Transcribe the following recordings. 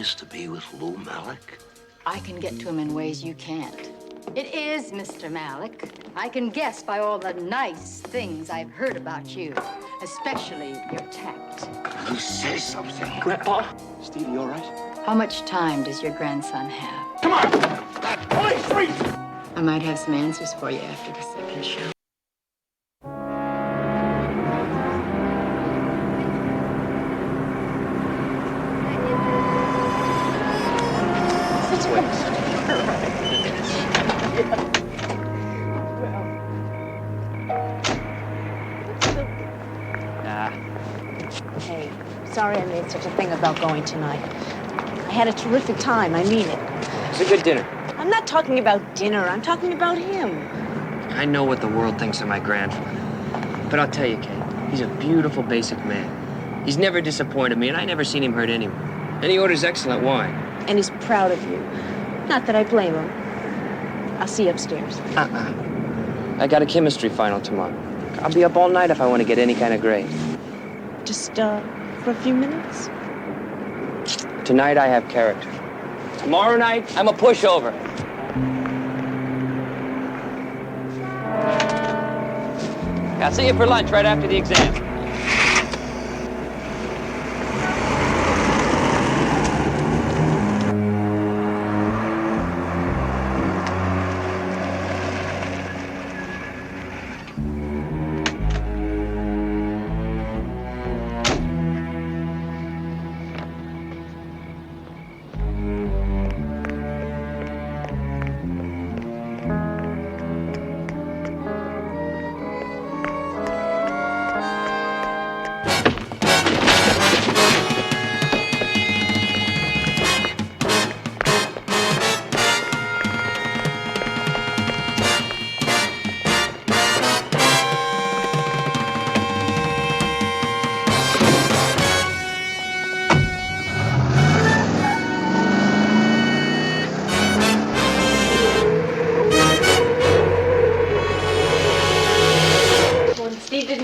anxious to be with Lou Malik? I can get to him in ways you can't. It is Mr. Malik. I can guess by all the nice things I've heard about you, especially your tact. You say something. Grandpa? Stevie, you all right? How much time does your grandson have? Come on! Police, freeze! I might have some answers for you after the second show. Hey, sorry I made such a thing about going tonight. I had a terrific time, I mean it. It was a good dinner. I'm not talking about dinner, I'm talking about him. I know what the world thinks of my grandfather. But I'll tell you, Kate, he's a beautiful, basic man. He's never disappointed me, and I never seen him hurt anyone. And he orders excellent wine. And he's proud of you. Not that I blame him. I'll see you upstairs. I got a chemistry final tomorrow. I'll be up all night if I want to get any kind of grade. Just, for a few minutes? Tonight I have character. Tomorrow night, I'm a pushover. I'll see you for lunch right after the exam.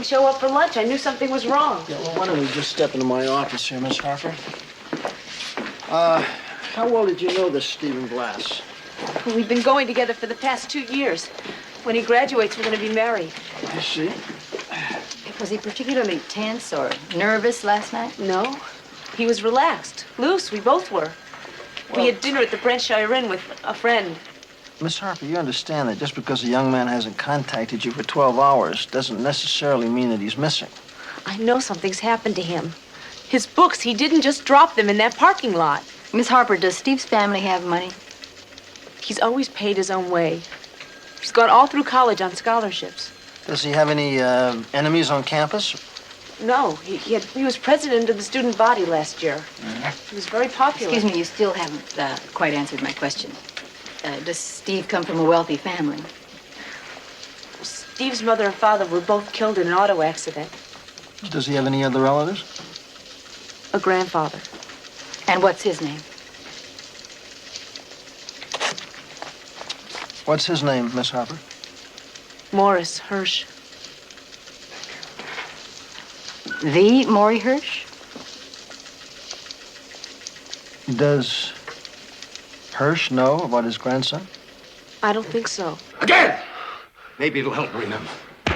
Show up for lunch. I knew something was wrong. Yeah, well, why don't we just step into my office here, Miss Harper? How well did you know this Stephen Glass? We've been going together for the past 2 years. When he graduates, we're going to be married. I see. Was he particularly tense or nervous last night? No. He was relaxed, loose. We both were. We had dinner at the Brentshire Inn with a friend. Miss Harper, you understand that just because a young man hasn't contacted you for 12 hours doesn't necessarily mean that he's missing. I know something's happened to him. His books, he didn't just drop them in that parking lot. Miss Harper, does Steve's family have money? He's always paid his own way. He's gone all through college on scholarships. Does he have any enemies on campus? No, he was president of the student body last year. He was very popular. Excuse me, you still haven't quite answered my question. Does Steve come from a wealthy family? Steve's mother and father were both killed in an auto accident. Does he have any other relatives? A grandfather. And what's his name? What's his name, Miss Harper? Morris Hirsch. The Maury Hirsch? Does Hirsch know about his grandson? I don't think so. Again! Maybe it'll help remember.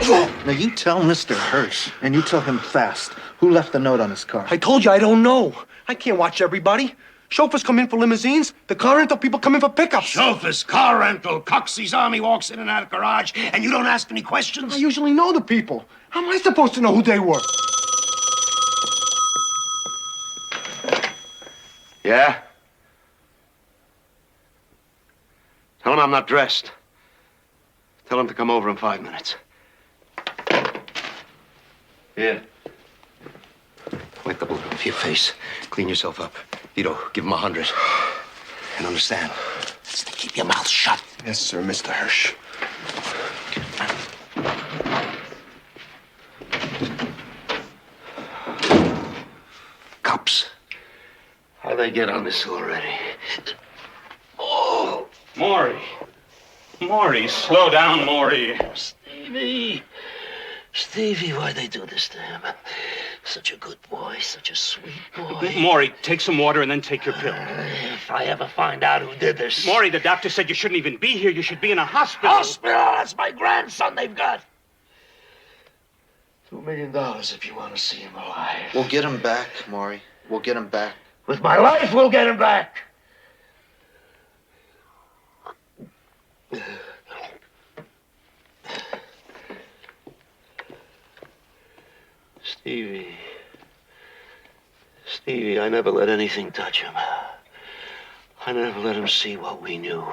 Now, you tell Mr. Hirsch, and you tell him fast, who left the note on his car. I told you I don't know. I can't watch everybody. Chauffeurs come in for limousines. The car rental people come in for pickups. Chauffeurs, car rental, Coxey's Army walks in and out of garage, and you don't ask any questions? I usually know the people. How am I supposed to know who they were? Yeah? Tell him I'm not dressed. Tell him to come over in 5 minutes. Here. Wipe the blood off your face. Clean yourself up. Vito, give him 100. And understand, it's to keep your mouth shut. Yes, sir, Mr. Hirsch. Cops. How'd they get on this already? Oh! Maury, slow down, Maury. Stevie, why'd they do this to him? such a good boy, such a sweet boy. Maury, take some water and then take your pill. If I ever find out who did this... Maury, the doctor said you shouldn't even be here. You should be in a hospital. Hospital? That's my grandson they've got. $2 million if you want to see him alive. We'll get him back, Maury. We'll get him back. With my life, we'll get him back. Stevie, I never let anything touch him. I never let him see what we knew.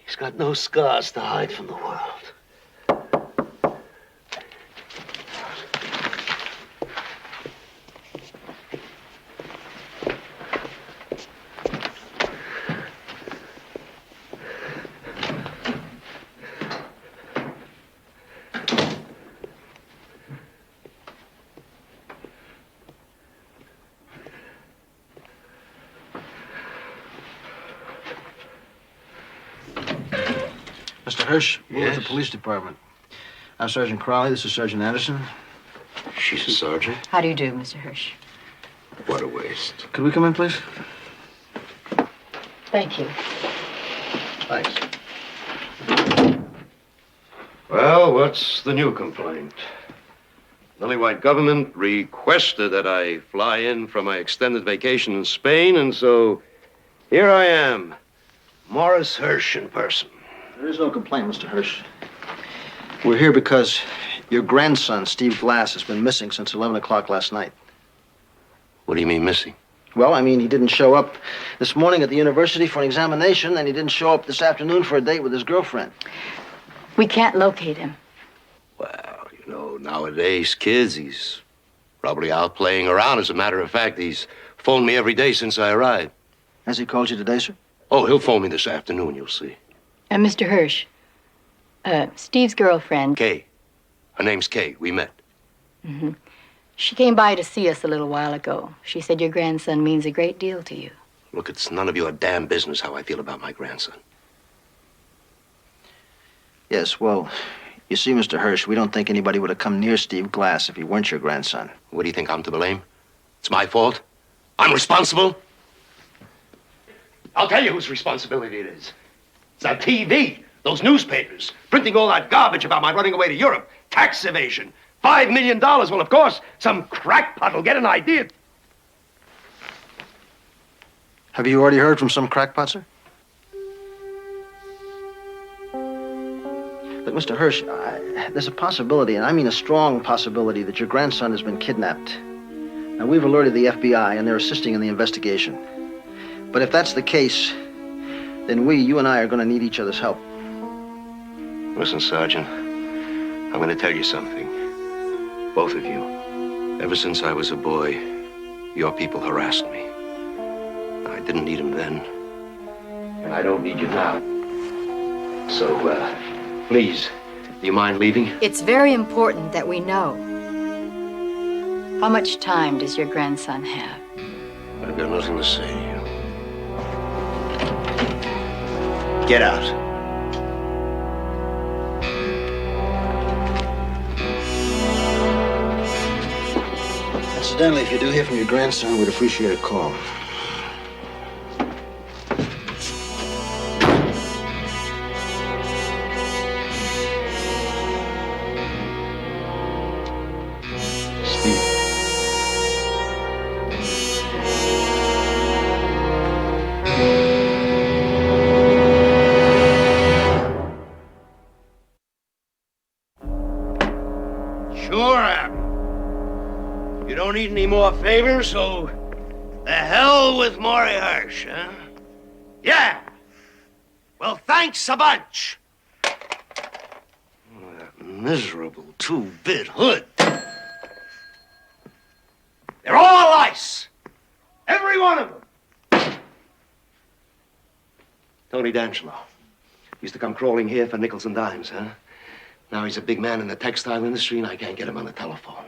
He's got no scars to hide from the world. Mr. Hirsch, we're with Yes? the police department. I'm Sergeant Crowley. This is Sergeant Anderson. She's a sergeant. How do you do, Mr. Hirsch? What a waste. Could we come in, please? Thank you. Thanks. Well, what's the new complaint? Lily White government requested that I fly in from my extended vacation in Spain, and so here I am, Morris Hirsch in person. There is no complaint, Mr. Hirsch. We're here because your grandson, Steve Glass, has been missing since 11 o'clock last night. What do you mean missing? Well, I mean, he didn't show up this morning at the university for an examination, and he didn't show up this afternoon for a date with his girlfriend. We can't locate him. Well, you know, nowadays, kids, he's probably out playing around. As a matter of fact, he's phoned me every day since I arrived. Has he called you today, sir? Oh, he'll phone me this afternoon, you'll see. Mr. Hirsch, Steve's girlfriend, Kay. Her name's Kay. We met. she came by to see us a little while ago. She said your grandson means a great deal to you. Look, it's none of your damn business how I feel about my grandson. Yes, well, you see, Mr. Hirsch, we don't think anybody would have come near Steve Glass if he weren't your grandson. What do you think I'm to blame? It's my fault? I'm responsible? I'll tell you whose responsibility it is. It's that TV, those newspapers, printing all that garbage about my running away to Europe, tax evasion, $5 million. Well, of course, some crackpot will get an idea. Have you already heard from some crackpot, sir? Look, Mr. Hirsch, there's a possibility, and I mean a strong possibility, that your grandson has been kidnapped. Now, we've alerted the FBI, and they're assisting in the investigation. But if that's the case, then you and I are going to need each other's help. Listen, Sergeant, I'm going to tell you something. Both of you. Ever since I was a boy, your people harassed me. I didn't need them then, and I don't need you now. So, please, do you mind leaving? It's very important that we know. How much time does your grandson have? I've got nothing to say to you. Get out. Incidentally, if you do hear from your grandson, we'd appreciate a call. Sure am. You don't need any more favors, so the hell with Maury Hirsch, huh? Yeah. Well, thanks a bunch. Oh, that miserable two-bit hood. They're all ice. Every one of them. Tony D'Angelo. Used to come crawling here for nickels and dimes, huh? Now he's a big man in the textile industry, and I can't get him on the telephone.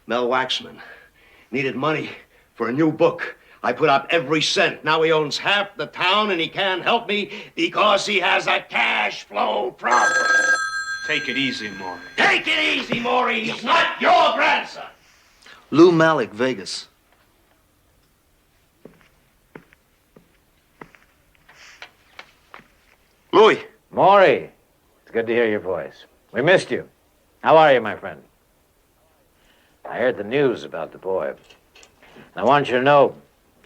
Mel Waxman needed money for a new book. I put up every cent. Now he owns half the town, and he can't help me because he has a cash flow problem. Take it easy, Maury. Take it easy, Maury. He's not your grandson. Lou Malik, Vegas. Louis. Maury, it's good to hear your voice. We missed you. How are you, my friend? I heard the news about the boy. I want you to know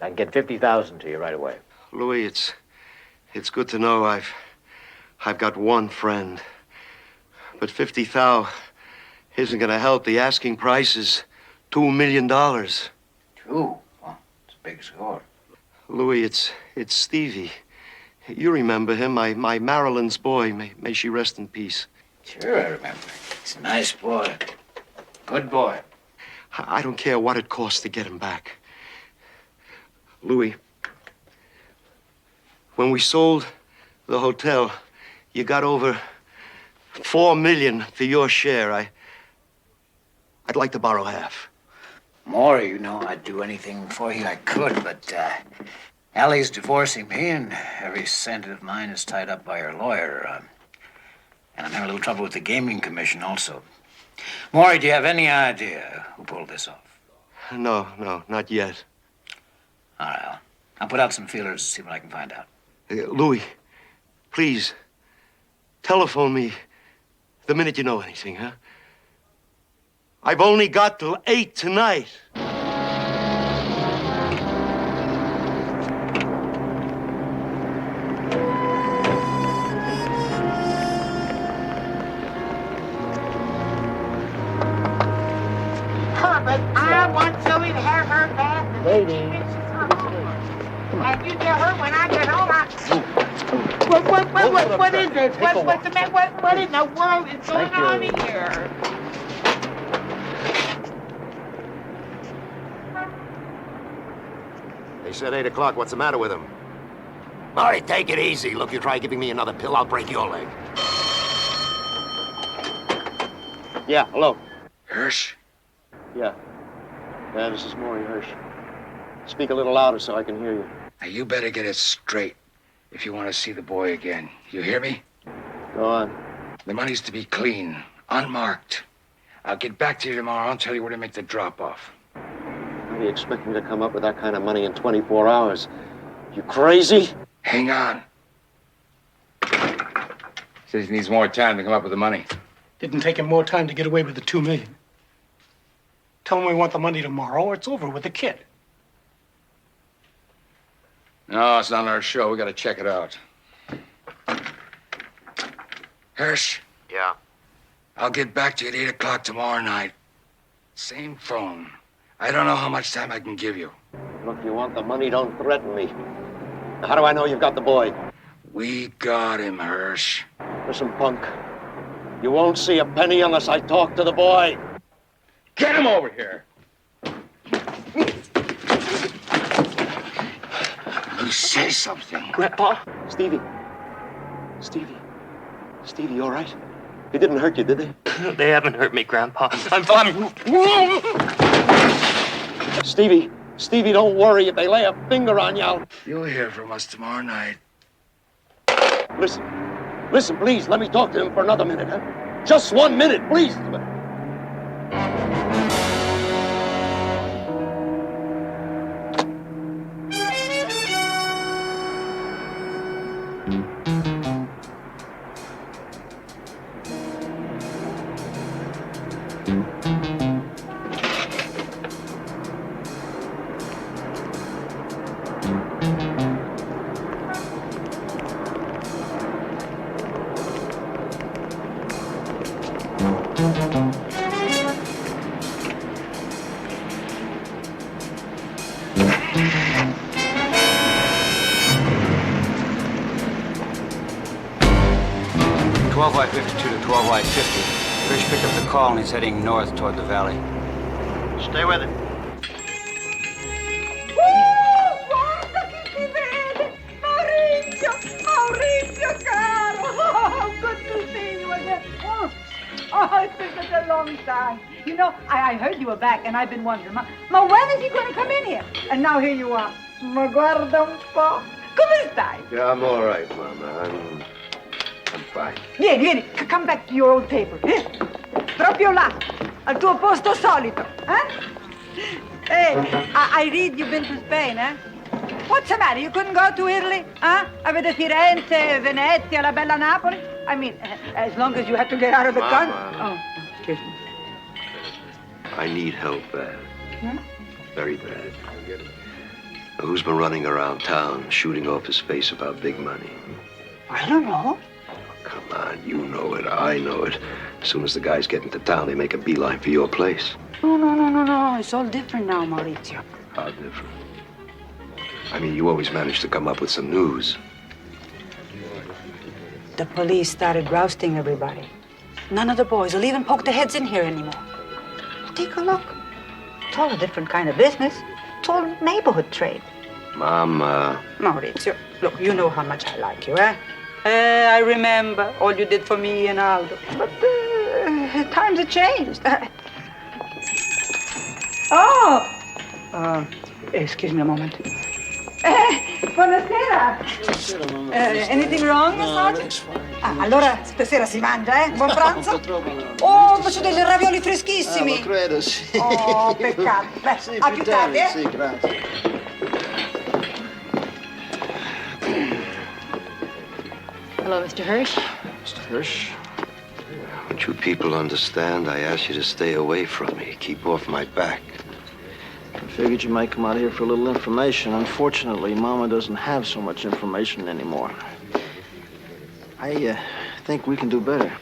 I can get 50,000 to you right away. Louis, it's good to know I've got one friend. But 50 thou isn't gonna help. The asking price is $2 million. 2? Well, it's a big score. Louis, it's Stevie. You remember him, my Marilyn's boy. May she rest in peace. Sure, I remember. He's a nice boy. Good boy. I don't care what it costs to get him back. Louis, when we sold the hotel, you got over $4 million for your share. I'd like to borrow half. Maury, you know I'd do anything for you I could, but Allie's divorcing me, and every cent of mine is tied up by her lawyer. And I'm having a little trouble with the Gaming Commission also. Maury, do you have any idea who pulled this off? No, not yet. All right, I'll put out some feelers to see what I can find out. Louis, please, telephone me the minute you know anything, huh? I've only got till 8 tonight. Herbert, I want Zoe to have her bath. Lady. And you tell her when I get home, what is this? What's the matter? What in the world is going on here? They said 8 o'clock. What's the matter with him? Maury, take it easy. Look, you try giving me another pill, I'll break your leg. Yeah, hello. Hirsch? Yeah, this is Maury Hirsch. Speak a little louder so I can hear you. Now, you better get it straight if you want to see the boy again. You hear me? Go on. The money's to be clean, unmarked. I'll get back to you tomorrow and tell you where to make the drop-off. How do you expect me to come up with that kind of money in 24 hours? You crazy? Hang on. Says he needs more time to come up with the money. Didn't take him more time to get away with the $2 million. Tell him we want the money tomorrow, or it's over with the kid. No, it's not our show. We gotta check it out. Hirsch, Yeah. I'll get back to you at 8 o'clock tomorrow night. Same phone. I don't know how much time I can give you. Look, you want the money, don't threaten me. How do I know you've got the boy? We got him, Hirsch. Listen, punk. You won't see a penny unless I talk to the boy. Get him over here. You say something. Grandpa? Stevie, you all right? They didn't hurt you, did they? They haven't hurt me, Grandpa. I'm Stevie, don't worry. If they lay a finger on you, You'll hear from us tomorrow night. Listen, please, let me talk to him for another minute, huh? Just 1 minute, please. Y52 to 12Y50. Rich picked up the call and he's heading north toward the valley. Stay with it. Maurizio, caro! Oh, good to see you again. Oh, it's been such a long time. You know, I heard you were back, and I've been wondering, ma when is he going to come in here? And now here you are. Ma guarda un po'. Come stai? Yeah, I'm all right, Mama. I'm fine. Vieni, come back to your old table. Proprio là, al tuo posto solito. Hey, I read you've been to Spain, eh? What's the matter? You couldn't go to Italy? Huh? Avete Firenze, Venezia, la bella Napoli? I mean, as long as you have to get out of the country. Oh, excuse me. I need help bad. Hmm? Very bad. Who's been running around town shooting off his face about big money? I don't know. Come on, you know it. I know it. As soon as the guys get into town, they make a beeline for your place. No. It's all different now, Maurizio. How different? I mean, you always manage to come up with some news. The police started rousting everybody. None of the boys will even poke their heads in here anymore. Take a look. It's all a different kind of business. It's all neighborhood trade. Mom, Maurizio, look, you know how much I like you, eh? I remember all you did for me and Aldo. But times have changed. Excuse me a moment. Buonasera. Anything wrong, Sergeant? Allora stasera si mangia, eh? Buon pranzo? Oh, faccio dei ravioli freschissimi. Lo credo, sì. Oh, peccato. Beh, Sì, a più tardi, eh? Sì, grazie. Hello, Mr. Hirsch. Mr. Hirsch? don't you people understand? I asked you to stay away from me. Keep off my back. I figured you might come out here for a little information. Unfortunately, Mama doesn't have so much information anymore. I think we can do better.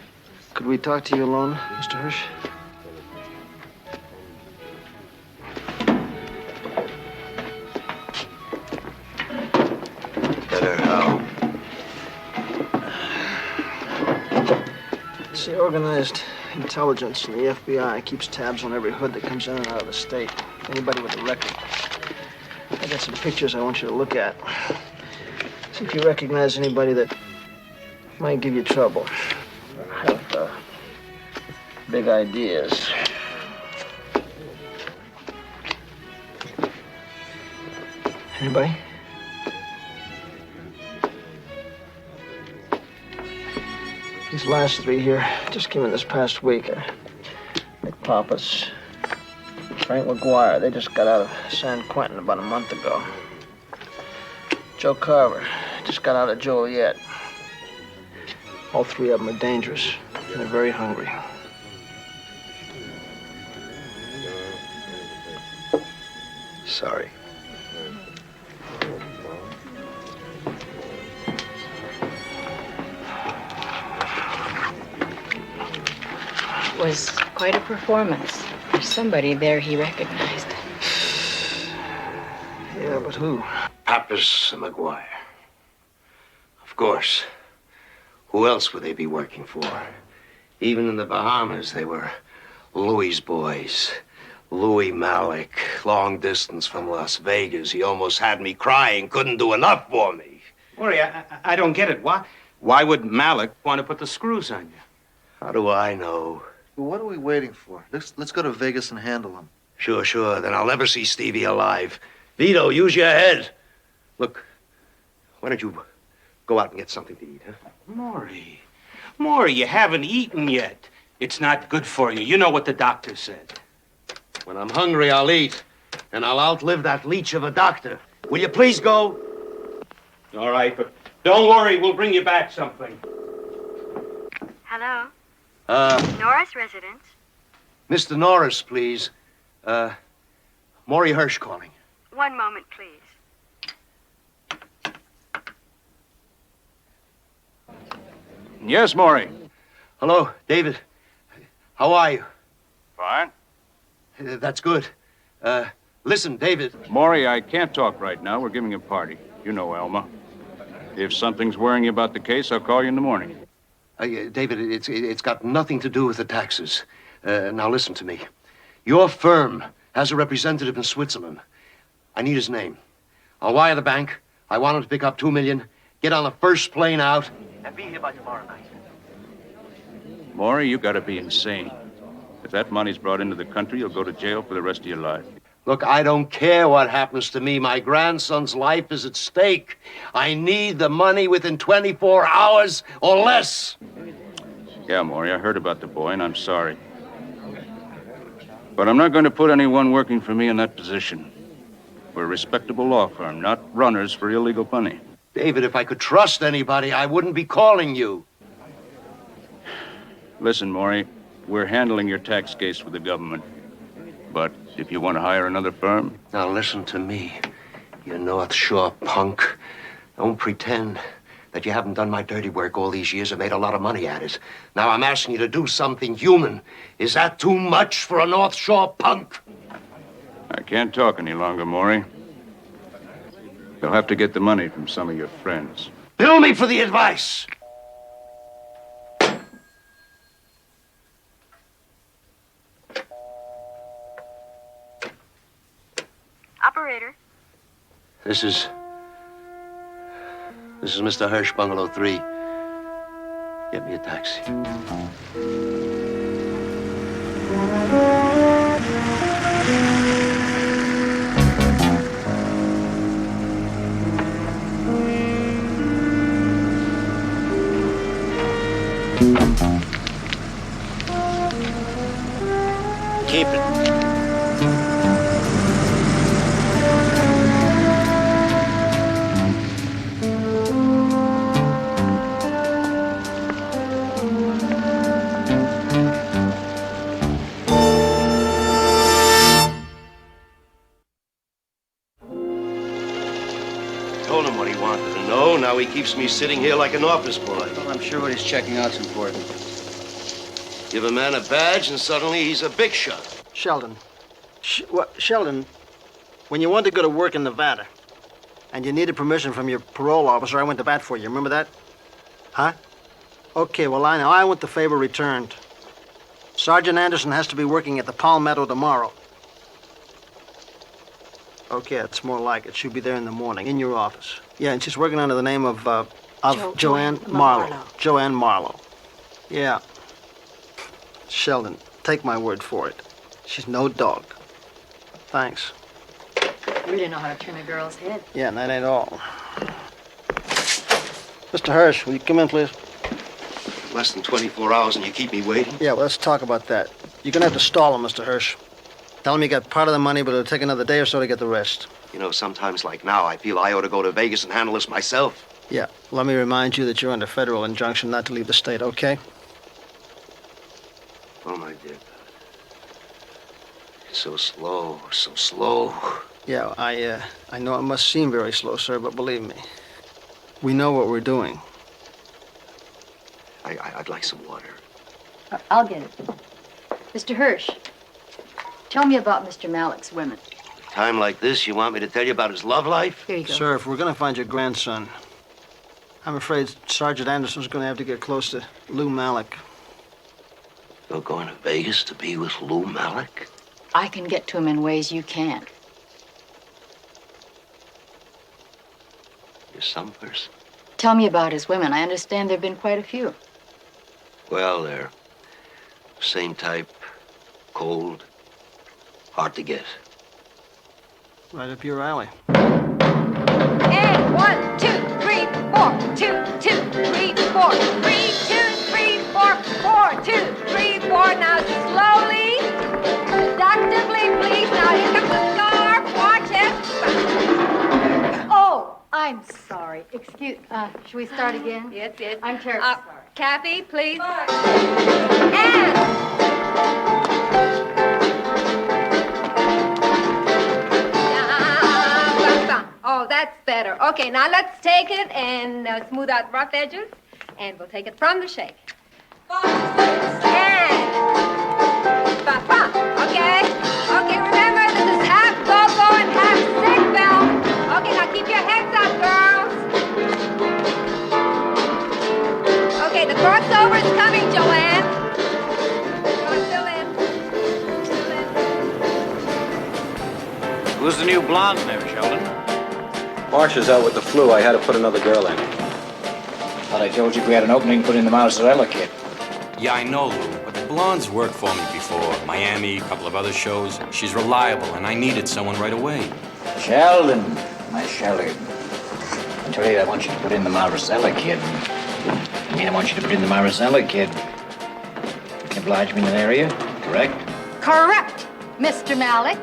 Could we talk to you alone, Mr. Hirsch? Better how? See, organized intelligence and the FBI keeps tabs on every hood that comes in and out of the state. Anybody with a record. I got some pictures I want you to look at. See if you recognize anybody that might give you trouble. Have big ideas. Anybody? These last three here just came in this past week. Nick Pappas, Frank McGuire, they just got out of San Quentin about a month ago. Joe Carver just got out of Joliet. All three of them are dangerous, and they're very hungry. Sorry. Was quite a performance. There's somebody there he recognized. Yeah, but who? Pappas and McGuire. Of course. Who else would they be working for? Even in the Bahamas, they were Louis' boys. Louis Malik, long distance from Las Vegas. He almost had me crying, couldn't do enough for me. Maury, I don't get it. Why would Malik want to put the screws on you? How do I know? Well, what are we waiting for? Let's go to Vegas and handle him. Sure. Then I'll never see Stevie alive. Vito, use your head. Look, why don't you go out and get something to eat, huh? Maury, you haven't eaten yet. It's not good for you. You know what the doctor said. When I'm hungry, I'll eat. And I'll outlive that leech of a doctor. Will you please go? All right, but don't worry. We'll bring you back something. Hello? Norris residence? Mr. Norris, please. Maury Hirsch calling. One moment, please. Yes, Maury. Hello, David. How are you? Fine. That's good. Listen, David. Maury, I can't talk right now. We're giving a party. You know Elma. If something's worrying you about the case, I'll call you in the morning. David, it's got nothing to do with the taxes. Now listen to me. Your firm has a representative in Switzerland. I need his name. I'll wire the bank. I want him to pick up $2 million, get on the first plane out, and be here by tomorrow night. Maury, you gotta be insane. If that money's brought into the country, you'll go to jail for the rest of your life. Look, I don't care what happens to me. My grandson's life is at stake. I need the money within 24 hours or less. Yeah, Maury, I heard about the boy, and I'm sorry. But I'm not going to put anyone working for me in that position. We're a respectable law firm, not runners for illegal money. David, if I could trust anybody, I wouldn't be calling you. Listen, Maury, we're handling your tax case with the government. But if you want to hire another firm... Now listen to me, you North Shore punk. Don't pretend that you haven't done my dirty work all these years and made a lot of money at it. Now I'm asking you to do something human. Is that too much for a North Shore punk? I can't talk any longer, Maury. You'll have to get the money from some of your friends. Bill me for the advice. Operator. This is Mr. Hirsch, Bungalow 3. Get me a taxi. Keep it. Told him what he wanted to know. Now he keeps me sitting here like an office boy. Well, I'm sure what he's checking out's important. Give a man a badge and suddenly he's a big shot. Sheldon. Sheldon, when you wanted to go to work in Nevada and you needed permission from your parole officer, I went to bat for you. Remember that? Huh? Okay, well, I know. I want the favor returned. Sergeant Anderson has to be working at the Palmetto tomorrow. Okay, that's more like it. She'll be there in the morning, in your office. Yeah, and she's working under the name of Joanne Marlowe. Joanne Marlowe. Yeah. Sheldon, take my word for it. She's no dog. Thanks. Really know how to turn a girl's head. Yeah, and that ain't all. Mr. Hirsch, will you come in, please? Less than 24 hours and you keep me waiting? Yeah, well, let's talk about that. You're gonna have to stall him, Mr. Hirsch. Tell him you got part of the money, but it'll take another day or so to get the rest. You know, sometimes like now, I feel I ought to go to Vegas and handle this myself. Yeah, let me remind you that you're under federal injunction not to leave the state, okay? Oh, my dear. So slow, so slow. Yeah, I know it must seem very slow, sir, but believe me, we know what we're doing. I'd like some water. I'll get it. Mr. Hirsch, tell me about Mr. Malick's women. Time like this, you want me to tell you about his love life? Here you go. Sir, if we're gonna find your grandson, I'm afraid Sergeant Anderson's gonna have to get close to Lou Malick. You're going to Vegas to be with Lou Malick? I can get to him in ways you can't. You're some person. Tell me about his women. I understand there have been quite a few. Well, they're same type, cold, hard to get. Right up your alley. And 1, 2, 3, 4, 2, 2, 3, 4, 3, 2, 3, 4, 4, 2, 3, 4. Now slowly, seductively, please. Now here comes the scarf. Watch it. Oh, I'm sorry. Excuse. Should we start again? Yes, yes. I'm terribly sorry. Kathy, please. Oh, that's better. Okay, now let's take it and smooth out rough edges, and we'll take it from the shake. And okay. Okay, remember this is half go-go and half sick bell. Okay, now keep your heads up, girls. Okay, the crossover's coming, Joanne. You're still in. Who's the new blonde there, Sheldon? Marcia's out with the flu. I had to put another girl in. Thought I told you if we had an opening, put in the Mozzarella kid. Yeah, I know, Lou, but the Blonde's worked for me before. Miami, a couple of other shows. She's reliable, and I needed someone right away. Sheldon, my Sheldon. I tell you, I want you to put in the Maricela kid. I mean, I want you to put in the Maricela kid. You can oblige me in that area, correct? Correct, Mr. Malik.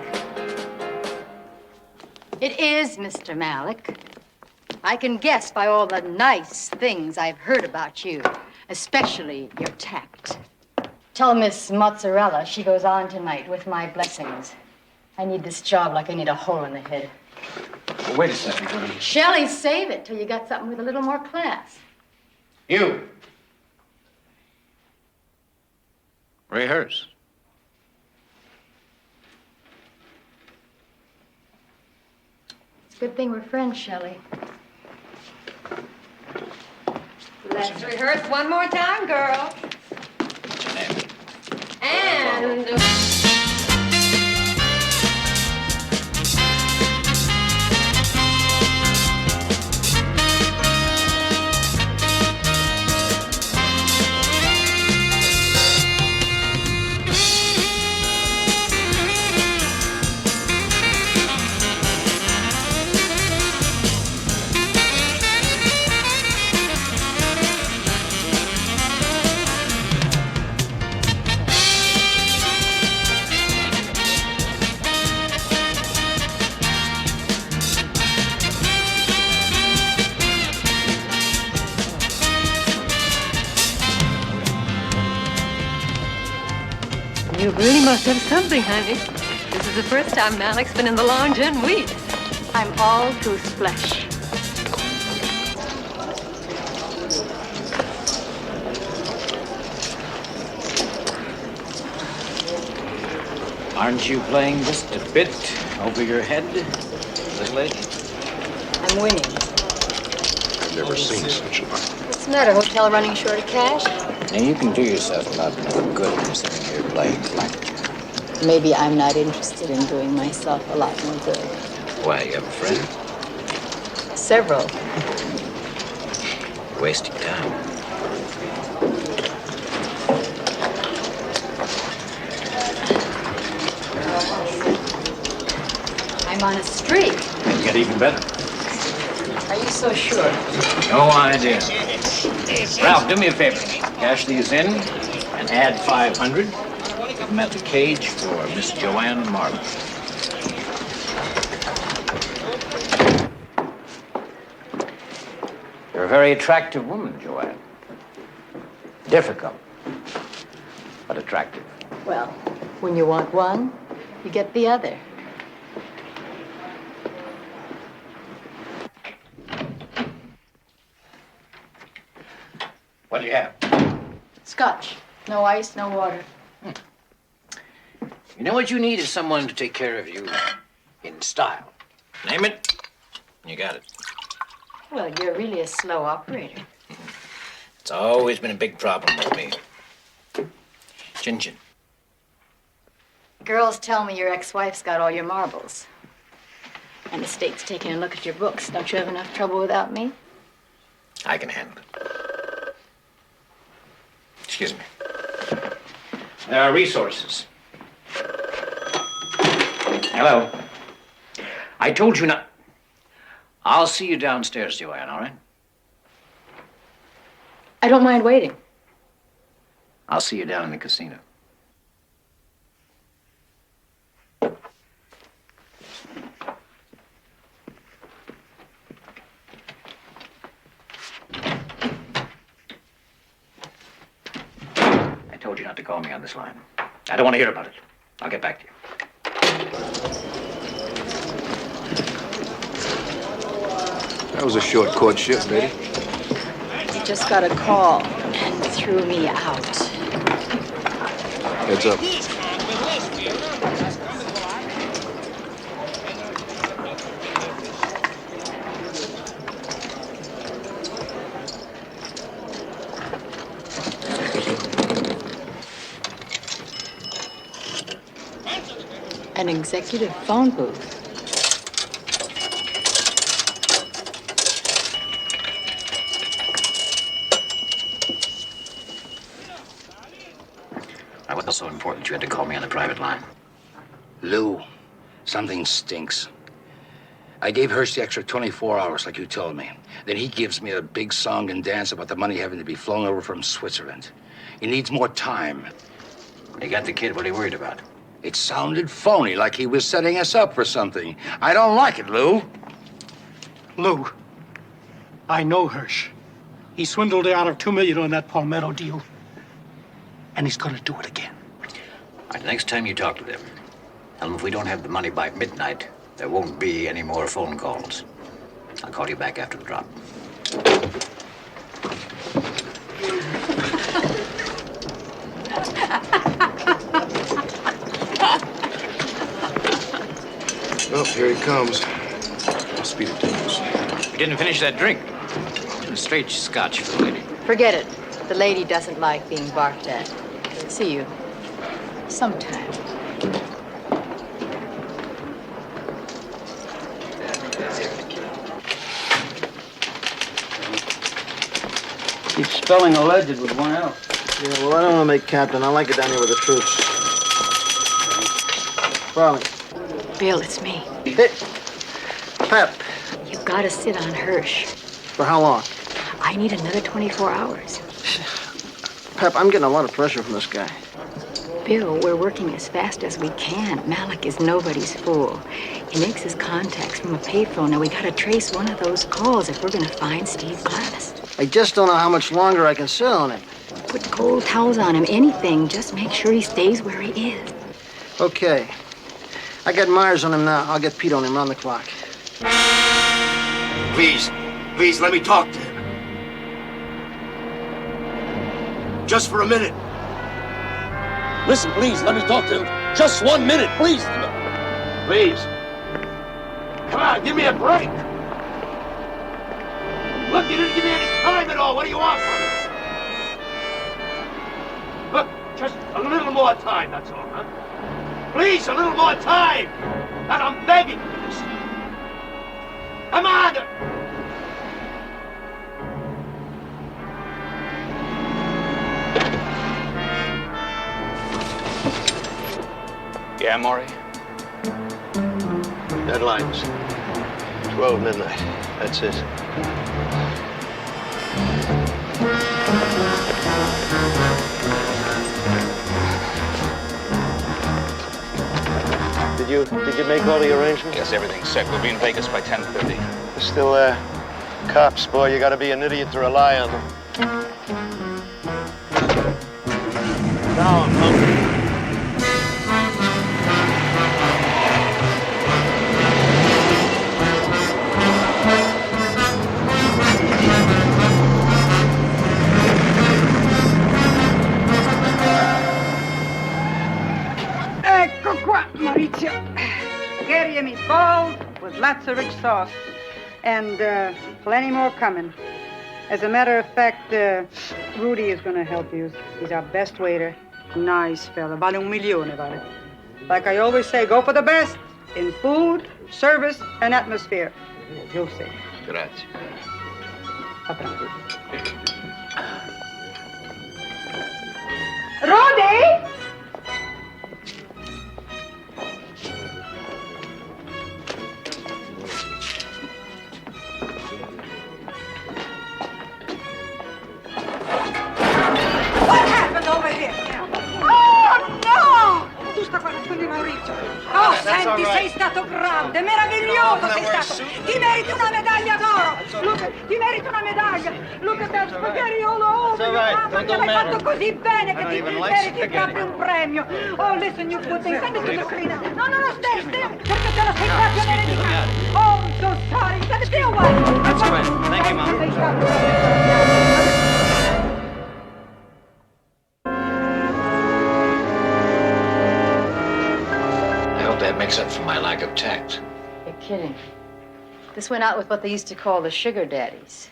It is Mr. Malik. I can guess by all the nice things I've heard about you, especially your tact. Tell Miss Mozzarella she goes on tonight with my blessings. I need this job like I need a hole in the head. Well, wait a second, Willie. Shelley, save it till you got something with a little more class. You. Rehearse. It's a good thing we're friends, Shelley. Let's rehearse one more time, girl. And... You really must have something, honey. This is the first time Malik's been in the lounge in weeks. I'm all goose flesh. Aren't you playing just a bit over your head, little lady? I'm winning. I've never seen such luck. What's the matter? Hotel running short of cash? Now, you can do yourself a lot more good than sitting here playing blackjack. Maybe I'm not interested in doing myself a lot more good. Why, you have a friend? Several. Wasting time. I'm on a streak. It'll get even better. Are you so sure? No idea. Ralph, do me a favor. Cash these in and add 500. Give them at the cage for Miss Joanne Marlowe. You're a very attractive woman, Joanne. Difficult, but attractive. Well, when you want one, you get the other. What do you have? Scotch. No ice, no water. You know what you need is someone to take care of you in style. Name it, and you got it. Well, you're really a slow operator. It's always been a big problem with me. Chin-chin. Girls tell me your ex-wife's got all your marbles. And the state's taking a look at your books. Don't you have enough trouble without me? I can handle it. Excuse me. There are resources. Hello. I told you not. I'll see you downstairs, Joanne, all right? I don't mind waiting. I'll see you down in the casino. I told you not to call me on this line. I don't want to hear about it. I'll get back to you. That was a short courtship, lady. You just got a call and threw me out. Heads up. An executive phone booth. so important you had to call me on the private line? Lou, something stinks. I gave Hirsch the extra 24 hours like you told me. Then he gives me a big song and dance about the money having to be flown over from Switzerland. He needs more time. When he got the kid, what are you worried about? It sounded phony, like he was setting us up for something. I don't like it, Lou. Lou, I know Hirsch. He swindled her out of $2 million on that Palmetto deal. And he's gonna do it again. All right, the next time you talk to them, tell them if we don't have the money by midnight, there won't be any more phone calls. I'll call you back after the drop. Oh, here he comes. Must be the deuce. We didn't finish that drink. A straight scotch for the lady. Forget it. The lady doesn't like being barked at. See you sometime. Keep spelling alleged with one L. Yeah, well, I don't want to make captain. I like it down here with the troops. Farley. Bill, it's me. Hey, Pep. You've got to sit on Hirsch. For how long? I need another 24 hours. Pep, I'm getting a lot of pressure from this guy. Bill, we're working as fast as we can. Malik is nobody's fool. He makes his contacts from a payphone. Now, we got to trace one of those calls if we're going to find Steve Glass. I just don't know how much longer I can sit on him. Put cold towels on him, anything. Just make sure he stays where he is. Okay. I got Myers on him now. I'll get Pete on him round the clock. Please, let me talk to him. Just for a minute. Listen, please, let me talk to him. Just 1 minute, please. Please. Come on, give me a break. Look, you didn't give me any time at all. What do you want from me? Look, just a little more time, that's all, huh? Please, a little more time. And I'm begging you this. Come on. Yeah, Maury? Deadline's 12 midnight. That's it. Did you make all the arrangements? Yes, everything's set. We'll be in Vegas by 10:30. There's still cops, boy. You gotta be an idiot to rely on them. Down, punk. Ecco qua, Maurizio. Scary meatballs with lots of rich sauce. And plenty more coming. As a matter of fact, Rudy is going to help you. He's our best waiter. Nice fella. Vale $1 million, vale. Like I always say, go for the best in food, service, and atmosphere. You'll see. Grazie. A pranzo. Rudy! Over here. Oh, no! Tu sta guardando di Maurizio. Oh, senti, sei stato grande, meraviglioso sei stato. Ti meriti una medaglia d'oro. Look, ti meriti una medaglia. Look at that spaghetti all over you, mamma, che l'hai fatto così bene che ti meriti proprio un premio. Oh, listen, you put things. Senti tutto screen. No, stay, perché te lo sei proprio meritato. Oh, I'm so sorry. Senti, still one. That's all right. Thank you, Mom. Sei stato... That makes up for my lack of tact. You're kidding. This went out with what they used to call the sugar daddies.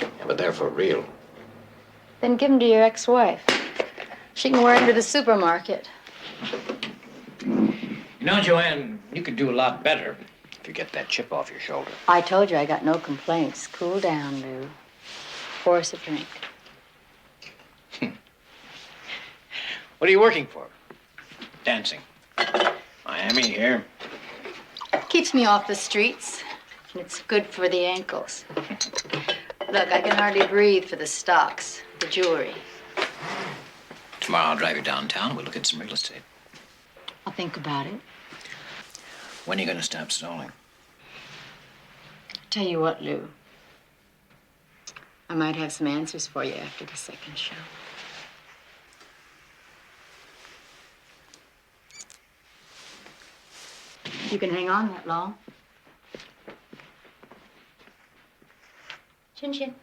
Yeah, but they're for real. Then give them to your ex-wife. She can wear them to the supermarket. You know, Joanne, you could do a lot better if you get that chip off your shoulder. I told you I got no complaints. Cool down, Lou. Pour us a drink. What are you working for? Dancing. Miami here. Keeps me off the streets, and it's good for the ankles. Look, I can hardly breathe for the stocks, the jewelry. Tomorrow I'll drive you downtown and we'll look at some real estate. I'll think about it. When are you going to stop stalling? Tell you what, Lou. I might have some answers for you after the second show. You can hang on that long. Chin chin.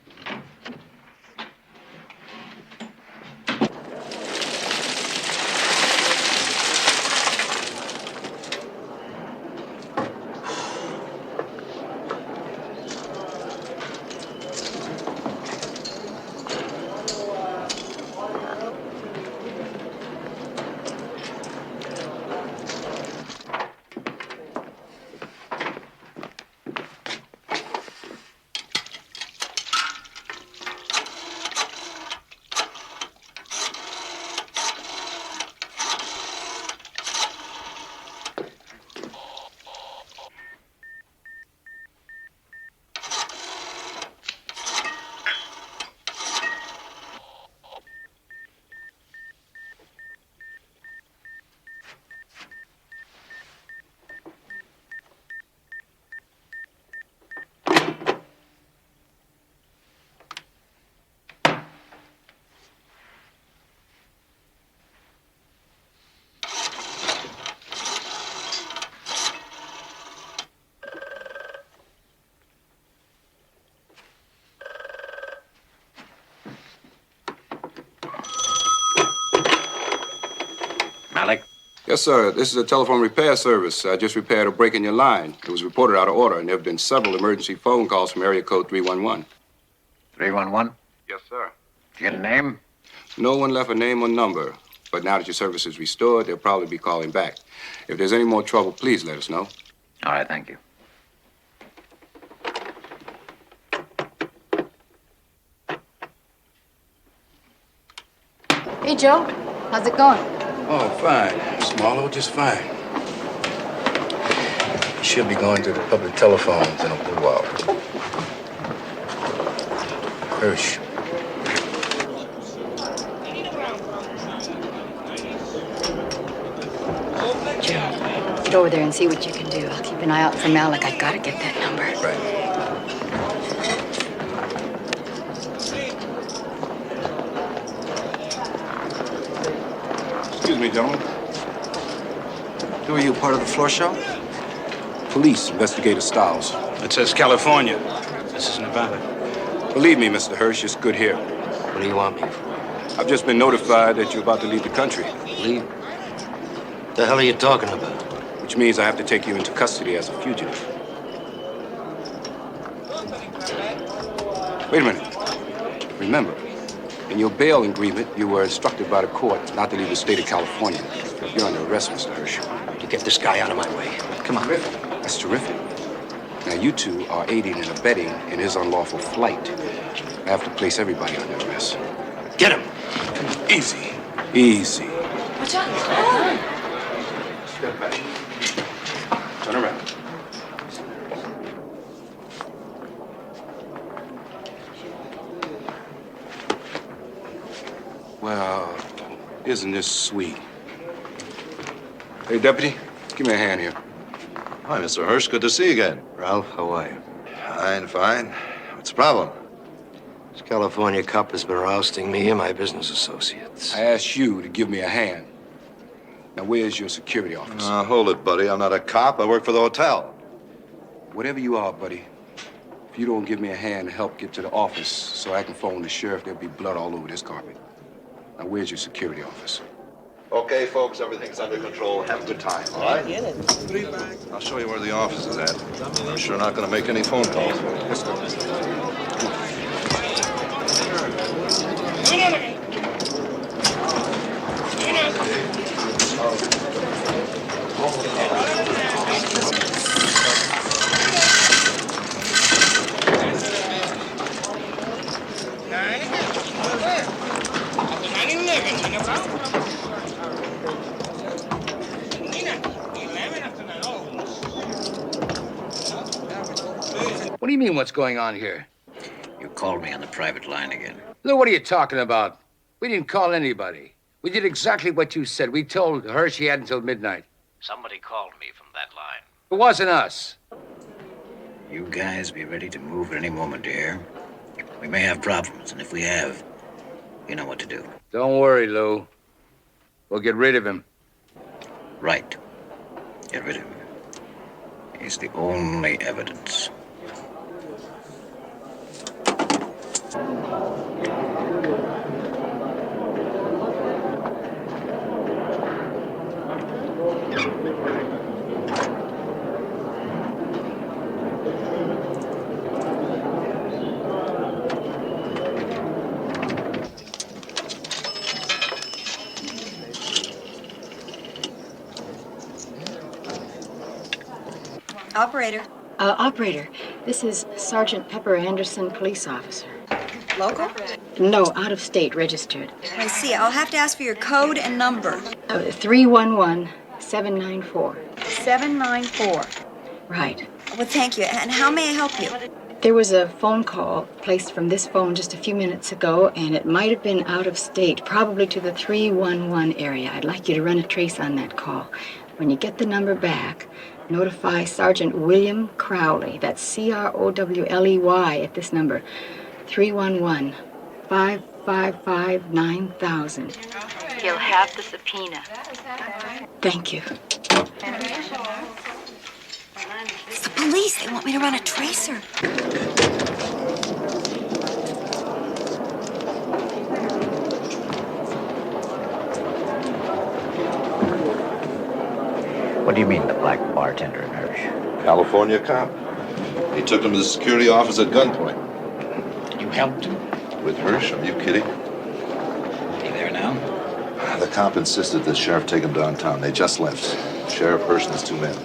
Malik? Yes, sir. This is a telephone repair service. I just repaired a break in your line. It was reported out of order, and there have been several emergency phone calls from area code 311. 311? Yes, sir. Did you get a name? No one left a name or number, but now that your service is restored, they'll probably be calling back. If there's any more trouble, please let us know. All right, thank you. Hey, Joe. How's it going? Oh, fine. Marlowe, just fine. She'll be going to the public telephones in a little while. Hirsch. Joe, get over there and see what you can do. I'll keep an eye out for Malik. I gotta get that number. Right. Excuse me, gentlemen. Who are you, part of the floor show? Police, Investigator Stiles. It says California. This is Nevada. Believe me, Mr. Hirsch, it's good here. What do you want me for? I've just been notified that you're about to leave the country. Leave? What the hell are you talking about? Which means I have to take you into custody as a fugitive. Wait a minute. Remember, in your bail agreement, you were instructed by the court not to leave the state of California. You're under arrest, Mr. Hirsch. You get this guy out of my way. Come on. That's terrific. Now, you two are aiding and abetting in his unlawful flight. I have to place everybody under arrest. Get him! Easy. Easy. Watch out. Step back. Turn around. Well, isn't this sweet? Hey, Deputy, give me a hand here. Hi, Mr. Hirsch. Good to see you again. Ralph, how are you? Fine, fine. What's the problem? This California cop has been rousting me and my business associates. I asked you to give me a hand. Now, where's your security officer? Hold it, buddy. I'm not a cop. I work for the hotel. Whatever you are, buddy, if you don't give me a hand to help get to the office so I can phone the sheriff, there'll be blood all over this carpet. Now, where's your security officer? Okay, folks, everything's under control. Have a good time, all right? I'll show you where the office is at. I'm sure not going to make any phone calls. Let's go. do you mean, what's going on here? You called me on the private line again. Lou, what are you talking about? We didn't call anybody. We did exactly what you said. We told Hirsch he had until midnight. Somebody called me from that line. It wasn't us. You guys be ready to move at any moment, dear. We may have problems, and if we have, you know what to do. Don't worry, Lou. We'll get rid of him. Right. Get rid of him. He's the only evidence. Operator. Operator, this is Sergeant Pepper Anderson, police officer. Local? No, out of state, registered. I see. I'll have to ask for your code and number. 311-794. 794. Right. Well, thank you. And how may I help you? There was a phone call placed from this phone just a few minutes ago, and it might have been out of state, probably to the 311 area. I'd like you to run a trace on that call. When you get the number back, notify Sergeant William Crowley. That's Crowley at this number. 311-555-9000. He'll have the subpoena. Thank you. It's the police. They want me to run a tracer. What do you mean, the black bartender in Hirsch? California cop. He took him to the security office at gunpoint. You helped him? With Hirsch? Are you kidding? He there now? The cop insisted the sheriff take him downtown. They just left. Sheriff Hirsch and his two men.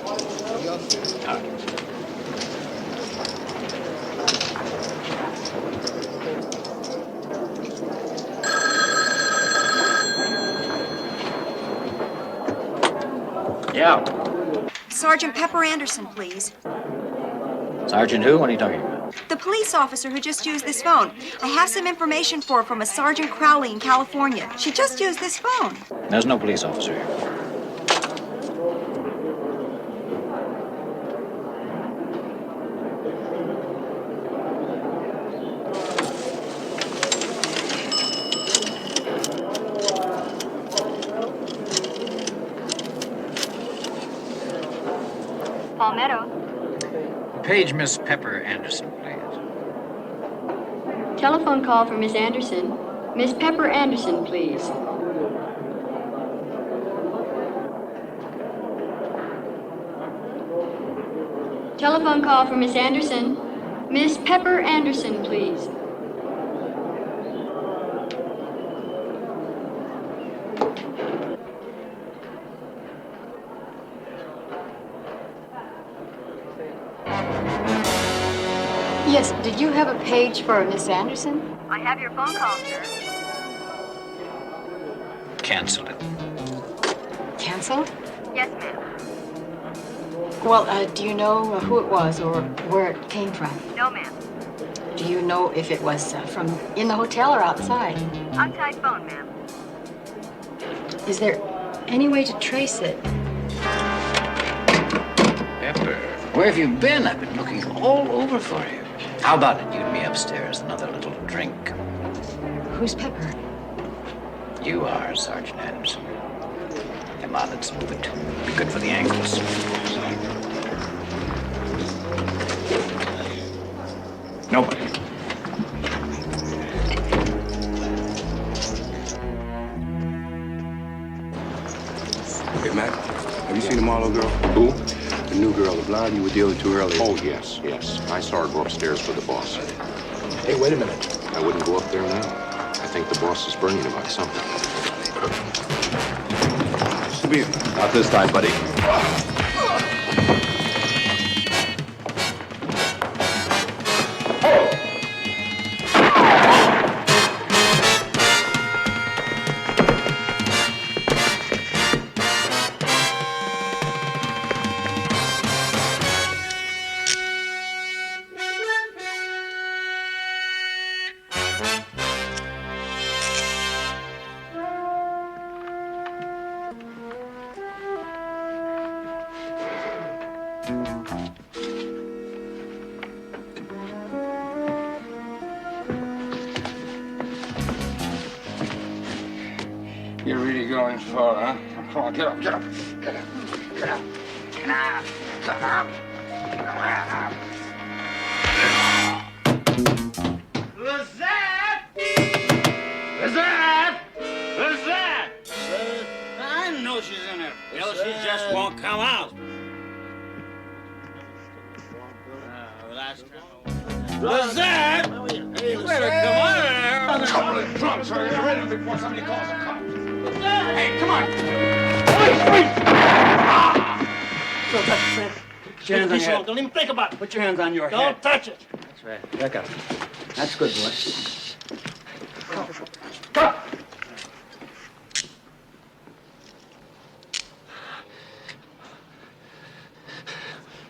Yeah. Sergeant Pepper Anderson, please. Sergeant who? What are you talking about? The police officer who just used this phone. I have some information for her from a Sergeant Crowley in California. She just used this phone. There's no police officer here. Palmetto. Page Miss Pepper Anderson, please. Telephone call for Miss Anderson. Miss Pepper Anderson, please. Telephone call for Miss Anderson. Miss Pepper Anderson, please. Yes, did you have a page for Miss Anderson? I have your phone call, sir. Cancel it. Canceled? Yes, ma'am. Well, do you know who it was or where it came from? No, ma'am. Do you know if it was from in the hotel or outside? Outside phone, ma'am. Is there any way to trace it? Pepper, where have you been? I've been looking all over for you. How about it? You and me upstairs, another little drink. Who's Pepper? You are, Sergeant Anderson. Come on, let's move it. Be good for the ankles. Nobody. Hey, Matt, have you seen the Marlowe girl? Who? The new girl, the blonde you were dealing to earlier. Oh, yes, yes. I saw her go upstairs with the boss. Hey, wait a minute. I wouldn't go up there now. I think the boss is bringing about something. Come here. Not this time, buddy. You're really going far, huh? Come on, get up, get up. Get up, get up. Get up, get up. Lizette! Lizette! Lizette! I know she's in there. Well, she just won't come out. Lizette! You better come on there. I'm tumbling drunk, so you're ready before somebody calls the cops. Hey, come on. So that's it. Put your hands on your head. Don't even think about it. Put your hands on your head. Don't touch it. That's right. Back up. That's good, boy.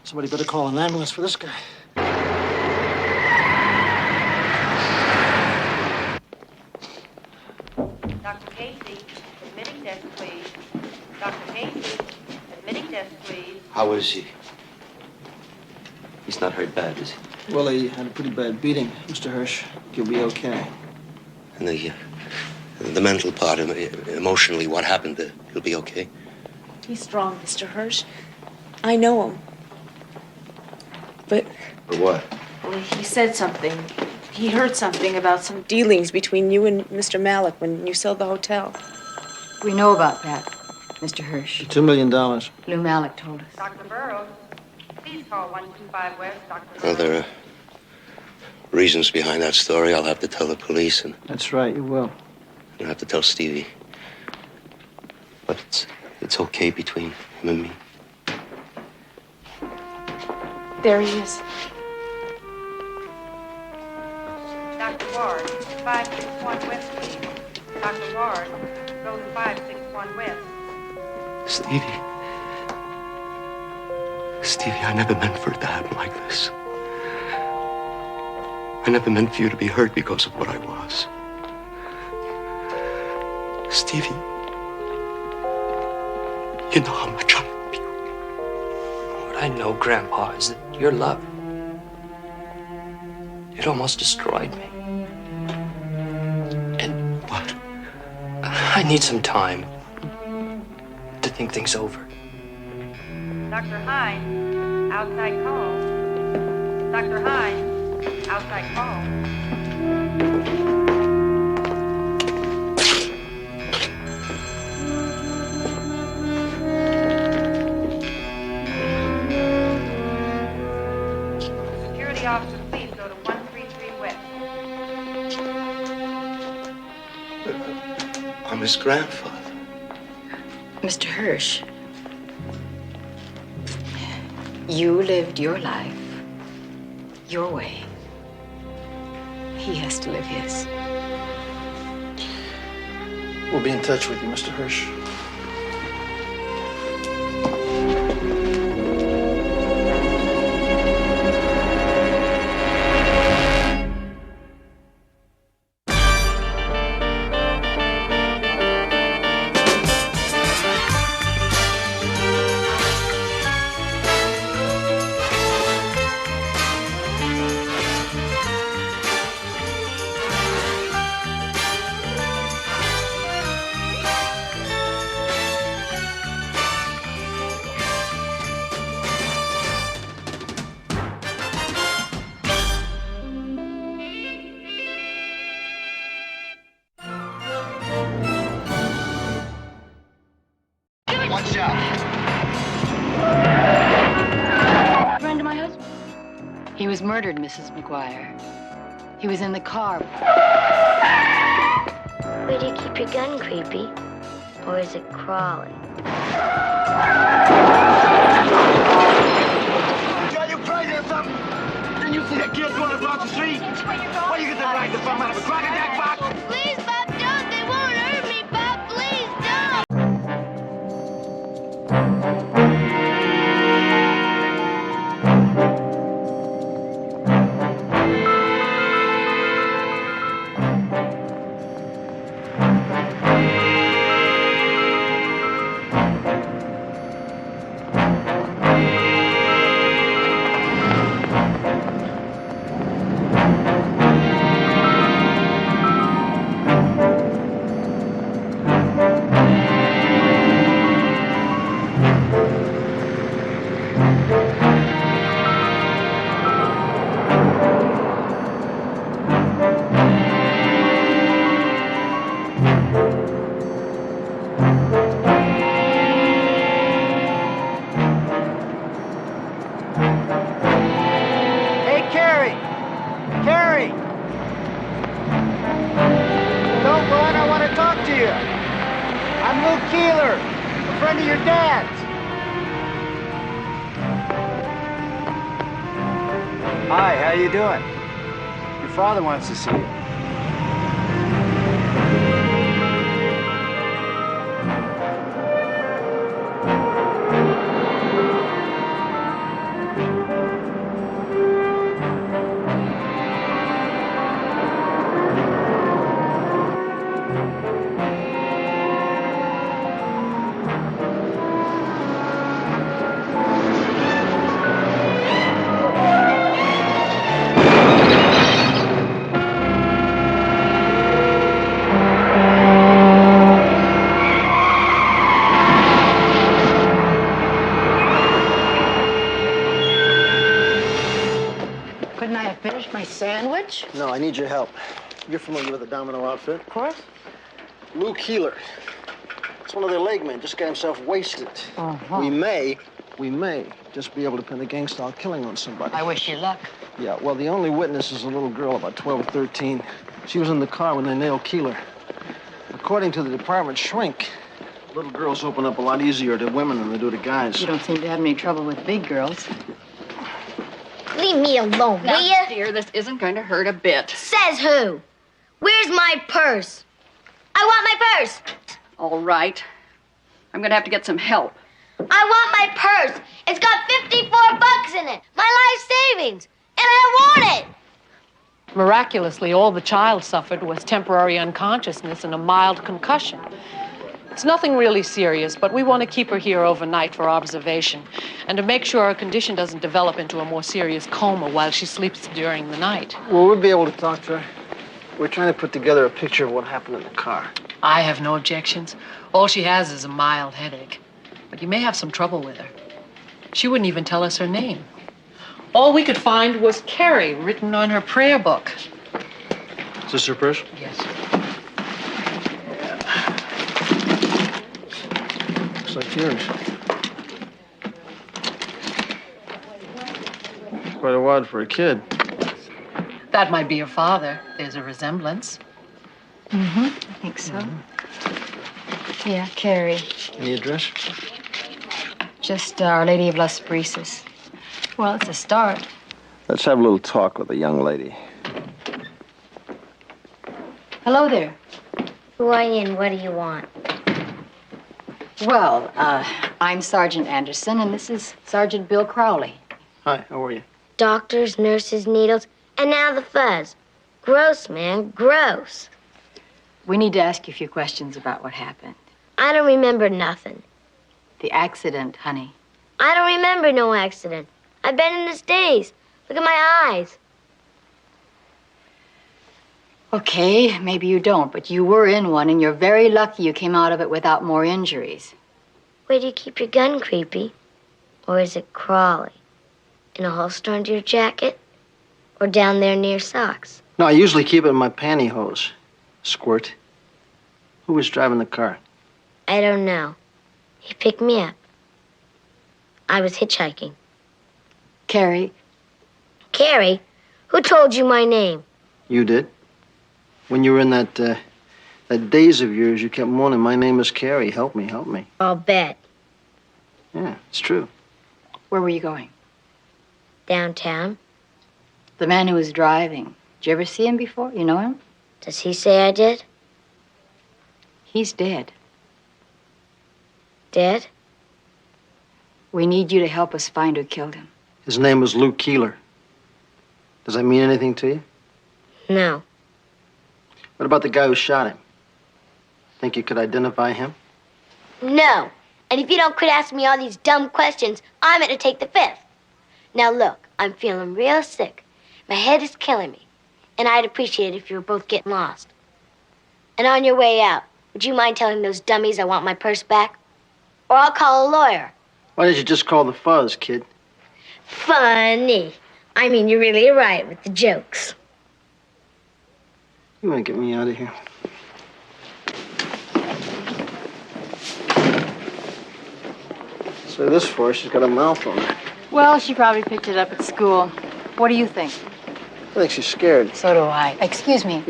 Somebody better call an ambulance for this guy. Dr. Casey, admitting desk, please. Dr. Casey, admitting desk, please. How is he? He's not hurt bad, is he? Well, he had a pretty bad beating, Mr. Hirsch. He'll be okay. And the mental part, emotionally, what happened? He'll be okay. He's strong, Mr. Hirsch. I know him. But For what? well, he said something. He heard something about some dealings between you and Mr. Malik when you sold the hotel. We know about that, Mr. Hirsch. $2 million. Lou Malik told us. Dr. Burroughs, please call 125 West. Dr. Well, there are reasons behind that story. I'll have to tell the police, and That's right, you will. I'll have to tell Stevie. But it's okay between him and me. There he is. Dr. Ward, 561 West, please. Dr. Ward, go to 561 West. Stevie, I never meant for it to happen like this. I never meant for you to be hurt because of what I was. Stevie, you know how much I love you. What I know, Grandpa, is that your love, it almost destroyed me. And what? I need some time to think things over. Dr. Hines, outside call. Dr. Hines, outside call. Security officer, please go to 133 West. I'm his grandfather. Mr. Hirsch, you lived your life your way. He has to live his. We'll be in touch with you, Mr. Hirsch. Watch out. Friend of my husband? He was murdered, Mrs. McGuire. He was in the car. Where do you keep your gun, creepy? Or is it crawling? Are you crazy or something? Didn't you see that kid going across the street? Where you get that right to bum out of a crocodile box? Please, Bob, don't. They won't hurt me, Bob. Please, don't. Hi, how you doing? Your father wants to see you. Couldn't I have finished my sandwich? No, I need your help. You're familiar with the Domino outfit? Of course. Lou Keeler. It's one of their leg men. Just got himself wasted. Uh-huh. We may just be able to pin a gang-style killing on somebody. I wish you luck. Yeah, well, the only witness is a little girl about 12 or 13. She was in the car when they nailed Keeler. According to the department shrink, little girls open up a lot easier to women than they do to guys. You don't seem to have any trouble with big girls. Leave me alone, will you? Dear, this isn't going to hurt a bit. Says who? Where's my purse? I want my purse. All right. I'm going to have to get some help. I want my purse. It's got 54 bucks in it. My life savings. And I want it. Miraculously, all the child suffered was temporary unconsciousness and a mild concussion. It's nothing really serious, but we want to keep her here overnight for observation and to make sure her condition doesn't develop into a more serious coma while she sleeps during the night. Well, we'll be able to talk to her. We're trying to put together a picture of what happened in the car. I have no objections. All she has is a mild headache. But you may have some trouble with her. She wouldn't even tell us her name. All we could find was Carrie written on her prayer book. Is this her purse? Yes. Looks like yours. Quite a wad for a kid. That might be her father. There's a resemblance. Mm-hmm. I think so. Yeah, Carrie. Any address? Just Our Lady of Las Brisas. Well, it's a start. Let's have a little talk with the young lady. Hello there. Who are you and what do you want? Well, I'm Sergeant Anderson, and this is Sergeant Bill Crowley. Hi, how are you? Doctors, nurses, needles, and now the fuzz. Gross, man, gross. We need to ask you a few questions about what happened. I don't remember nothing. The accident, honey. I don't remember no accident. I've been in the States. Look at my eyes. Okay, maybe you don't, but you were in one, and you're very lucky you came out of it without more injuries. Where do you keep your gun, Creepy? Or is it Crawley? In a holster under your jacket? Or down there near socks? No, I usually keep it in my pantyhose. Squirt. Who was driving the car? I don't know. He picked me up. I was hitchhiking. Carrie. Carrie? Who told you my name? You did. When you were in that daze of yours, you kept moaning, "My name is Carrie. Help me, help me." I'll bet. Yeah, it's true. Where were you going? Downtown. The man who was driving. Did you ever see him before? You know him? Does he say I did? He's dead. Dead? We need you to help us find who killed him. His name was Lou Keeler. Does that mean anything to you? No. What about the guy who shot him? Think you could identify him? No. And if you don't quit asking me all these dumb questions, I'm going to take the fifth. Now look, I'm feeling real sick. My head is killing me. And I'd appreciate it if you were both getting lost. And on your way out, would you mind telling those dummies I want my purse back? Or I'll call a lawyer. Why did you just call the fuzz, kid? Funny. I mean, you really are right with the jokes. You want to get me out of here? So this for? She's got a mouth on her. Well, she probably picked it up at school. What do you think? I think she's scared. So do I. Excuse me.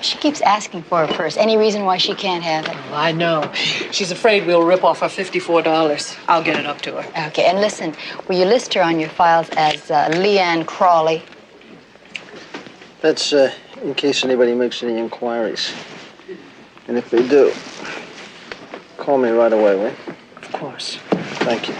She keeps asking for her purse. Any reason why she can't have it? I know. She's afraid we'll rip off her $54. I'll get it up to her. Okay, and listen, will you list her on your files as Leanne Crawley? That's in case anybody makes any inquiries. And if they do, call me right away, will you? Of course. Thank you.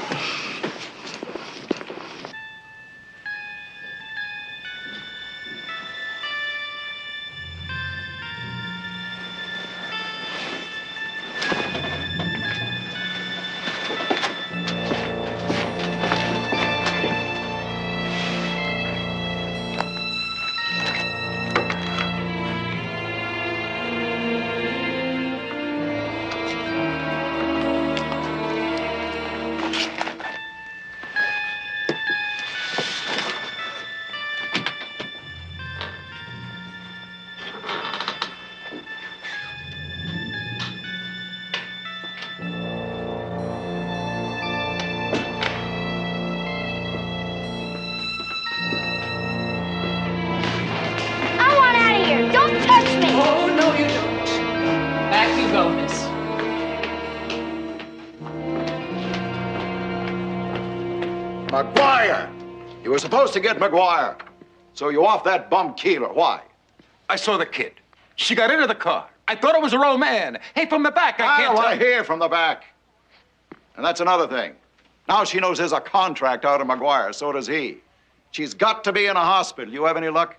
I want out of here. Don't touch me. Oh, no, you don't. Back you go, miss. McGuire! You were supposed to get McGuire. So you off that bum Keeler. Why? I saw the kid. She got into the car. I thought it was her old man. Hey, from the back, I I can't don't want tell. to hear from the back. And that's another thing. Now she knows there's a contract out of McGuire. So does he. She's got to be in a hospital. You have any luck?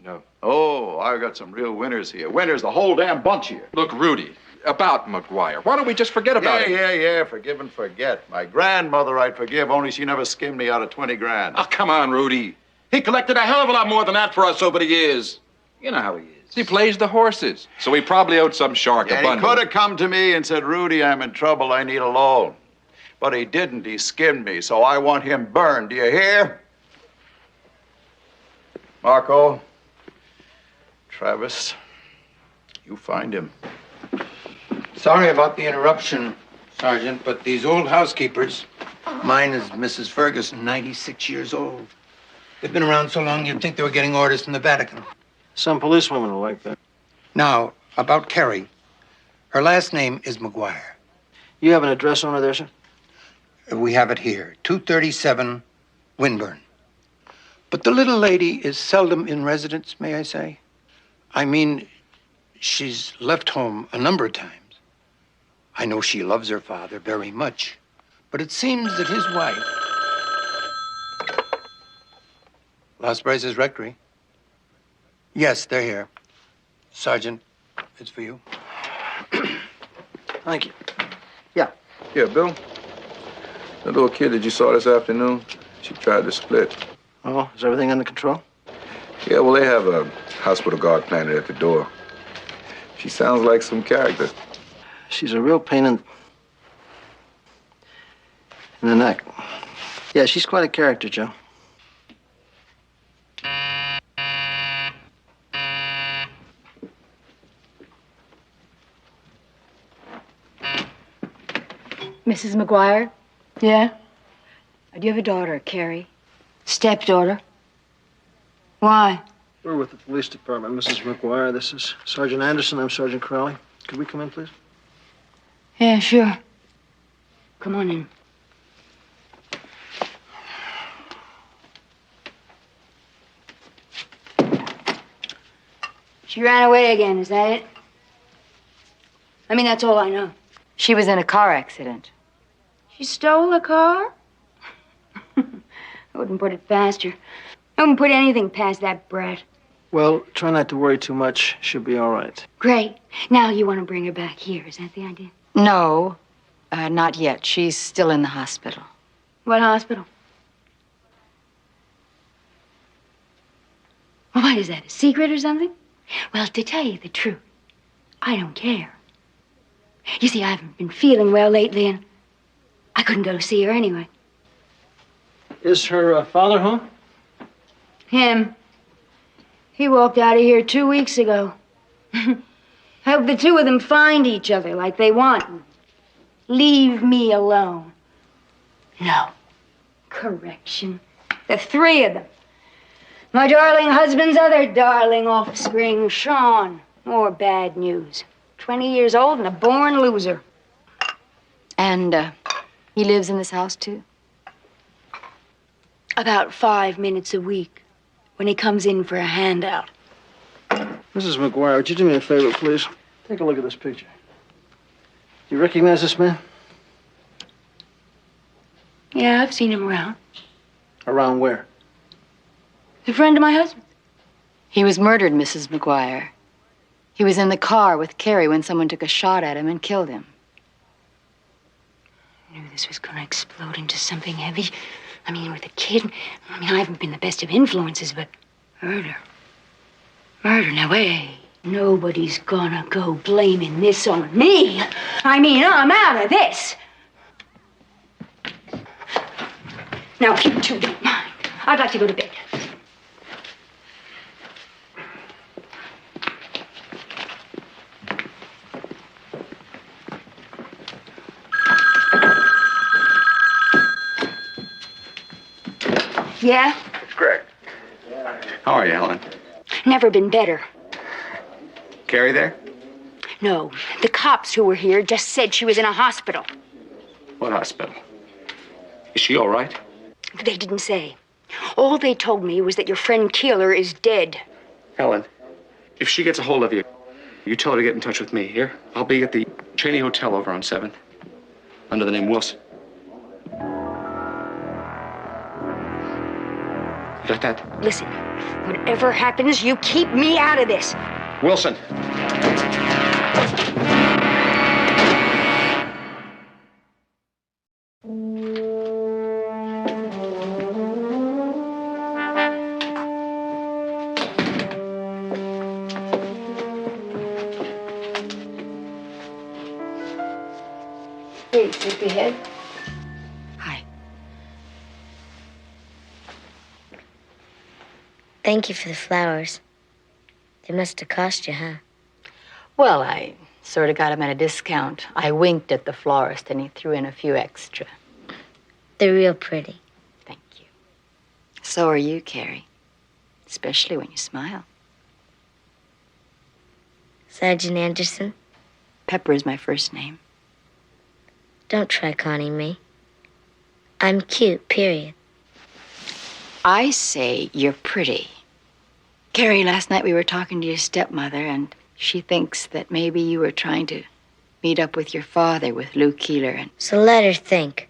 No. Oh, I've got some real winners here. Winners, the whole damn bunch here. Look, Rudy, about McGuire. Why don't we just forget about it? Yeah. Forgive and forget. My grandmother I'd forgive, only she never skimmed me out of 20 grand. Oh, come on, Rudy. He collected a hell of a lot more than that for us over the years. You know how he is. He plays the horses, so he probably owed some shark a And he bundle. could have come to me and said, Rudy, I'm in trouble. I need a loan. But he didn't. He skimmed me, so I want him burned. Do you hear? Marco, Travis, you find him. Sorry about the interruption, Sergeant, but these old housekeepers, mine is Mrs. Ferguson, 96 years old. They've been around so long you'd think they were getting orders from the Vatican. Some policewomen are like that. Now, about Carrie. Her last name is McGuire. You have an address on her there, sir? We have it here, 237 Winburn. But the little lady is seldom in residence, may I say? I mean, she's left home a number of times. I know she loves her father very much, but it seems that his wife... Las Brazas Rectory. Yes, they're here. Sergeant, it's for you. Thank you. Yeah, Bill. The little kid that you saw this afternoon, she tried to split. Oh, is everything under control? Yeah, well, they have a hospital guard planted at the door. She sounds like some character. She's a real pain in the neck. Yeah, she's quite a character, Joe. Mrs. McGuire? Yeah? Do you have a daughter, Carrie? Stepdaughter. Why? We're with the police department, Mrs. McGuire. This is Sergeant Anderson. I'm Sergeant Crowley. Could we come in, please? Yeah, sure. Come on in. She ran away again, is that it? I mean, that's all I know. She was in a car accident. She stole a car? I wouldn't put it past her. I wouldn't put anything past that brat. Well, try not to worry too much. She'll be all right. Great. Now you want to bring her back here, is that the idea? No, not yet. She's still in the hospital. What hospital? Well, what is that, a secret or something? Well, to tell you the truth, I don't care. You see, I haven't been feeling well lately, and I couldn't go see her anyway. Is her father home? Him. He walked out of here 2 weeks ago. I hope the two of them find each other like they want. Leave me alone. No. Correction. The three of them. My darling husband's other darling offspring, Sean. More bad news. 20 years old and a born loser. And he lives in this house, too? About 5 minutes a week. when he comes in for a handout. Mrs. McGuire, would you do me a favor, please? Take a look at this picture. Do you recognize this man? Yeah, I've seen him around. Around where? He's a friend of my husband. He was murdered, Mrs. McGuire. He was in the car with Carrie when someone took a shot at him and killed him. I knew this was going to explode into something heavy. I mean, with a kid, I haven't been the best of influences, but murder. Murder, now wait. Nobody's gonna go blaming this on me. I'm out of this. Now, if you two don't mind, I'd like to go to bed. Yeah? It's Greg. How are you, Helen? Never been better. Carrie there? No, the cops who were here just said she was in a hospital. What hospital? Is she all right? They didn't say. All they told me was that your friend Keeler is dead. Helen, if she gets a hold of you, you tell her to get in touch with me, here? I'll be at the Cheney Hotel over on 7th, under the name Wilson. You got that? Listen, whatever happens, you keep me out of this. Wilson. Hey, sleepyhead. Thank you for the flowers. They must have cost you, huh? Well, I sort of got him at a discount. I winked at the florist and he threw in a few extra. They're real pretty. Thank you. So are you, Carrie. Especially when you smile. Sergeant Anderson? Pepper is my first name. Don't try conning me. I'm cute, period. I say you're pretty. Carrie, last night we were talking to your stepmother, and she thinks that maybe you were trying to meet up with your father, with Lou Keeler, and... So let her think.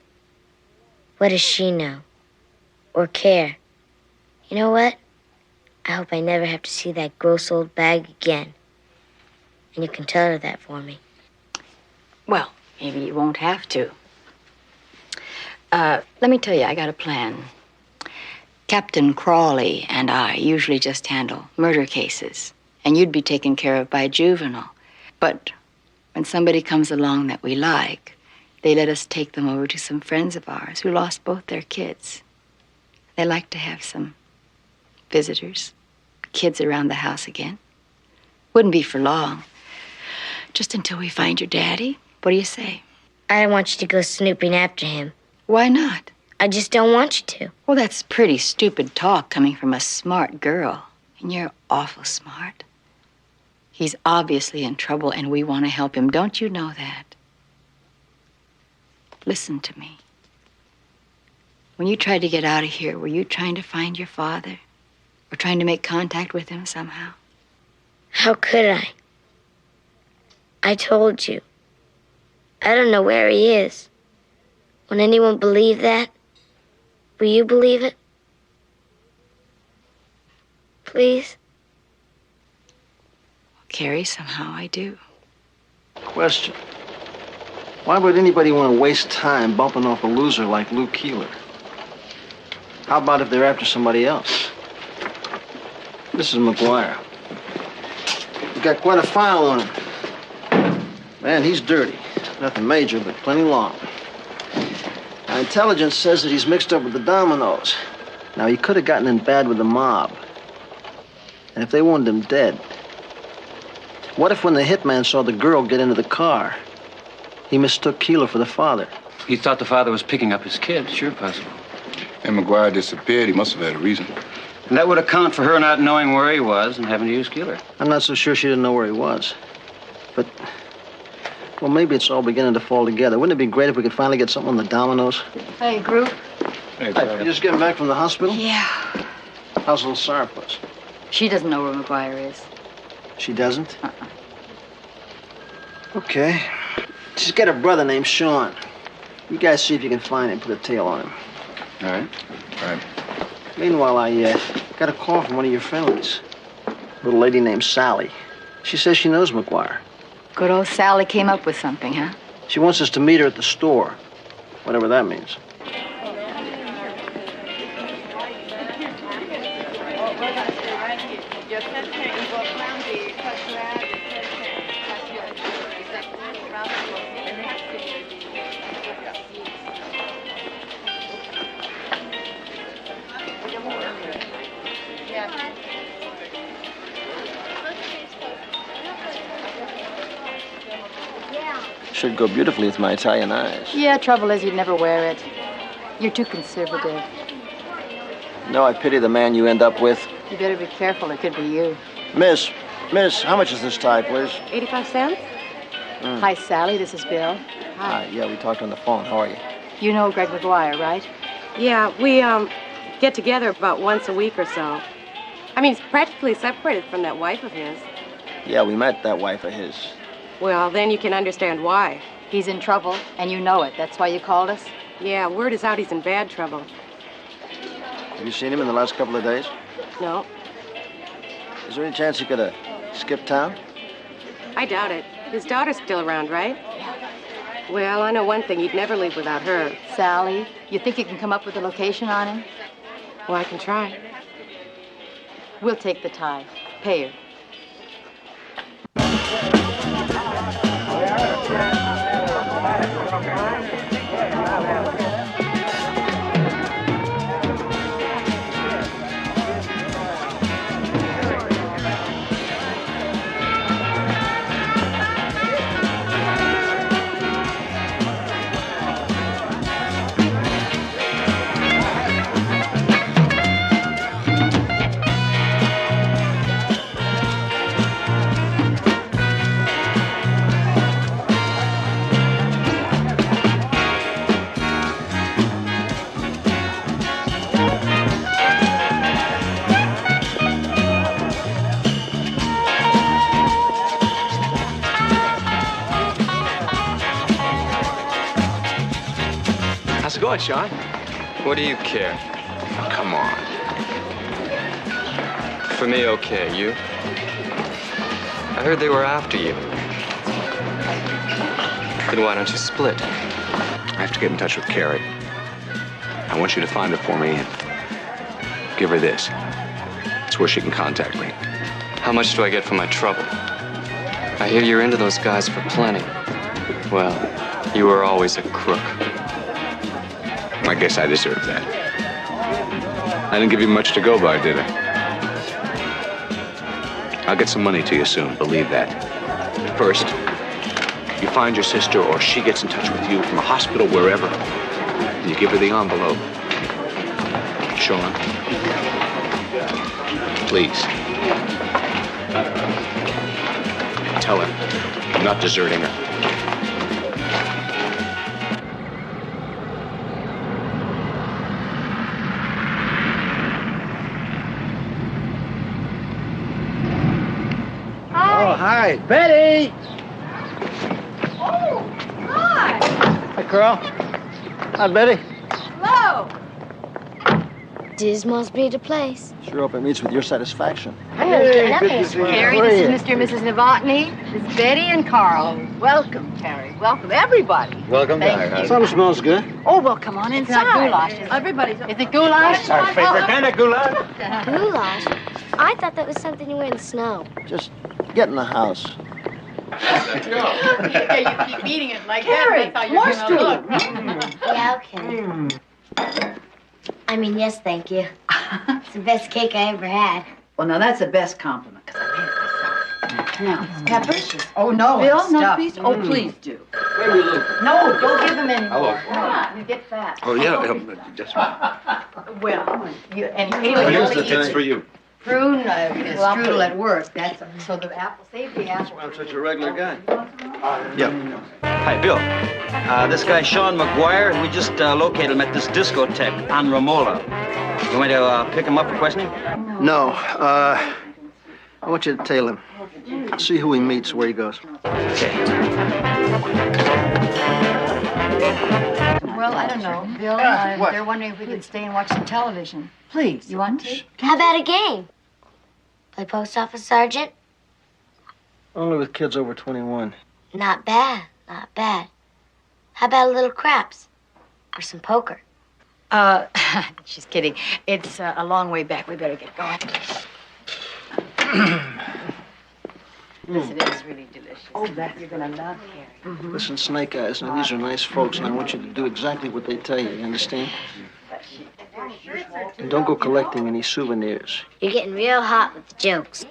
What does she know? Or care? You know what? I hope I never have to see that gross old bag again. And you can tell her that for me. Well, maybe you won't have to. Let me tell you, I got a plan. Captain Crawley and I usually just handle murder cases, and you'd be taken care of by a juvenile. But when somebody comes along that we like, they let us take them over to some friends of ours who lost both their kids. They like to have some visitors, kids around the house again. Wouldn't be for long. Just until we find your daddy. What do you say? I don't want you to go snooping after him. Why not? I just don't want you to. Well, that's pretty stupid talk coming from a smart girl. And you're awful smart. He's obviously in trouble, and we want to help him. Don't you know that? Listen to me. When you tried to get out of here, were you trying to find your father? Or trying to make contact with him somehow? How could I? I told you. I don't know where he is. Will anyone believe that? Will you believe it? Please? Carrie, somehow I do. Question. Why would anybody want to waste time bumping off a loser like Lou Keeler? How about if they're after somebody else? This is McGuire. You got quite a file on him. Man, he's dirty. Nothing major, but plenty long. Now, intelligence says that he's mixed up with the Dominoes. Now, he could have gotten in bad with the mob. And if they wanted him dead, what if when the hitman saw the girl get into the car, he mistook Keeler for the father? He thought the father was picking up his kid. Sure possible. And McGuire disappeared. He must have had a reason. And that would account for her not knowing where he was and having to use Keeler. I'm not so sure she didn't know where he was. But, well, maybe it's all beginning to fall together. Wouldn't it be great if we could finally get something on the Dominoes? Hey, group. Hey, you just getting back from the hospital? Yeah. How's little Sourpuss? She doesn't know where McGuire is. She doesn't? Okay. She's got a brother named Sean. You guys see if you can find him, put a tail on him. All right. All right. Meanwhile, I got a call from one of your friendlies. A little lady named Sally. She says she knows McGuire. Good old Sally came up with something, huh? She wants us to meet her at the store, whatever that means. Should go beautifully with my Italian eyes. Yeah, trouble is you'd never wear it. You're too conservative. No, I pity the man you end up with. You better be careful, it could be you. Miss, how much is this tie, please? 85 cents? Hi, Sally, this is Bill. Hi, yeah, we talked on the phone. How are you? You know Greg McGuire, right? Yeah, we get together about once a week or so. I mean, he's practically separated from that wife of his. Yeah, we met that wife of his. Well, then you can understand why. He's in trouble, and you know it. That's why you called us? Yeah, word is out he's in bad trouble. Have you seen him in the last couple of days? No, Is there any chance he could have skipped town? I doubt it. His daughter's still around, right? Well, I know one thing. He'd never leave without her. Sally, you think you can come up with a location on him? Well, I can try. We'll take the tie. Pay her. How's it going, Sean? What do you care? Come on. For me, okay. You? I heard they were after you. Then why don't you split? I have to get in touch with Carrie. I want you to find her for me and give her this. It's where she can contact me. How much do I get for my trouble? I hear you're into those guys for plenty. Well, you were always a crook. I guess I deserve that. I didn't give you much to go by, did I? I'll get some money to you soon, believe that. First, you find your sister or she gets in touch with you from a hospital, wherever, and you give her the envelope. Sean, please. Tell her I'm not deserting her. Oh, hi. Betty! Oh, hi. Hi, Carl. Hi, Betty. Hello. This must be the place. Sure hope it meets with your satisfaction. Hey, good to see you. Carrie, How are this you? is Mr. and Mrs. Novotny. This is Betty and Carl. Welcome, Carrie. Welcome, everybody. Welcome back. Something smells good. Oh, well, come on It's inside. not goulash, is it? Everybody's. Is it goulash? That's our favorite kind of goulash. Goulash? I thought that was something you wear in the snow. Just get in the house. Yeah, you keep eating it like Carrie, that. That's how you're gonna look. Yeah, okay. I mean, yes, thank you. It's the best cake I ever had. Well, now that's the best compliment, because I made it myself. Now, peppers? Oh, no. Bill, no, Stuff. please? Oh, please do. Where are you, Lou? No, don't give them any Hello. more. Come on, you get fat. Oh, yeah, just... Well, you, and Here's the tits for you. Prune strudel at work. That's So the apple, save the apple. I'm such a regular guy. Yeah. Hi, Bill. This guy, Sean McGuire, we just located him at this discotheque on Romola. You want to pick him up for questioning? No. I want you to tail him. See who he meets, where he goes. Well, I don't know. Bill, they're wondering if we could stay and watch some television. Please. You want to? How about a game? Play post office sergeant? Only with kids over 21. Not bad, not bad. How about a little craps? Or some poker? She's kidding. It's a long way back. We better get going. Yes, it is really delicious. Oh, that you're gonna love, Carrie. Listen, Snake Eyes, now these are nice folks, and I want you to do exactly what they tell you, you understand? And don't go collecting any souvenirs. You're getting real hot with the jokes.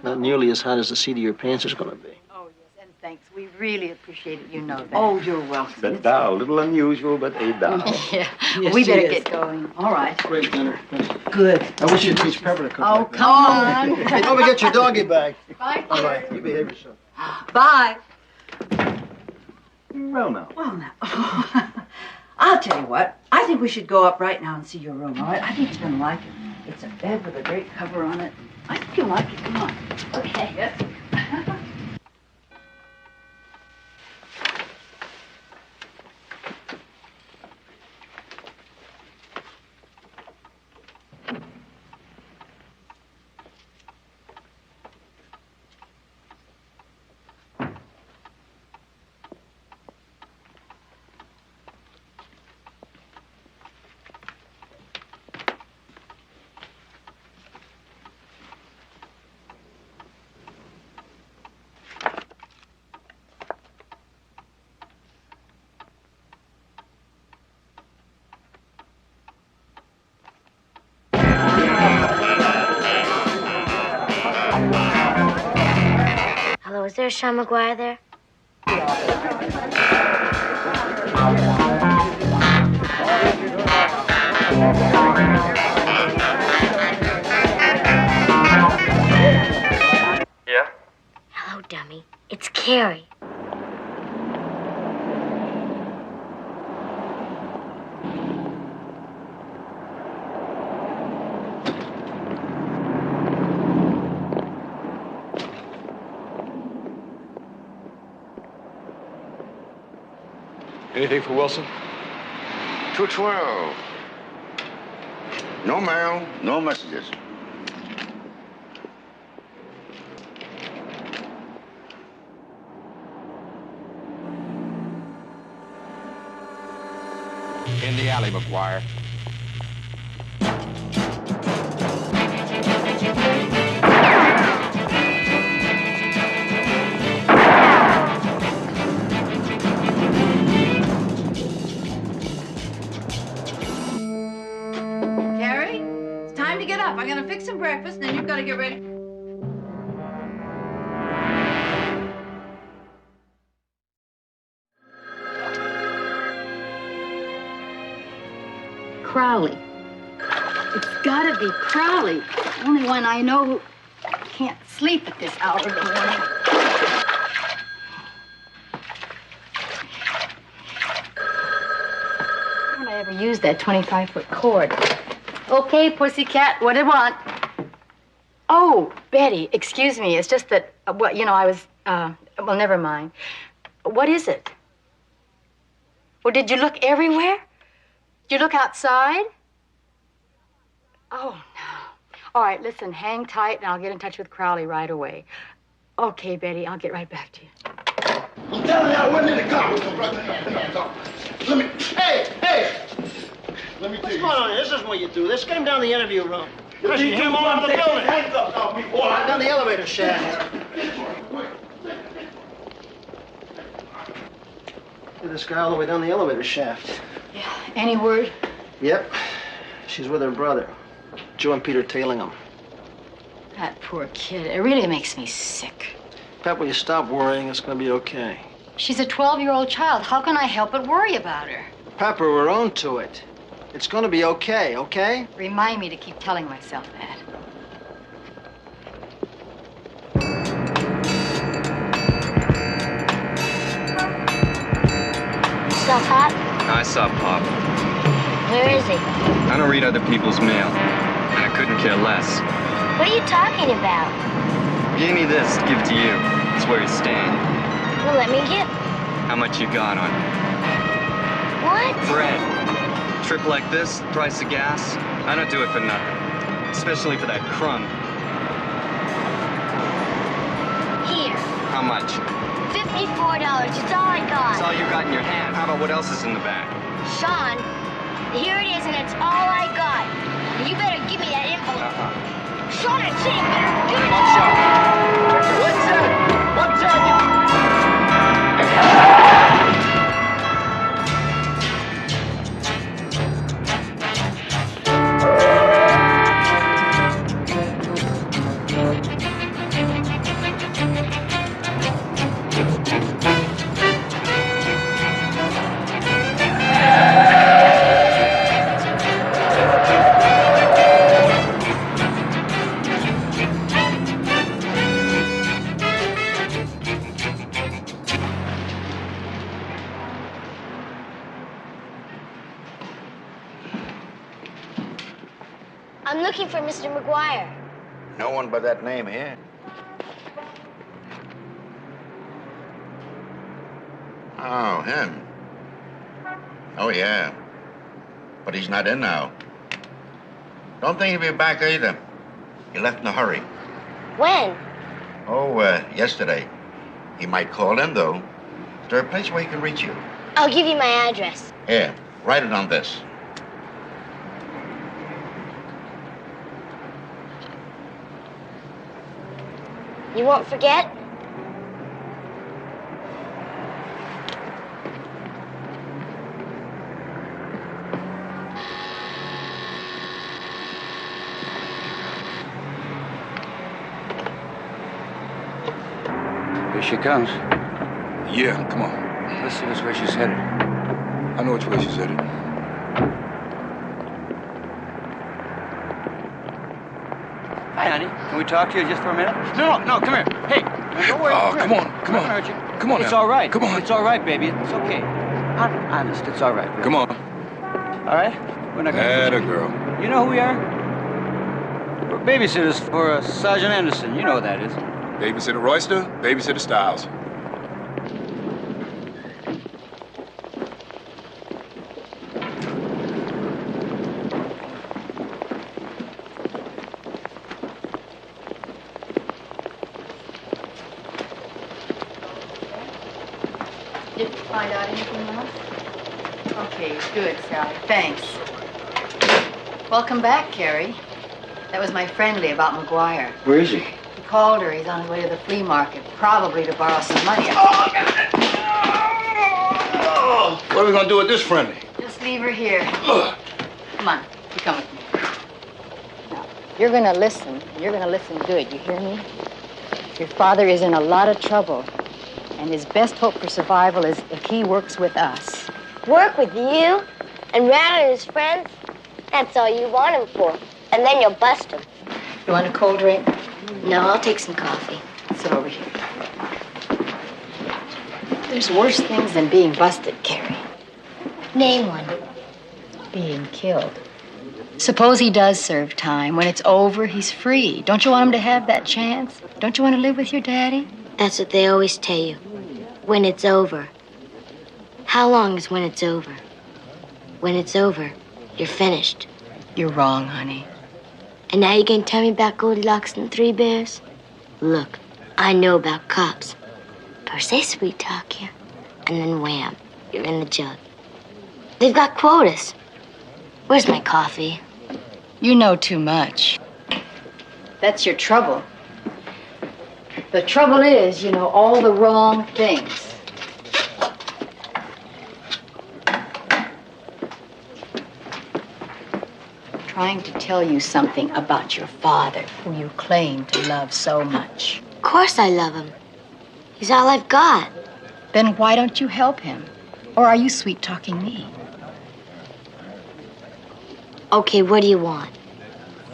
Not nearly as hot as the seat of your pants is gonna be. Oh, yes, and thanks. We really appreciate it. You know that. Oh, you're welcome. The doll, a little unusual, but a doll. Yeah. Yes, We she better is. get going. All right. Great dinner. Good. I wish you'd teach Pepper to cook. Oh, like that. come on. Hey, don't forget your doggy bag. Bye, All Carrie. right, you behave yourself. Bye. Well, now. Well, now. I'll tell you what. I think we should go up right now and see your room, all right? I think you're going to like it. It's a bed with a great cover on it. I think you'll like it. Come on. Okay. Yes. Hello, is there Sean McGuire there? Yeah? Hello, dummy. It's Carrie. Anything for Wilson? 212. No mail, no messages. In the alley, McGuire. Carrie, it's time to get up. I'm going to fix some breakfast, and then you've got to get ready. Crowley. It's gotta be Crowley. The only one I know who can't sleep at this hour of the morning. Why don't I ever use that 25-foot cord? Okay, pussycat, what do you want? Oh, Betty, excuse me. It's just that, well, you know, I was, well, never mind. What is it? Well, did you look everywhere? Did you look outside? Oh, no. All right, listen, hang tight, and I'll get in touch with Crowley right away. Okay, Betty, I'll get right back to you. I'm telling you, I wasn't in the car. Let me, hey! Let me tell What's you. going on here? This isn't what you do. This came down the interview room. You Listen, him all over the building. Handcuffs off me, boy. Down the elevator shaft. Look, this guy all the way down the elevator shaft. Yeah, any word? Yep. She's with her brother, Joe and Peter tailing him. That poor kid. It really makes me sick. Pep, will you stop worrying? It's gonna be okay. She's a 12-year-old child. How can I help but worry about her? Pepper, we're on to it. It's gonna be okay, okay? Remind me to keep telling myself that. saw Pop? I saw Pop. Where is he? I don't read other people's mail, and I couldn't care less. What are you talking about? Give me this, give to you. It's where he's staying. Well, let me get... How much you got on it? What? Bread. Trip like this, price of gas, I don't do it for nothing. Especially for that crumb. Here. How much? $54. It's all I got. That's all you got in your hand. How about what else is in the bag? Sean, here it is, and it's all I got. You better give me that envelope. Sean, I said you better give me that. What's that? What's that? I'm looking for Mr. McGuire. No one by that name here. Oh, him. Oh, yeah. But he's not in now. Don't think he'll be back either. He left in a hurry. When? Oh, yesterday. He might call in, though. Is there a place where he can reach you? I'll give you my address. Here, write it on this. You won't forget? Here she comes. Yeah, come on. Let's see which way she's headed. I know which way she's headed. Hi, honey. Can we talk to you just for a minute? No, come here. Hey, don't worry. Oh, come on. I'm not gonna hurt you. Come on It's now. all right. Come on. It's all right, baby. It's okay. Honest, it's all right. Come on. All right? We're not gonna... Atta girl. You know who we are? We're babysitters for Sergeant Anderson. You know who that is. Babysitter Royster, babysitter Styles. Did you find out anything else? Okay, good, Sally. Thanks. Welcome back, Carrie. That was my friendly about McGuire. Where is he? He called her. He's on his way to the flea market, probably to borrow some money. What are we gonna do with this friendly? Just leave her here. Come on, you come with me. Now, you're gonna listen. You're gonna listen good. You hear me? Your father is in a lot of trouble, and his best hope for survival is if he works with us. Work with you? And rather his friends? That's all you want him for. And then you'll bust him. You want a cold drink? No, I'll take some coffee. Sit over here. There's worse things than being busted, Carrie. Name one. Being killed. Suppose he does serve time. When it's over, he's free. Don't you want him to have that chance? Don't you want to live with your daddy? That's what they always tell you. When it's over. How long is when it's over? When it's over, you're finished. You're wrong, honey. And now you can tell me about Goldilocks and the Three Bears? Look, I know about cops. First they sweet talk you, and then wham, you're in the jug. They've got quotas. Where's my coffee? You know too much. That's your trouble. The trouble is, you know all the wrong things. Trying to tell you something about your father, who you claim to love so much. Of course I love him. He's all I've got. Then why don't you help him? Or are you sweet-talking me? Okay, what do you want?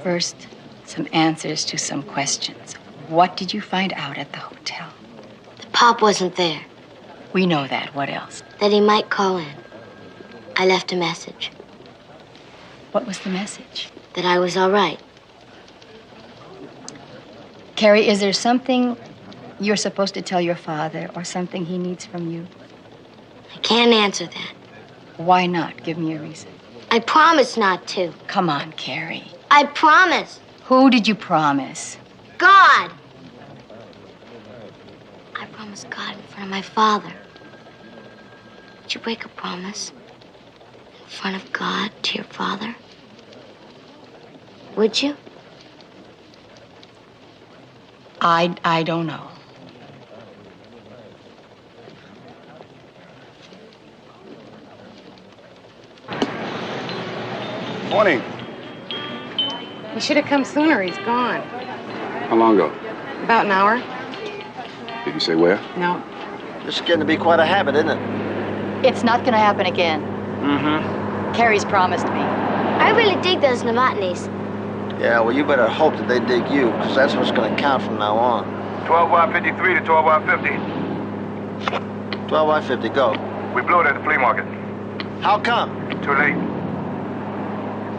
First, some answers to some questions. What did you find out at the hotel? The Pop wasn't there. We know that. What else? That he might call in. I left a message. What was the message? That I was all right. Carrie, is there something you're supposed to tell your father or something he needs from you? I can't answer that. Why not? Give me a reason. I promised not to. Come on, Carrie. I promised. Who did you promise? God. I promised God in front of my father. Would you break a promise in front of God to your father? Would you? I don't know. Morning. He should have come sooner. He's gone. How long ago? About an hour. Did you say where? No. This is getting to be quite a habit, isn't it? It's not gonna happen again. Mm-hmm. Carrie's promised me. I really dig those Novotnys. Yeah, well, you better hope that they dig you, because that's what's going to count from now on. 12Y53 to 12Y50. 12Y50, go. We blew it at the flea market. How come? Too late.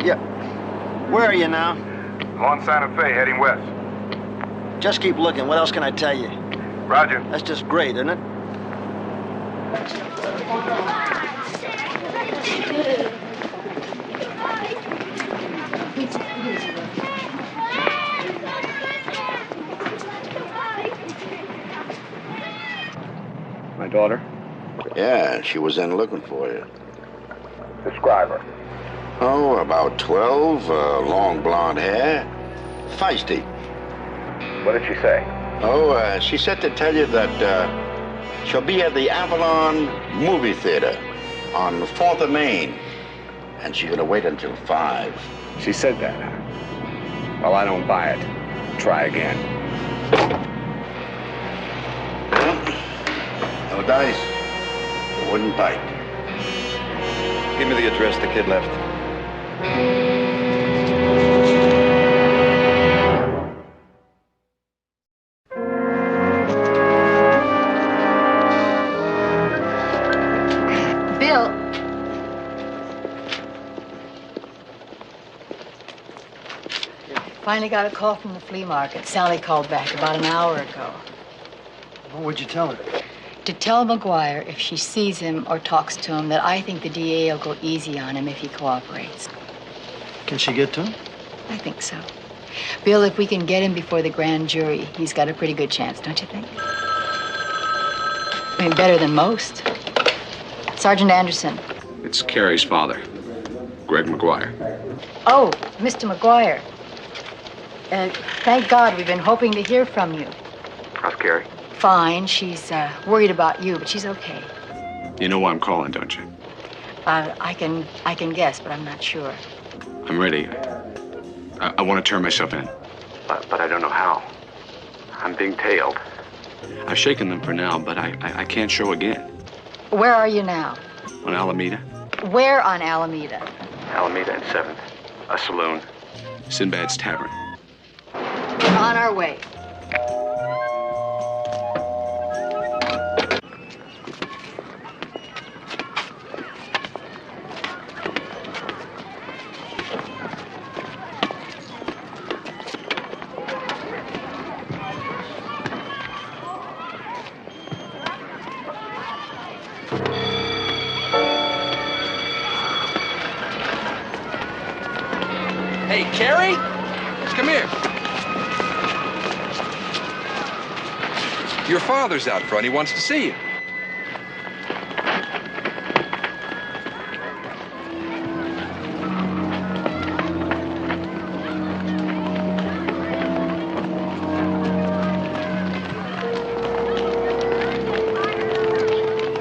Yeah. Where are you now? I'm on Santa Fe, heading west. Just keep looking. What else can I tell you? Roger. That's just great, isn't it? My daughter? Yeah, she was in looking for you. Describe her. Oh, about 12, long blonde hair. Feisty. What did she say? Oh, she said to tell you that she'll be at the Avalon Movie Theater on 4th of Main. And she's gonna wait until 5. She said that. Well, I don't buy it. Try again. No dice. A wooden pipe. Give me the address the kid left. Bill. Finally got a call from the flea market. Sally called back about an hour ago. What would you tell her? To tell McGuire if she sees him or talks to him that I think the DA will go easy on him if he cooperates. Can she get to him? I think so. Bill, if we can get him before the grand jury, he's got a pretty good chance, don't you think? I mean, better than most. Sergeant Anderson. It's Carrie's father, Greg McGuire. Oh, Mr. McGuire. Thank God, we've been hoping to hear from you. How's Carrie? Fine. She's worried about you, but she's okay. You know why I'm calling, don't you? I can guess, but I'm not sure. I'm ready. I want to turn myself in. But I don't know how. I'm being tailed. I've shaken them for now, but I can't show again. Where are you now? On Alameda? Where on Alameda? Alameda and 7th. A saloon. Sinbad's Tavern. We're on our way. Hey, Carrie? Come here. Your father's out front. He wants to see you.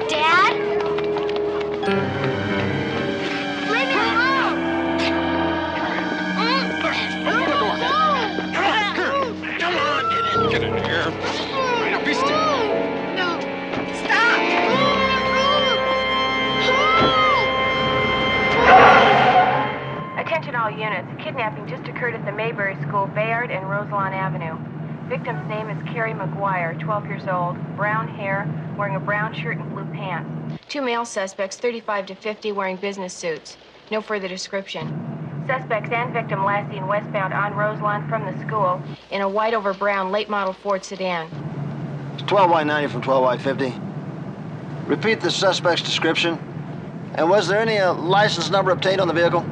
Dad? Leave me alone! Get in here. Now be still. No! Stop! Attention all units. Kidnapping just occurred at the Maybury School, Bayard and Roselawn Avenue. Victim's name is Carrie McGuire, 12 years old, brown hair, wearing a brown shirt and blue pants. Two male suspects, 35 to 50, wearing business suits. No further description. Suspects and victim last seen westbound on Roselawn from the school in a white over brown late model Ford sedan. It's 12Y90 from 12Y50. Repeat the suspect's description. And was there any license number obtained on the vehicle?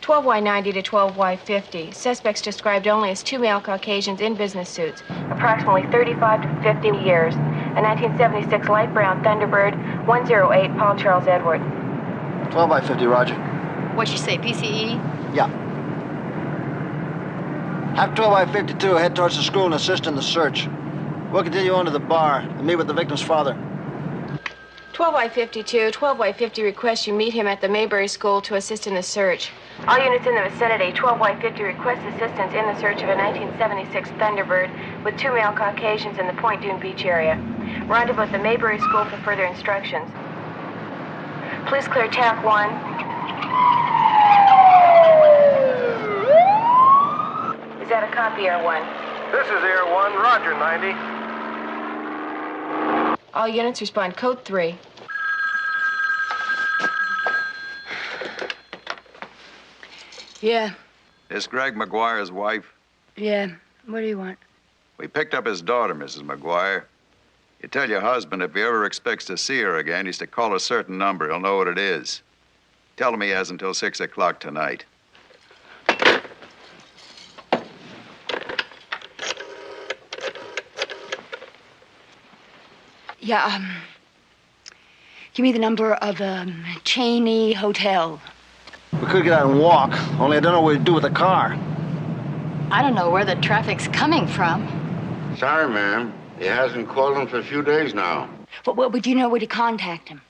12Y90 to 12Y50. Suspects described only as two male Caucasians in business suits, approximately 35 to 50 years. A 1976 light brown Thunderbird, 108 Paul Charles Edward. 12Y50, roger. What'd you say, PCE? Yeah. Have 12Y52 head towards the school and assist in the search. We'll continue on to the bar and meet with the victim's father. 12Y52, 12Y50 requests you meet him at the Maybury School to assist in the search. All units in the vicinity, 12Y50 requests assistance in the search of a 1976 Thunderbird with two male Caucasians in the Point Dune Beach area. Rendezvous at the Maybury School for further instructions. Please clear TAC 1. Is that a copy, Air 1? This is Air 1, roger, 90. All units respond code 3. Yeah, This Greg McGuire's wife? yeah. What do you want? We picked up his daughter, Mrs. McGuire. You tell your husband if he ever expects to see her again, he's to call a certain number. He'll know what it is. Tell him he has until 6 o'clock tonight. Yeah, give me the number of the Cheney Hotel. We could get out and walk, only I don't know what to do with the car. I don't know where the traffic's coming from. Sorry, ma'am. He hasn't called him for a few days now. But would you know where to contact him?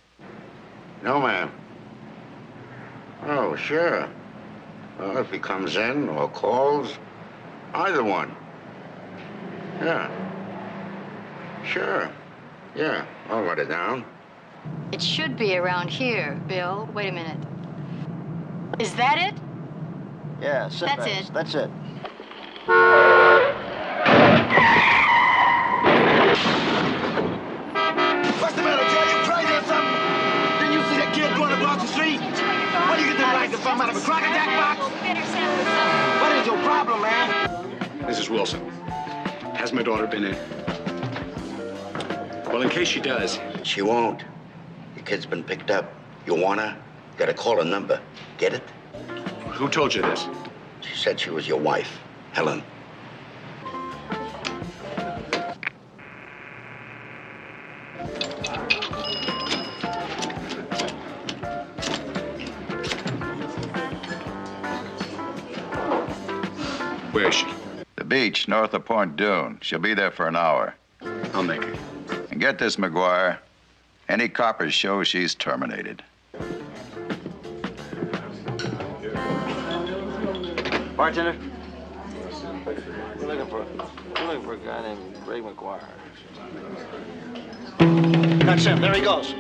No, ma'am. Oh, sure. Well, if he comes in or calls, either one. Yeah. Sure. Yeah, I'll write it down. It should be around here, Bill. Wait a minute. Is that it? Yeah, sit That's back. it. That's it. What's the matter, Joe? You crazy or something? Didn't you see that kid going across the street? What do you get the right to come out of a Crocker Jack box? What is your problem, man? Mrs. Wilson, has my daughter been in? Well, in case she does. She won't. Your kid's been picked up. You want her? Gotta call a number. Get it? Who told you this? She said she was your wife, Helen. Where is she? The beach, north of Point Dune. She'll be there for an hour. I'll make her. And get this, McGuire. Any coppers show she's terminated. Bartender? We're looking for a guy named Greg McGuire. That's him. There he goes.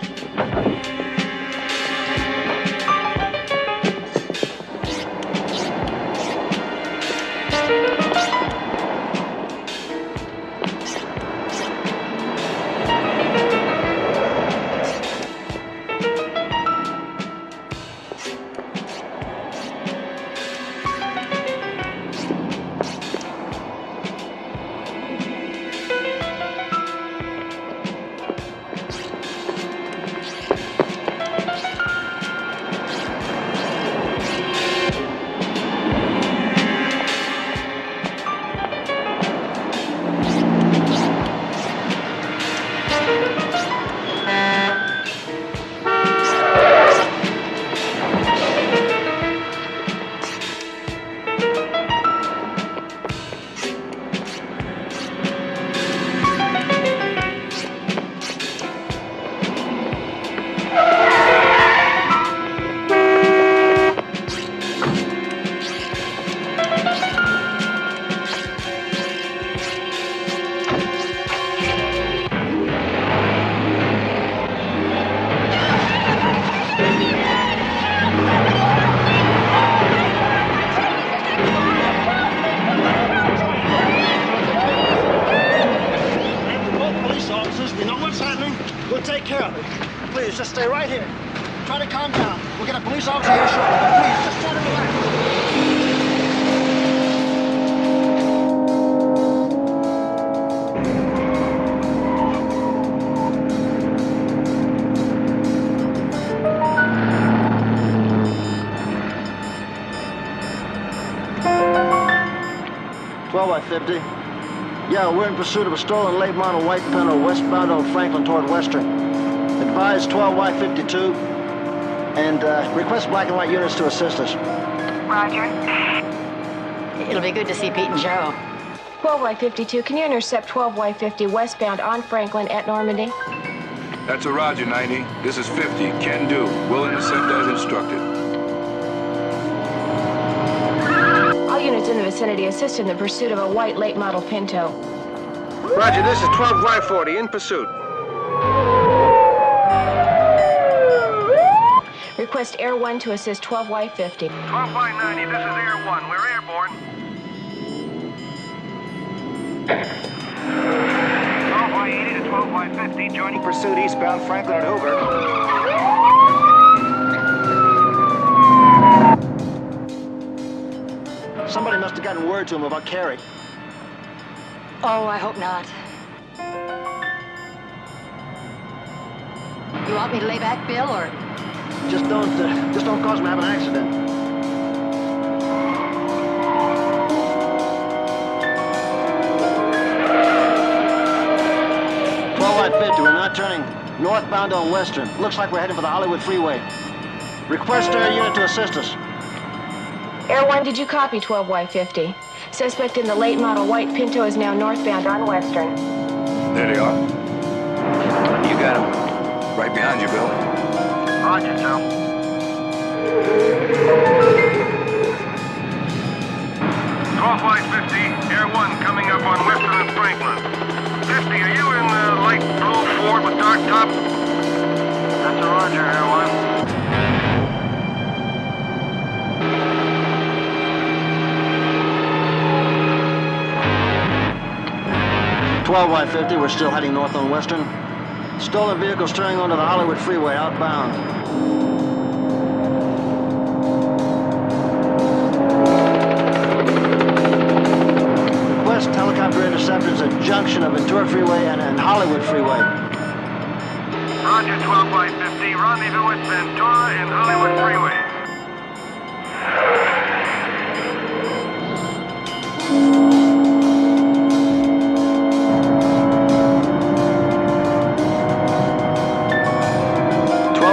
12 by 50. Yeah, we're in pursuit of a stolen late model white Pinto westbound on Franklin toward Western. Advise 12 by 52 and request black and white units to assist us. Roger. It'll be good to see Pete and Joe. 12Y52, can you intercept 12Y50 westbound on Franklin at Normandy? That's a Roger, 90. This is 50. Can do. We'll intercept as instructed. All units in the vicinity assist in the pursuit of a white late model Pinto. Roger, this is 12Y40 in pursuit. Request Air 1 to assist 12Y50. 12Y90, this is Air 1. We're airborne. 12Y80 to 12Y50, joining pursuit eastbound Franklin and Hoover. Somebody must have gotten word to him about Carrie. Oh, I hope not. You want me to lay back, Bill, or? Just don't cause him to have an accident. We're now turning northbound on Western. Looks like we're heading for the Hollywood Freeway. Request Air Unit to assist us. Air 1, did you copy 12Y50? Suspect in the late model white Pinto is now northbound on Western. There they are. You got him. Right behind you, Bill. Roger, Joe. 12Y50, Air 1 coming up on Western and Franklin. 50, are you in the light blue Ford with dark top? That's a Roger, Air 1. 12Y50, we're still heading north on Western. Stolen vehicles turning onto the Hollywood Freeway outbound. Helicopter interceptors at junction of Ventura Freeway and Hollywood Freeway. Roger, 12Y50. Rendezvous with Ventura and Hollywood Freeway.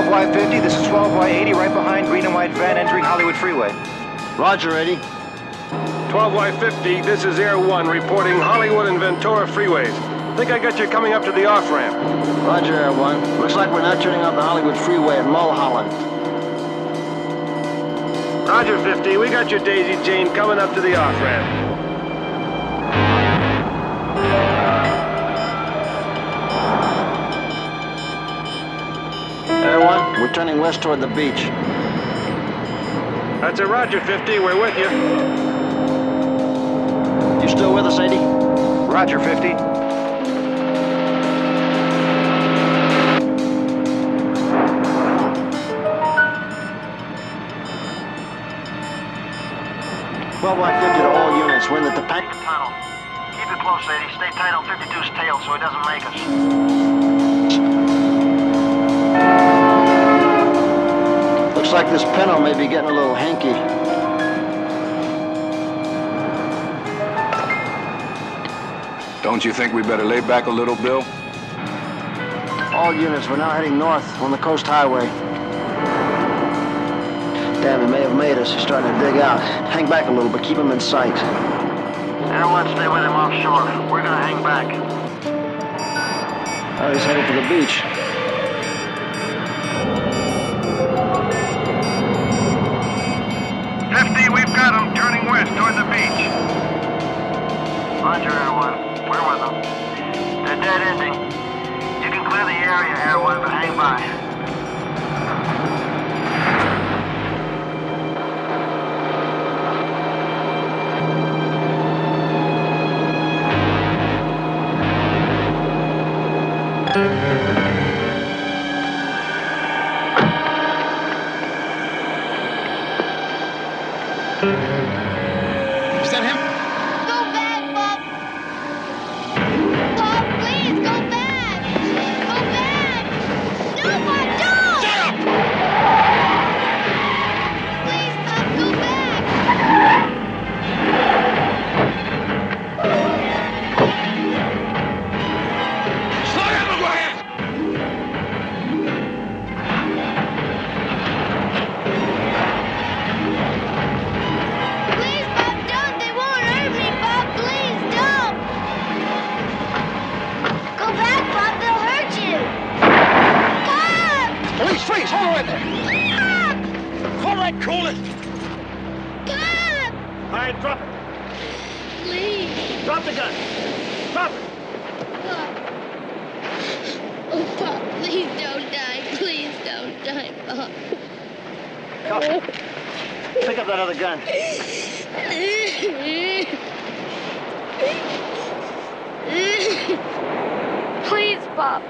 Y50, this is 12Y80, right behind green and white van entering Hollywood Freeway. Roger, 80. 12Y50, this is Air 1, reporting Hollywood and Ventura freeways. Think I got you coming up to the off-ramp. Roger, Air 1. Looks like we're now turning off the Hollywood Freeway at Mulholland. Roger, 50, we got your Daisy Jane coming up to the off-ramp. Air 1, we're turning west toward the beach. That's a Roger, 50, we're with you. You still with us, 80? Roger, 50. Y50 to all units. We're in the Topanga Tunnel. Keep it close, 80. Stay tight on 52's tail so he doesn't make us. Looks like this Pinto may be getting a little hanky. Don't you think we better lay back a little, Bill? All units, we're now heading north on the Coast Highway. Damn, he may have made us. He's starting to dig out. Hang back a little, but keep him in sight. Air 1, stay with him offshore. We're gonna hang back. Oh, he's headed for the beach. We've got him turning west toward the beach. Roger, Air 1. We're with them. They're dead ending. You can clear the area, Air 1, but hang by. Is that him? Go back, Bob! Bob, please, go back! Go back! No, Bob, don't! Shut up! Please, Bob, go back! die. Drop it. Please. Drop the gun. Drop it. Oh, Pop, please don't die. Please don't die, Pop. Come. Pick up that other gun. Please, Pop.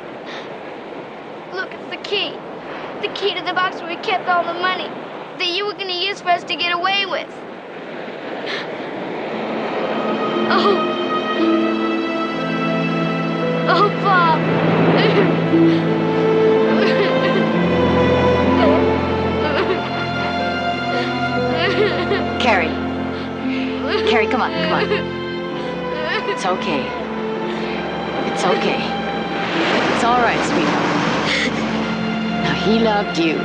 Look, it's the key. The key to the box where we kept all the money that you were going to use for us to get away with. Oh. Oh, Pop. Carrie. Carrie, come on, come on. It's okay. It's okay. It's all right, sweetheart. Now, he loved you,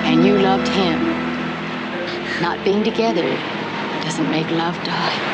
and you loved him. Not being together doesn't make love die.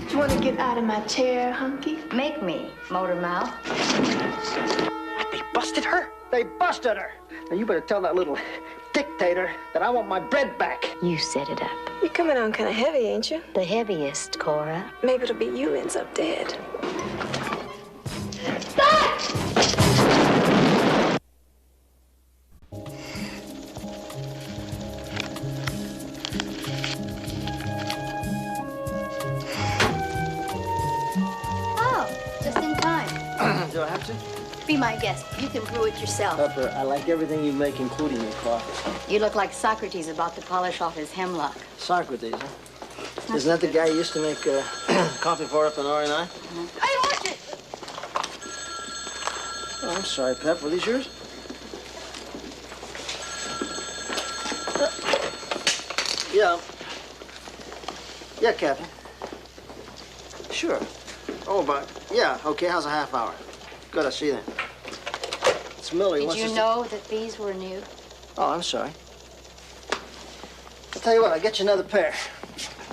You want to get out of my chair, Hunky? Make me, Motor Mouth. They busted her? They busted her. Now, you better tell that little dictator that I want my bread back. You set it up. You're coming on kind of heavy, ain't you? The heaviest, Cora. Maybe it'll be you ends up dead. Oh, just in time. Do I have to? Be my guest. You can brew it yourself. Pepper, I like everything you make, including your coffee. You look like Socrates about to polish off his hemlock. Socrates, huh? Isn't that the guy you used to make coffee for up in RNI? Hey, watch it! Oh, I'm sorry, Pep. Were these yours? Yeah. Yeah, Captain. Sure. Oh, but yeah, okay. How's a half hour? Good, I'll see you then. It's Millie. Did What's you this- know that these were new? Oh, I'm sorry. I'll tell you what, I'll get you another pair.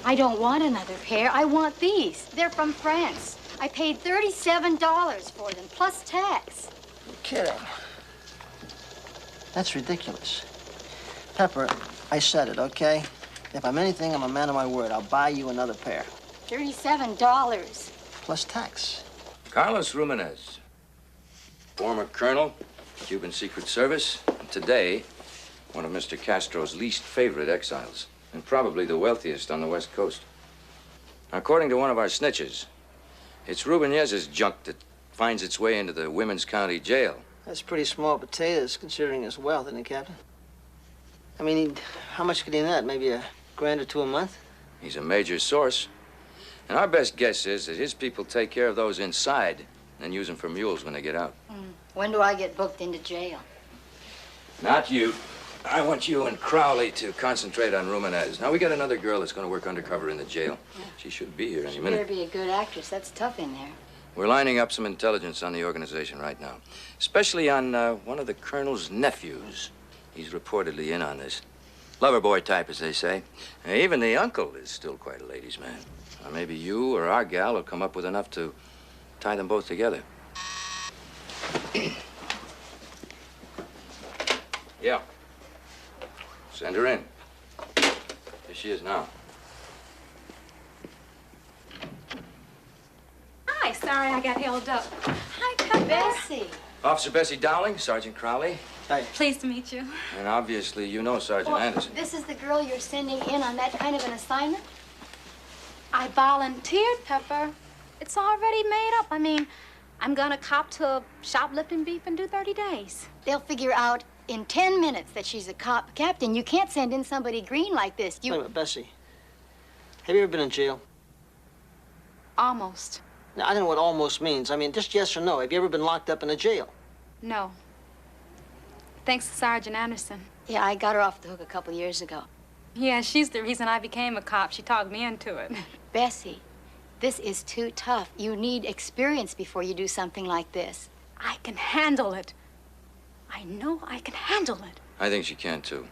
I don't want another pair. I want these. They're from France. I paid $37 for them, plus tax. You're kidding. That's ridiculous. Pepper, I said it, okay? If I'm anything, I'm a man of my word. I'll buy you another pair. $37. Plus tax. Carlos Rumenez, former colonel, Cuban Secret Service, and today, one of Mr. Castro's least favorite exiles, and probably the wealthiest on the West Coast. According to one of our snitches, it's Rubenez's junk that finds its way into the Women's County Jail. That's pretty small potatoes, considering his wealth, isn't it, Captain? I mean, how much could he net? Maybe $1 grand or $2 a month? He's a major source. And our best guess is that his people take care of those inside and use them for mules when they get out. When do I get booked into jail? Not you. I want you and Crowley to concentrate on Rumenez. Now, we got another girl that's going to work undercover in the jail. She should be here any She minute. better be a good actress. That's tough in there. We're lining up some intelligence on the organization right now, especially on one of the colonel's nephews. He's reportedly in on this. Lover boy type, as they say. And even the uncle is still quite a ladies' man. Now, maybe you or our gal will come up with enough to tie them both together. Yeah. Send her in. Here she is now. Hi, sorry I got held up. Hi, Pepper. Bessie. Officer Bessie Dowling, Sergeant Crowley. Hi. Pleased to meet you. And obviously, you know Sergeant Anderson. This is the girl you're sending in on that kind of an assignment? I volunteered, Pepper. It's already made up. I mean, I'm gonna cop to shoplifting beef and do 30 days. They'll figure out in 10 minutes that she's a cop. Captain, you can't send in somebody green like this. Wait a minute, Bessie. Have you ever been in jail? Almost. Now, I don't know what almost means. I mean, just yes or no. Have you ever been locked up in a jail? No. Thanks to Sergeant Anderson. Yeah, I got her off the hook a couple years ago. Yeah, she's the reason I became a cop. She talked me into it. Bessie, this is too tough. You need experience before you do something like this. I can handle it. I know I can handle it. I think she can, too.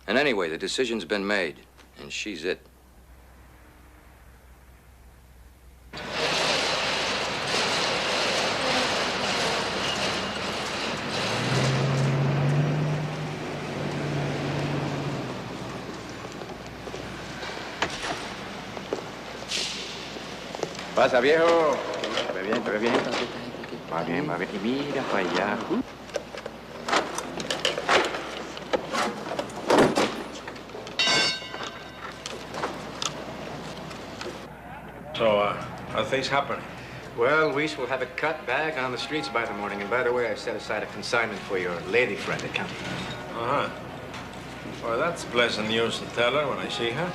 And anyway, the decision's been made, and she's it. Pasa, viejo. Ve bien, ve bien. Va bien, va bien. Y mira para allá. So, how things happening? Well, Weiss will have it cut back on the streets by the morning. And by the way, I set aside a consignment for your lady friend at County. Uh-huh. Well, that's pleasant news to tell her when I see her.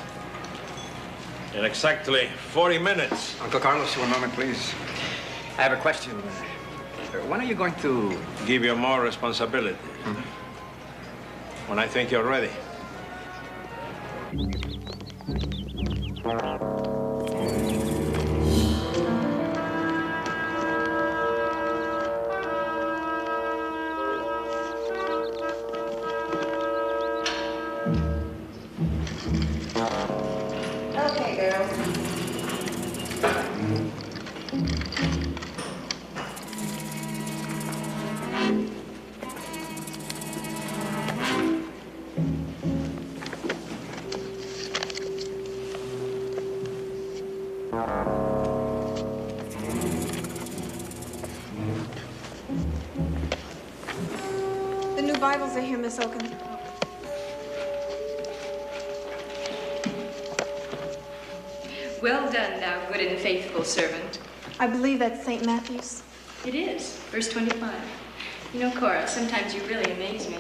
In exactly 40 minutes. Uncle Carlos, one moment, please. I have a question. When are you going to... Give you more responsibility. When I think you're ready. Okay, girls. The new Bibles are here, Miss Oaken. Well done, thou good and faithful servant. I believe that's St. Matthew's. It is, verse 25. You know, Cora, sometimes you really amaze me.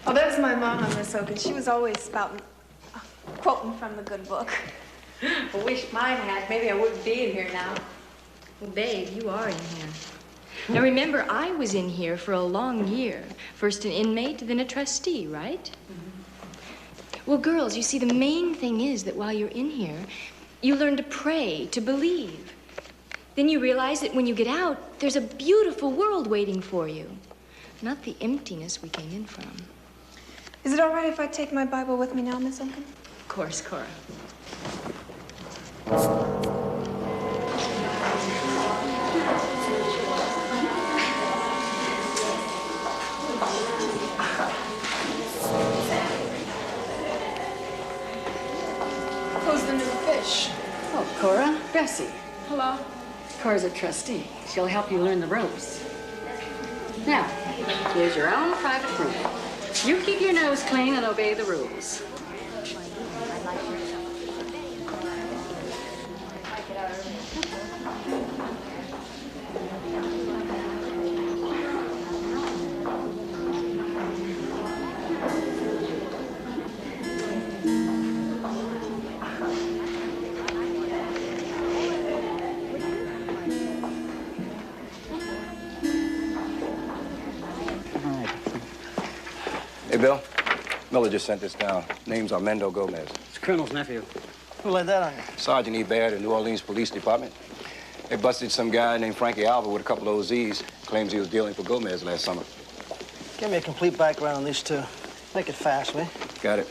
Oh, that was my mama, Miss Oaken. She was always spouting, quoting from the good book. I wish mine had. Maybe I wouldn't be in here now. Well, babe, you are in here. Now, remember, I was in here for a long year. First an inmate, then a trustee, right? Well, girls, you see, the main thing is that while you're in here, you learn to pray, to believe. Then you realize that when you get out, there's a beautiful world waiting for you. Not the emptiness we came in from. Is it all right if I take my Bible with me now, Miss Oaken? Of course, Cora. Who's the new fish? Oh, Cora, Bessie. Hello. Cora's a trustee. She'll help you learn the ropes. Now, here's your own private room. You keep your nose clean and obey the rules. Hey, Bill. Miller just sent this down. Name's Armando Gomez. It's Colonel's nephew. Who laid that on you? Sergeant E. Baird, the New Orleans Police Department. They busted some guy named Frankie Alva with a couple of OZs. Claims he was dealing for Gomez last summer. Give me a complete background on these two. Make it fast, will you? Got it.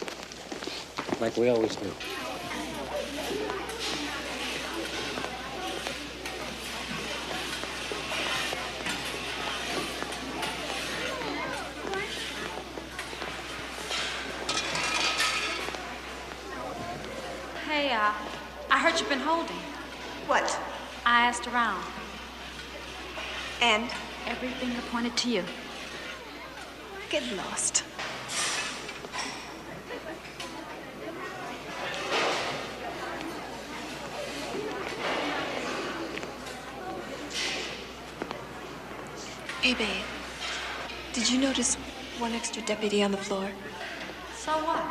Like we always do. Hey, I heard you've been holding. What? I asked around. And? Everything pointed to you. Get lost. Hey, babe. Did you notice one extra deputy on the floor? So what?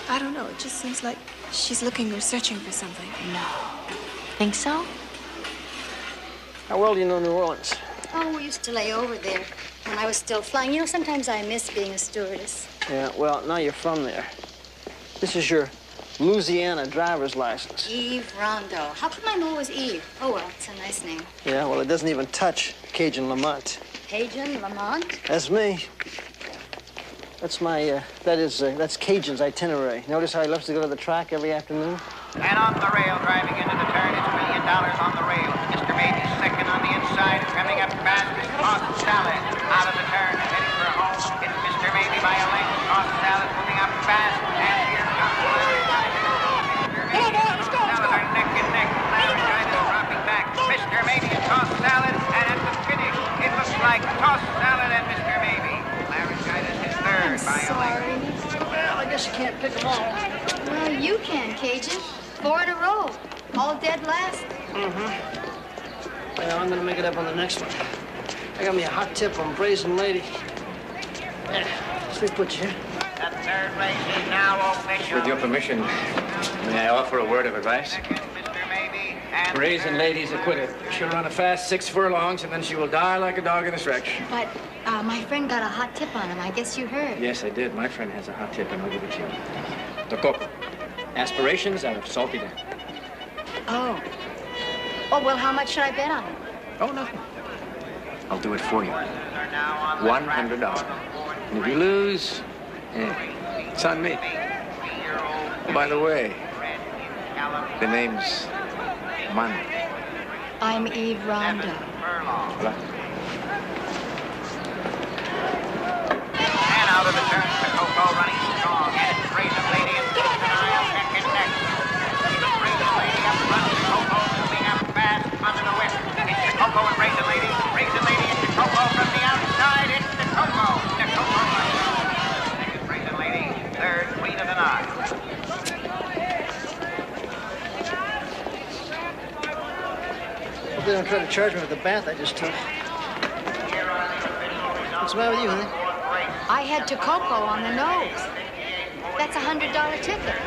I don't know. It just seems like she's looking or searching for something. No. Think so? How well do you know New Orleans? Oh, we used to lay over there when I was still flying. You know, sometimes I miss being a stewardess. Yeah, well, now you're from there. This is your Louisiana driver's license. Eve Rondo. How come I know it was Eve? Oh, well, it's a nice name. Yeah, well, it doesn't even touch Cajun Lamont. Cajun Lamont? That's me. That's my, that's Cajun's itinerary. Notice how he loves to go to the track every afternoon? And on the rail, driving into the turn, it's $1 million on the rail. Mr. Maybe's second on the inside, coming up fast is Toss Salad. Out of the turn, heading for home. It's Mr. Maybe by a length. Toss Salad moving up fast, and here comes Larry Titus. Toss Salad are neck and neck. Larry Titus dropping back. Mr. Maybe and Toss Salad, and at the finish, it looks like Toss Salad and Mr. Maybe. Larry Titus is third by a length. Well, I guess you can't pick them all. Well, you can, Cajun. 4 in a row. All dead last. Mm-hmm. Well, I'm gonna make it up on the next one. I got me a hot tip on Brazen Lady. Yeah, let me put you here. The third race is now official. With your permission, may I offer a word of advice? Brazen Lady's acquitted. She'll run a fast 6 furlongs, and then she will die like a dog in a stretch. But my friend got a hot tip on him. I guess you heard. Yes, I did. My friend has a hot tip, and I'll give it to you. The Coco. Aspirations out of salty dam. Oh. Oh, well, how much should I bet on it? Oh, nothing. I'll do it for you. $100. And if you lose, it's on me. Oh, by the way, the name's Mondo. I'm Eve Rondo. Hola. And out of the turn, the Coco running strong. And it's Brazen Lady and Brazen Isle neck and neck. It's Brazen Lady up front. The Coco moving up fast under the whip. It's the Coco and Brazen Lady. Brazen Lady and the Coco from the outside. It's the Coco. The Coco runs. Second Brazen Lady. Third Queen of the Nile. Hope they don't try to charge me with the bath I just took. What's the matter with you, honey? I had Tecoco on the nose. That's a $100 ticket.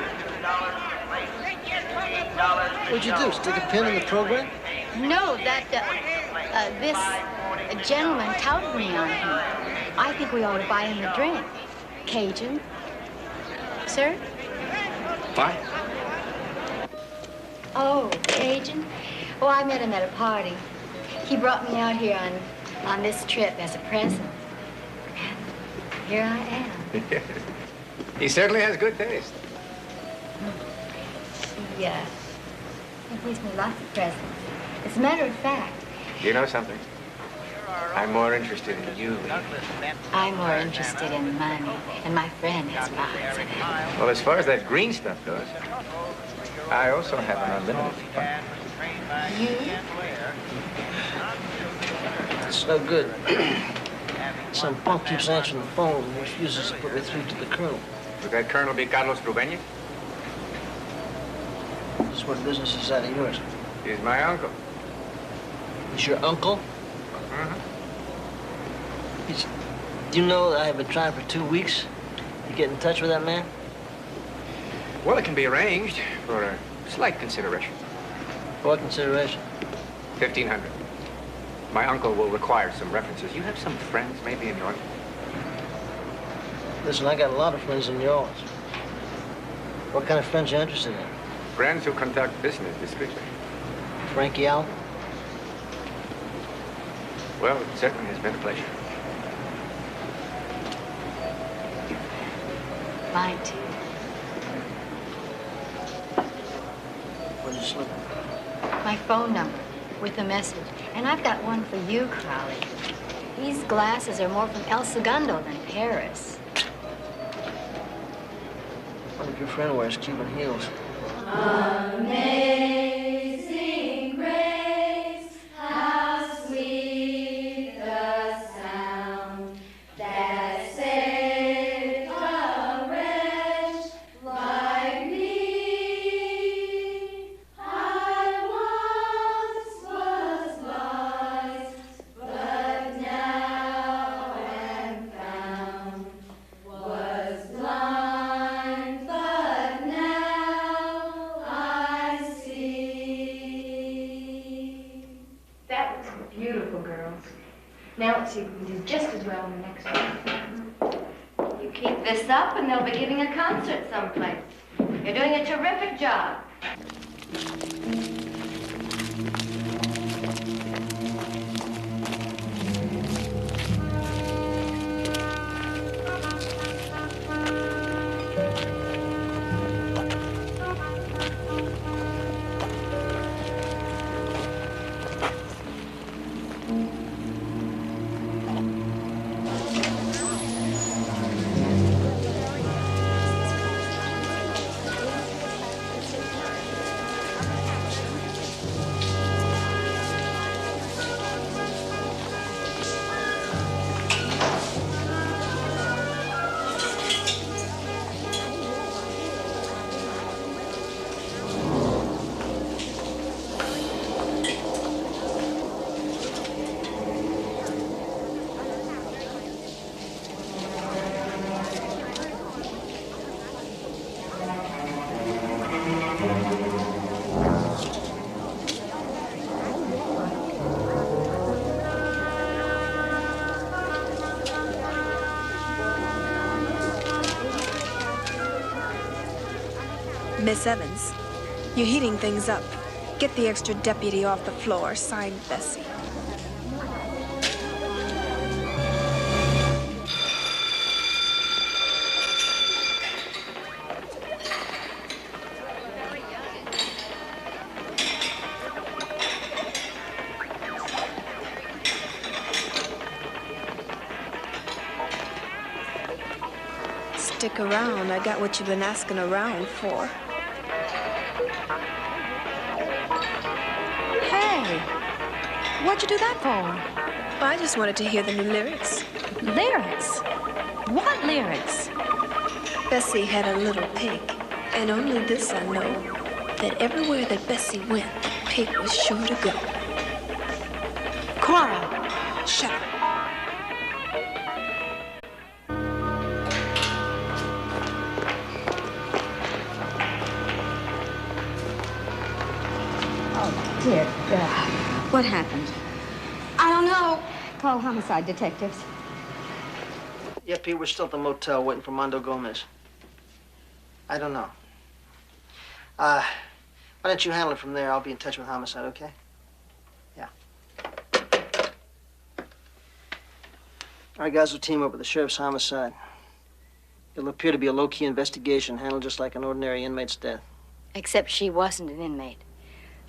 What'd you do, stick a pin in the program? No, this gentleman touted me on him. I think we ought to buy him a drink. Cajun. Sir? Fine. Oh, Cajun? Oh, I met him at a party. He brought me out here on this trip as a present. And here I am. He certainly has good taste. He gives me lots of presents. As a matter of fact, You know something? I'm more interested in you. I'm more interested in money, and my friend has lots of it. Well, as far as that green stuff goes, I also have an unlimited supply. You? It's no good. Some punk keeps answering the phone and refuses to put me through to the colonel. Would that colonel be Carlos Truvena? Just what business is that of yours? He's my uncle. He's your uncle? Mm-hmm. Do you know that I have been trying for 2 weeks to get in touch with that man? Well, it can be arranged for a slight consideration. What consideration? $1,500. My uncle will require some references. You have some friends maybe in New Orleans? Listen, I got a lot of friends in New Orleans. What kind of friends you interested in? Friends who conduct business discreetly. Frankie Allen? Well, it certainly has been a pleasure. Mine too. What did you slip? My phone number with a message. And I've got one for you, Crowley. These glasses are more from El Segundo than Paris. What if your friend wears Cuban heels? Amazing grace, how sweet the sound that saved a wretch like me. I once was lost, but Bessie can do just as well in the next one. You keep this up and they'll be giving a concert someplace. You're doing a terrific job. Miss Evans, you're heating things up. Get the extra deputy off the floor. Signed, Bessie. Stick around. I got what you've been asking around for. Hey, what'd you do that for? I just wanted to hear the new lyrics. Lyrics? What lyrics? Bessie had a little pig, and only this I know, that everywhere that Bessie went, the pig was sure to go. Cora! Shut up. Dear God. What happened? I don't know. Call homicide detectives. Yeah, Pete, we're still at the motel waiting for Mondo Gomez. I don't know. Why don't you handle it from there? I'll be in touch with homicide, okay? Yeah. All right, guys, we'll team up with the sheriff's homicide. It'll appear to be a low-key investigation, handled just like an ordinary inmate's death. Except she wasn't an inmate.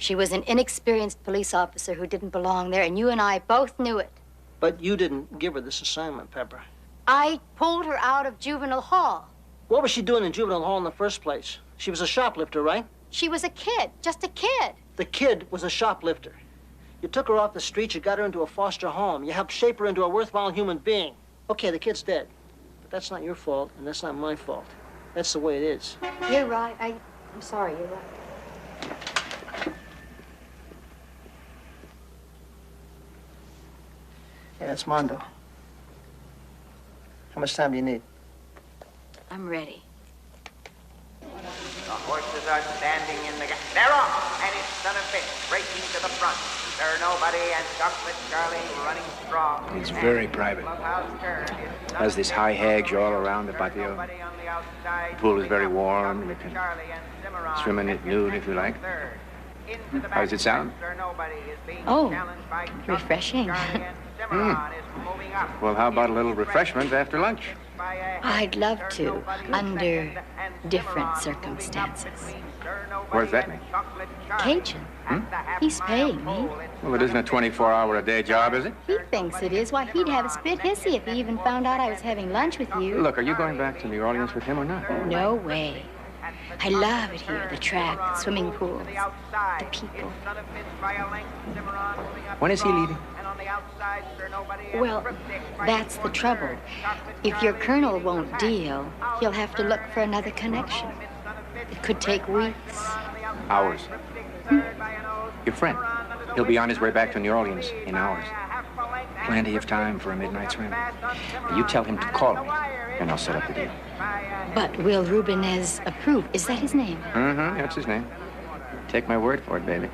She was an inexperienced police officer who didn't belong there, and you and I both knew it. But you didn't give her this assignment, Pepper. I pulled her out of juvenile hall. What was she doing in juvenile hall in the first place? She was a shoplifter, right? She was a kid, just a kid. The kid was a shoplifter. You took her off the street, you got her into a foster home. You helped shape her into a worthwhile human being. Okay, the kid's dead. But that's not your fault, and that's not my fault. That's the way it is. You're right. I'm sorry, you're right. Hey, that's Mondo. How much time do you need? I'm ready. The horses are standing in the gap. They're off, and it's Son of Bitch racing to the front. Sir Nobody and Chocolate Charlie running strong. It's very private. Has this high hedge all around the patio. The pool is very warm. You can swim in it nude if you like. How does it sound? Oh, refreshing. Well, how about a little refreshment after lunch? I'd love to, under different circumstances. What does that mean? Cajun. He's paying me. Well, it isn't a 24-hour-a-day job, is it? He thinks it is. Why, he'd have a spit hissy if he even found out I was having lunch with you. Look, are you going back to New Orleans with him or not? No way. I love it here, the track, the swimming pools, the people. When is he leaving? Well, that's the trouble. If your colonel won't deal, he'll have to look for another connection. It could take weeks. Hours. Your friend. He'll be on his way back to New Orleans in hours. Plenty of time for a midnight swim. You tell him to call me, and I'll set up the deal. But will Rubinez approve? Is that his name? Mm-hmm, that's his name. Take my word for it, baby.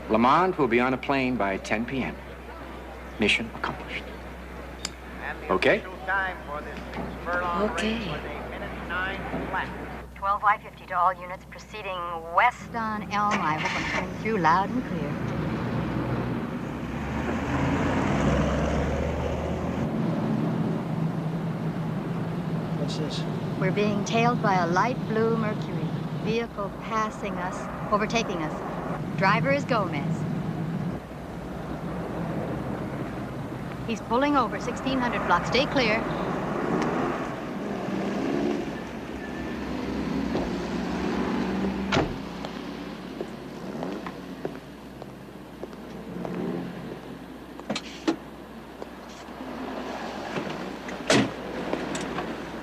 Lamont will be on a plane by 10 p.m. Mission accomplished. Okay? Time for this 6-furlong Okay. race was a minute 9 flat. 12Y50 to all units proceeding west on Elm. I hope I'm coming through loud and clear. What's this? We're being tailed by a light blue Mercury. Vehicle passing us, overtaking us. Driver is Gomez. He's pulling over 1600 block. Stay clear.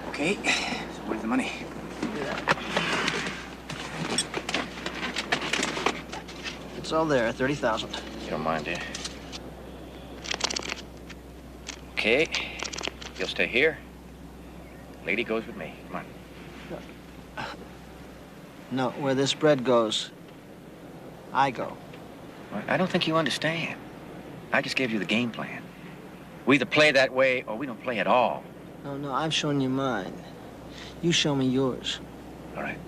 Okay, so where's the money? It's all there, 30,000. You don't mind, do you? Okay. You'll stay here. Lady goes with me. Come on. No, where this bread goes, I go. I don't think you understand. I just gave you the game plan. We either play that way or we don't play at all. No, I've shown you mine. You show me yours. All right.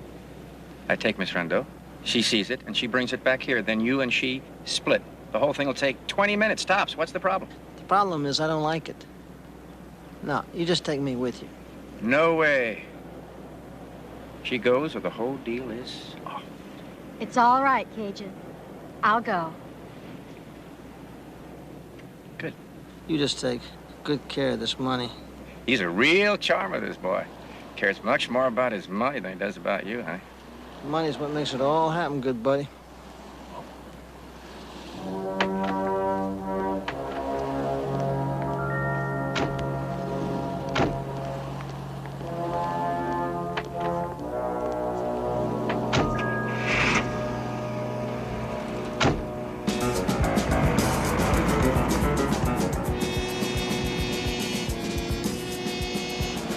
I take Miss Rondeau. She sees it, and she brings it back here. Then you and she split. The whole thing will take 20 minutes, tops. What's the problem? The problem is I don't like it. No, you just take me with you. No way. She goes or the whole deal is off. It's all right, Cajun. I'll go. Good. You just take good care of this money. He's a real charmer, this boy. Cares much more about his money than he does about you, huh? Money's what makes it all happen, good buddy.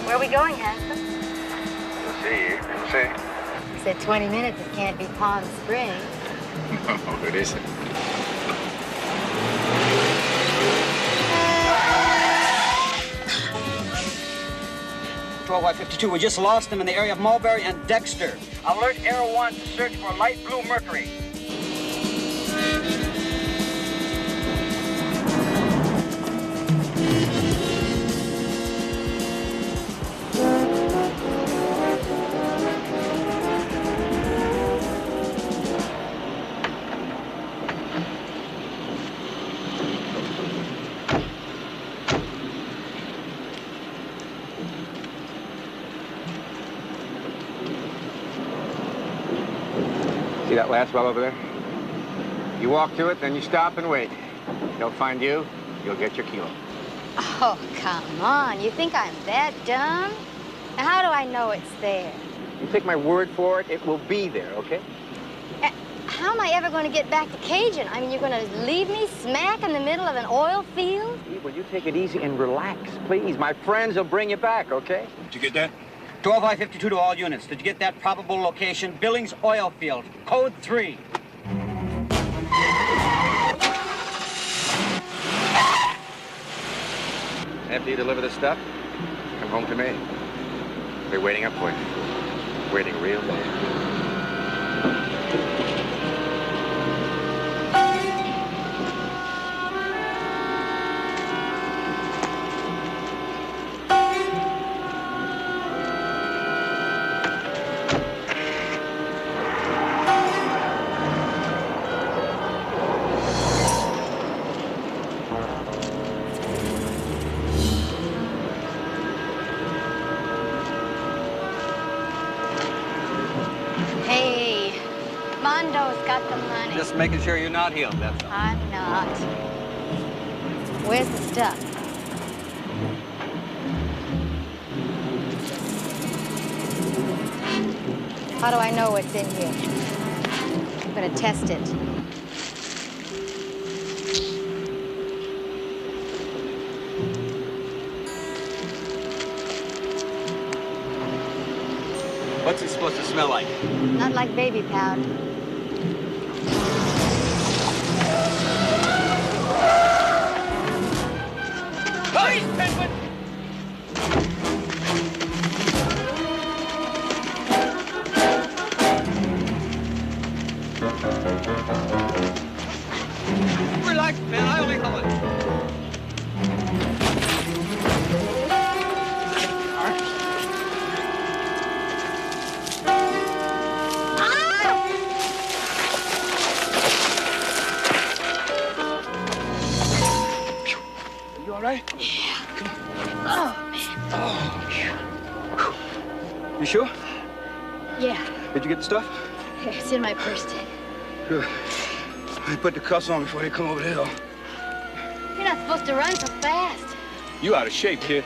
Where are we going, handsome? You'll see. You'll see. You said 20 minutes. It can't be Palm Springs. No, it isn't. Y52, we just lost them in the area of Mulberry and Dexter. Alert Air 1 to search for light blue Mercury. See that last well over there? You walk to it, then you stop and wait. He'll find you, you'll get your kilo. Oh, come on. You think I'm that dumb? Now, how do I know it's there? You take my word for it, it will be there, okay? How am I ever going to get back to Cajun? I mean, you're going to leave me smack in the middle of an oil field? Will you take it easy and relax, please? My friends will bring you back, okay? Did you get that? 12Y52 to all units. Did you get that probable location? Billings Oil Field. Code 3. After you deliver the stuff, come home to me. They're waiting up for you. Waiting real late. Hey, Mondo's got the money. Just making sure you're not healed, that's all. I'm not. Where's the stuff? How do I know what's in here? I'm gonna test it. What's it supposed to smell like? Not like baby powder. Police, Penguin! You sure? Yeah, Did you get the stuff? it's in my purse. Good. They put the cuffs on before they come over the hill. You're not supposed to run so fast. You out of shape, kid.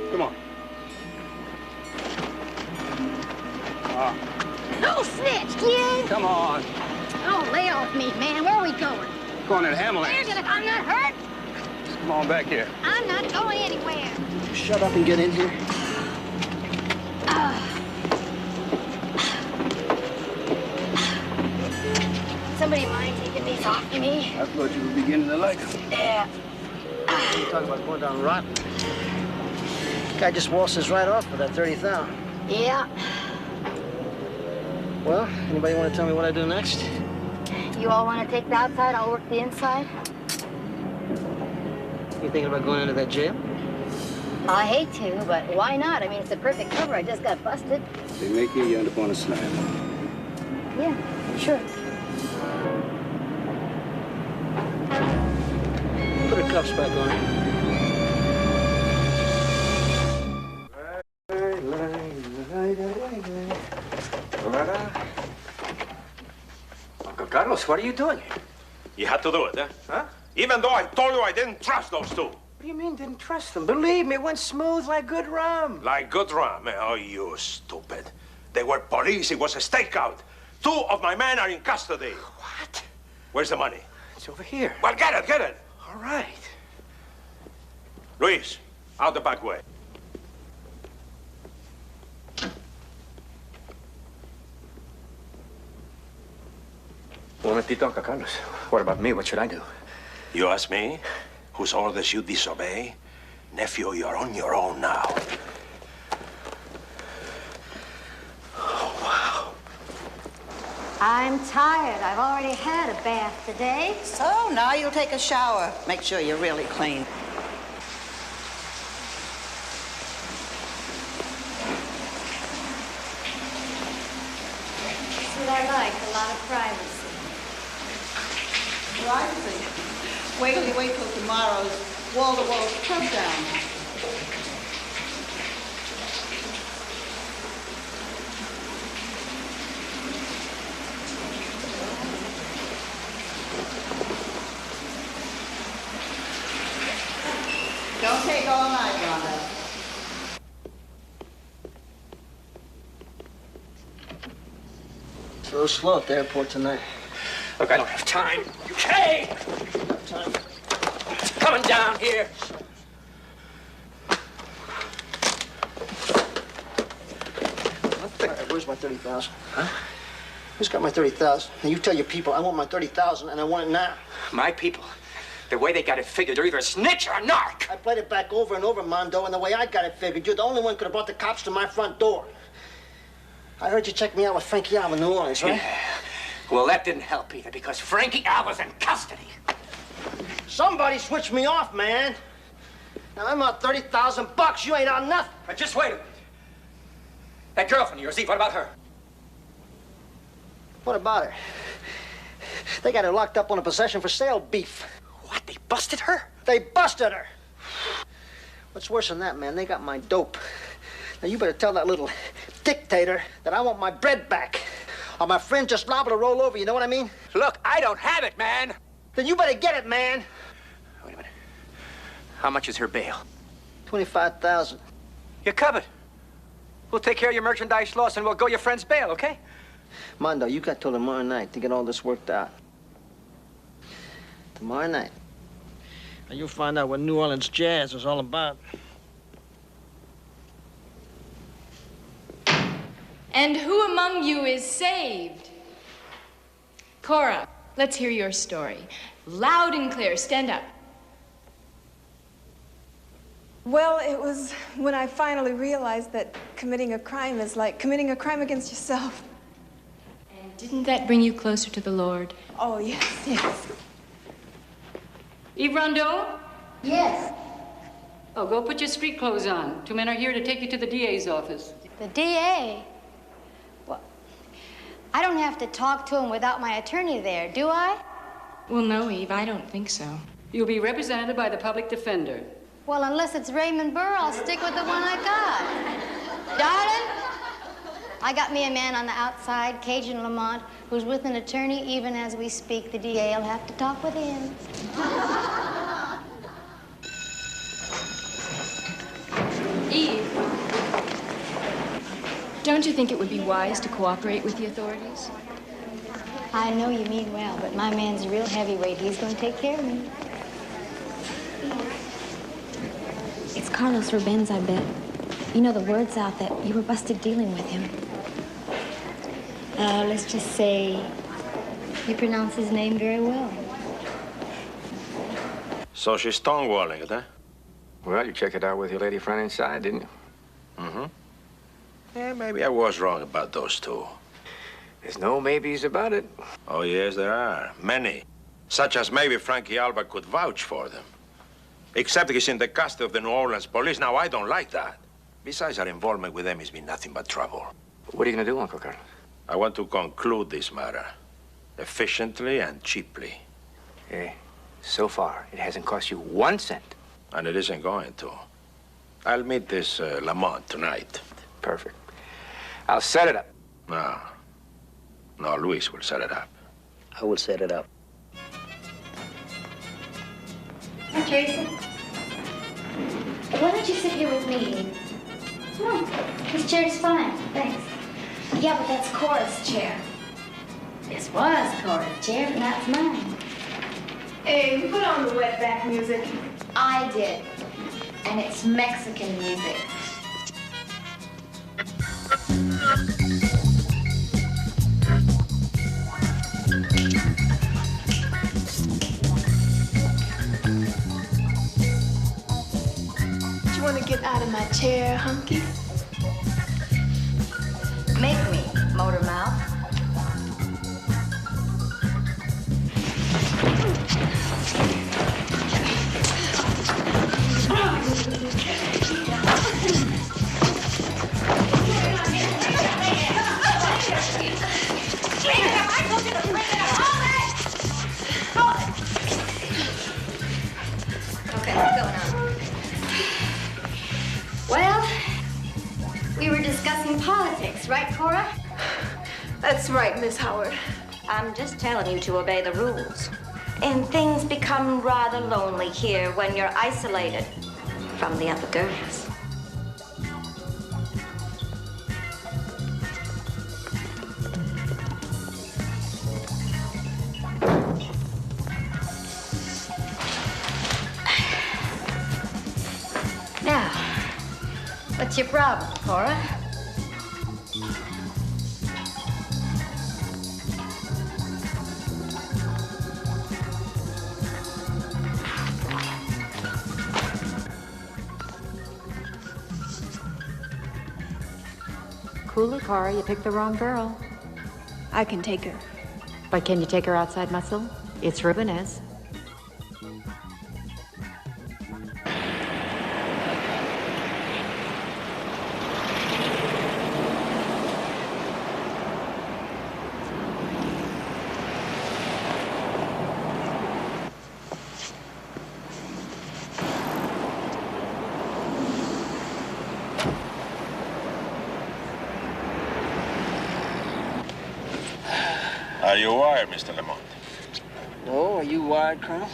Come on. No snitch, kid! Come on. Oh, lay off me, man. Where are we going? Going to the ambulance. I'm not hurt. Just come on back here. I'm not going anywhere. Shut up and get in here. Somebody mind taking these off of me? I thought you were beginning to like them. Yeah. You talking about going down rotten? Guy just waltzes right off for that 30,000. Yeah. Well, anybody want to tell me what I do next? You all want to take the outside, I'll work the inside? You thinking about going into that jail? I hate to, but why not? I mean, it's a perfect cover. I just got busted. They make you end up on a slab. Yeah, sure. Put her cuffs back on her. Uncle Carlos, what are you doing? You had to do it, eh? Huh? Even though I told you I didn't trust those two. What do you mean didn't trust them? Believe me, it went smooth like good rum. Like good rum. Oh, you stupid. They were police. It was a stakeout. 2 of my men are in custody. What? Where's the money? It's over here. Well, get it, get it. All right. Luis, out the back way. Un momentito, Uncle Carlos. What about me? What should I do? You ask me? Whose orders you disobey? Nephew, you're on your own now. I'm tired. I've already had a bath today. So now you'll take a shower. Make sure you're really clean. That's what I like, a lot of privacy. Privacy. Wait till tomorrow's wall-to-wall countdown. Don't take all night, Rhonda. So slow at the airport tonight. Look, I don't have time. Hey! Time. Coming down here. All right, where's my 30,000? Huh? Who's got my 30,000? Now you tell your people I want my 30,000 and I want it now. My people. The way they got it figured, they're either a snitch or a narc. I played it back over and over, Mondo, and the way I got it figured, you're the only one who could have brought the cops to my front door. I heard you check me out with Frankie Alva in New Orleans, right? Yeah. Well, that didn't help either, because Frankie Alva's in custody. Somebody switched me off, man. Now, I'm out 30,000 bucks. You ain't out nothing. But just wait a minute. That girlfriend of yours, Eve, what about her? What about her? They got her locked up on a possession for sale beef. What, they busted her? They busted her. What's worse than that, man? They got my dope. Now, you better tell that little dictator that I want my bread back. Or my friend just liable to roll over, you know what I mean? Look, I don't have it, man. Then you better get it, man. Wait a minute. How much is her bail? 25,000. You're covered. We'll take care of your merchandise loss and we'll go your friend's bail, okay? Mondo, you got till tomorrow night to get all this worked out. Tomorrow night. And you'll find out what New Orleans jazz is all about. And who among you is saved? Cora, let's hear your story. Loud and clear. Stand up. Well, it was when I finally realized that committing a crime is like committing a crime against yourself. And didn't that bring you closer to the Lord? Oh, yes, yes. Eve Rondeau? Yes. Oh, go put your street clothes on. 2 men are here to take you to the DA's office. The DA? Well, I don't have to talk to him without my attorney there, do I? Well, no, Eve, I don't think so. You'll be represented by the public defender. Well, unless it's Raymond Burr, I'll stick with the one I got. Darling, I got me a man on the outside, Cajun Lamont, who's with an attorney even as we speak. The DA will have to talk with him. Eve, don't you think it would be wise to cooperate with the authorities? I know you mean well, but my man's a real heavyweight. He's going to take care of me. It's Carlos Rubens, I bet. You know, the word's out that you were busted dealing with him. Let's just say you pronounce his name very well. So she's stonewalling it, huh? Well, you checked it out with your lady friend inside, didn't you? Mm-hmm. Yeah, maybe I was wrong about those two. There's no maybes about it. Oh, yes, there are. Many. Such as maybe Frankie Alba could vouch for them. Except he's in the custody of the New Orleans police. Now, I don't like that. Besides, our involvement with them has been nothing but trouble. What are you going to do, Uncle Carlos? I want to conclude this matter efficiently and cheaply. Hey, so far, it hasn't cost you 1 cent. And it isn't going to. I'll meet this Lamont tonight. Perfect. I'll set it up. No, Luis will set it up. I will set it up. Hi, Jason. Why don't you sit here with me? No, this chair's fine, thanks. Yeah, but that's Cora's chair. This was Cora's chair, but now it's mine. Hey, put on the wetback music. I did. And it's Mexican music. Do you want to get out of my chair, Hunky? Make me, Motor Mouth. Okay, what's going on? Well, we were discussing politics, right, Cora? That's right, Miss Howard. I'm just telling you to obey the rules. And things become rather lonely here when you're isolated from the other girls. Now, what's your problem, Cora? Cooler, Cora, you picked the wrong girl. I can take her. But can you take her outside muscle? It's Rubinez. Are you wired, Mr. Lamont? Oh, are you wired, Colonel?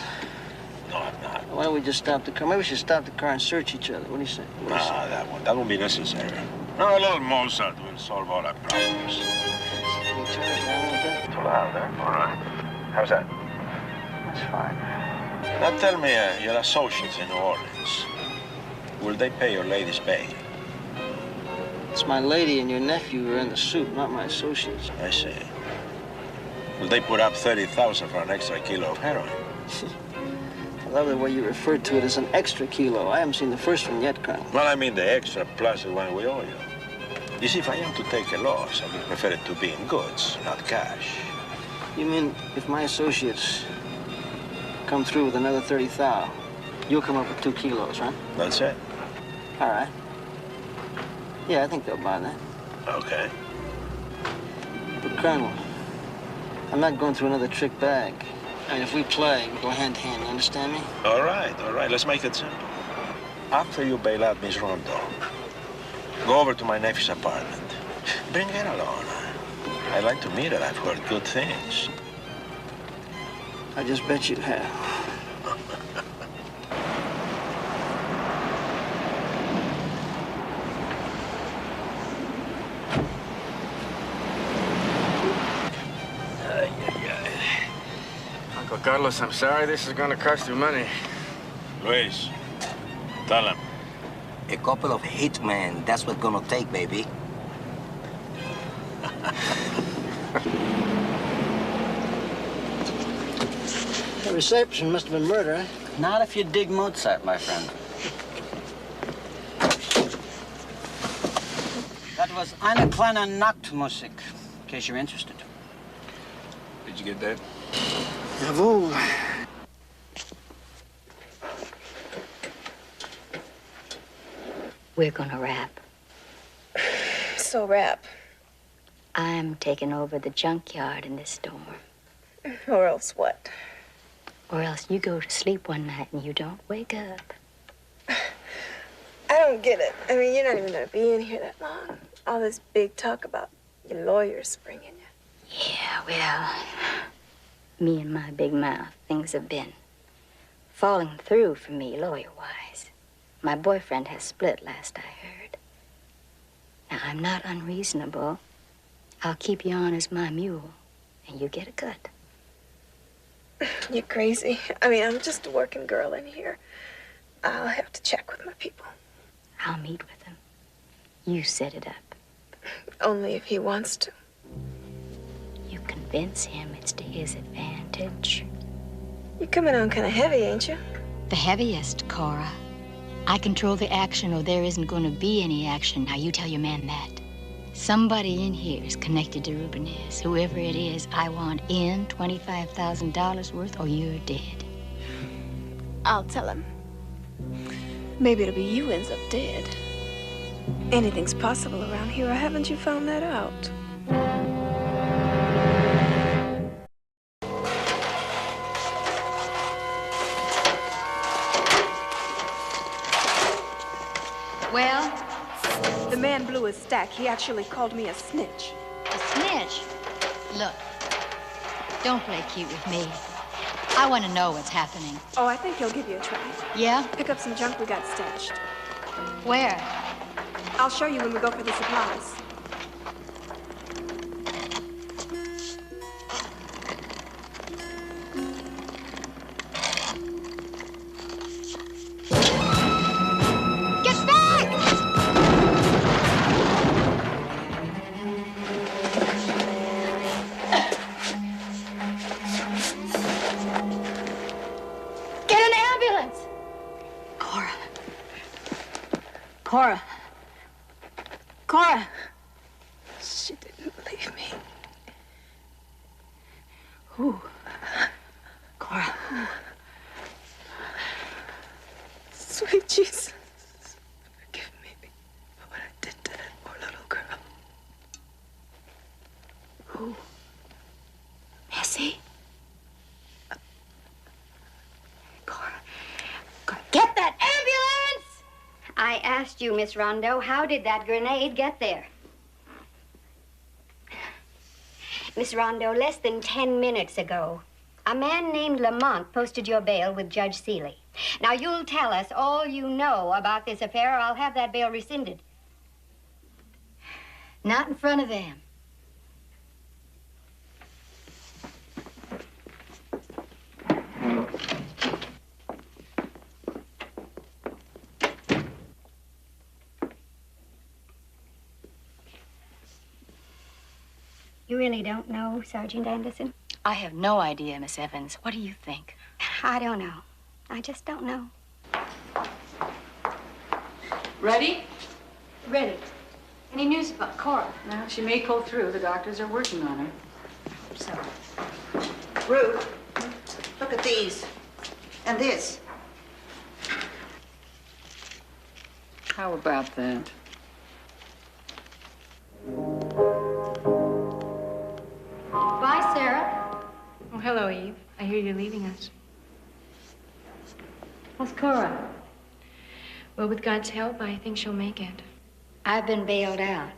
No, I'm not. Why don't we just stop the car? Maybe we should stop the car and search each other. What do you say? That won't be necessary. No, a little Mozart will solve all our problems. Can you turn it down a little bit? Too loud, huh? All right. How's that? That's fine. Now tell me, your associates in New Orleans, will they pay your lady's bail? It's my lady and your nephew who are in the suit, not my associates. I see. Will they put up $30,000 for an extra kilo of heroin? I love the way you refer to it as an extra kilo. I haven't seen the first one yet, Colonel. Well, I mean the extra plus the one we owe you. You see, if I am to take a loss, I would prefer it to be in goods, not cash. You mean if my associates come through with another 30,000, you'll come up with 2 kilos, right? That's it. All right. Yeah, I think they'll buy that. Okay. But, Colonel, I'm not going through another trick bag. I mean, if we play, we go hand to hand, you understand me? All right. Let's make it simple. After you bail out Miss Rondo, go over to my nephew's apartment. Bring her along. I'd like to meet her. I've heard good things. I just bet you have. Uncle Carlos, I'm sorry this is gonna cost you money. Luis, tell him. A couple of hitmen, that's what's gonna take, baby. The reception must have been murder, eh? Not if you dig Mozart, my friend. That was Eine kleine Nachtmusik, in case you're interested. Did you get that? Jawohl. We're gonna rap. So rap. I'm taking over the junkyard in this storm. Or else what? Or else you go to sleep one night and you don't wake up. I don't get it. I mean, you're not even gonna be in here that long. All this big talk about your lawyers bringing you. Yeah, well, me and my big mouth, things have been falling through for me lawyer-wise. My boyfriend has split, last I heard. Now, I'm not unreasonable. I'll keep you on as my mule, and you get a cut. You're crazy. I mean, I'm just a working girl in here. I'll have to check with my people. I'll meet with him. You set it up. Only if he wants to. You convince him it's to his advantage. You're coming on kind of heavy, ain't you? The heaviest, Cora. I control the action, or there isn't going to be any action. Now, you tell your man that. Somebody in here is connected to Rubenez. Whoever it is, I want in $25,000 worth, or you're dead. I'll tell him. Maybe it'll be you ends up dead. Anything's possible around here, or haven't you found that out? Well? The man blew his stack. He actually called me a snitch. A snitch? Look, don't play cute with me. I want to know what's happening. Oh, I think he'll give you a try. Yeah? Pick up some junk we got stashed. Where? I'll show you when we go for the supplies. Get back! Get an ambulance! Cora. Cora. Cora. She didn't believe me. Who? Cora. Who? Sweet Jesus. Forgive me for what I did to that poor little girl. Who? Bessie? Cora. Cora, get that ambulance! I asked you, Miss Rondo, how did that grenade get there? Miss Rondo, less than 10 minutes ago, a man named Lamont posted your bail with Judge Seeley. Now, you'll tell us all you know about this affair, or I'll have that bail rescinded. Not in front of them. You really don't know, Sergeant Anderson? I have no idea, Miss Evans. What do you think? I don't know. I just don't know. Ready? Ready. Any news about Cora? No, she may pull through. The doctors are working on her. So, Ruth, look at these. And this. How about that? bye, Sarah. Oh, hello, Eve. I hear you're leaving us. How's Cora? Well, with God's help, I think she'll make it. I've been bailed out.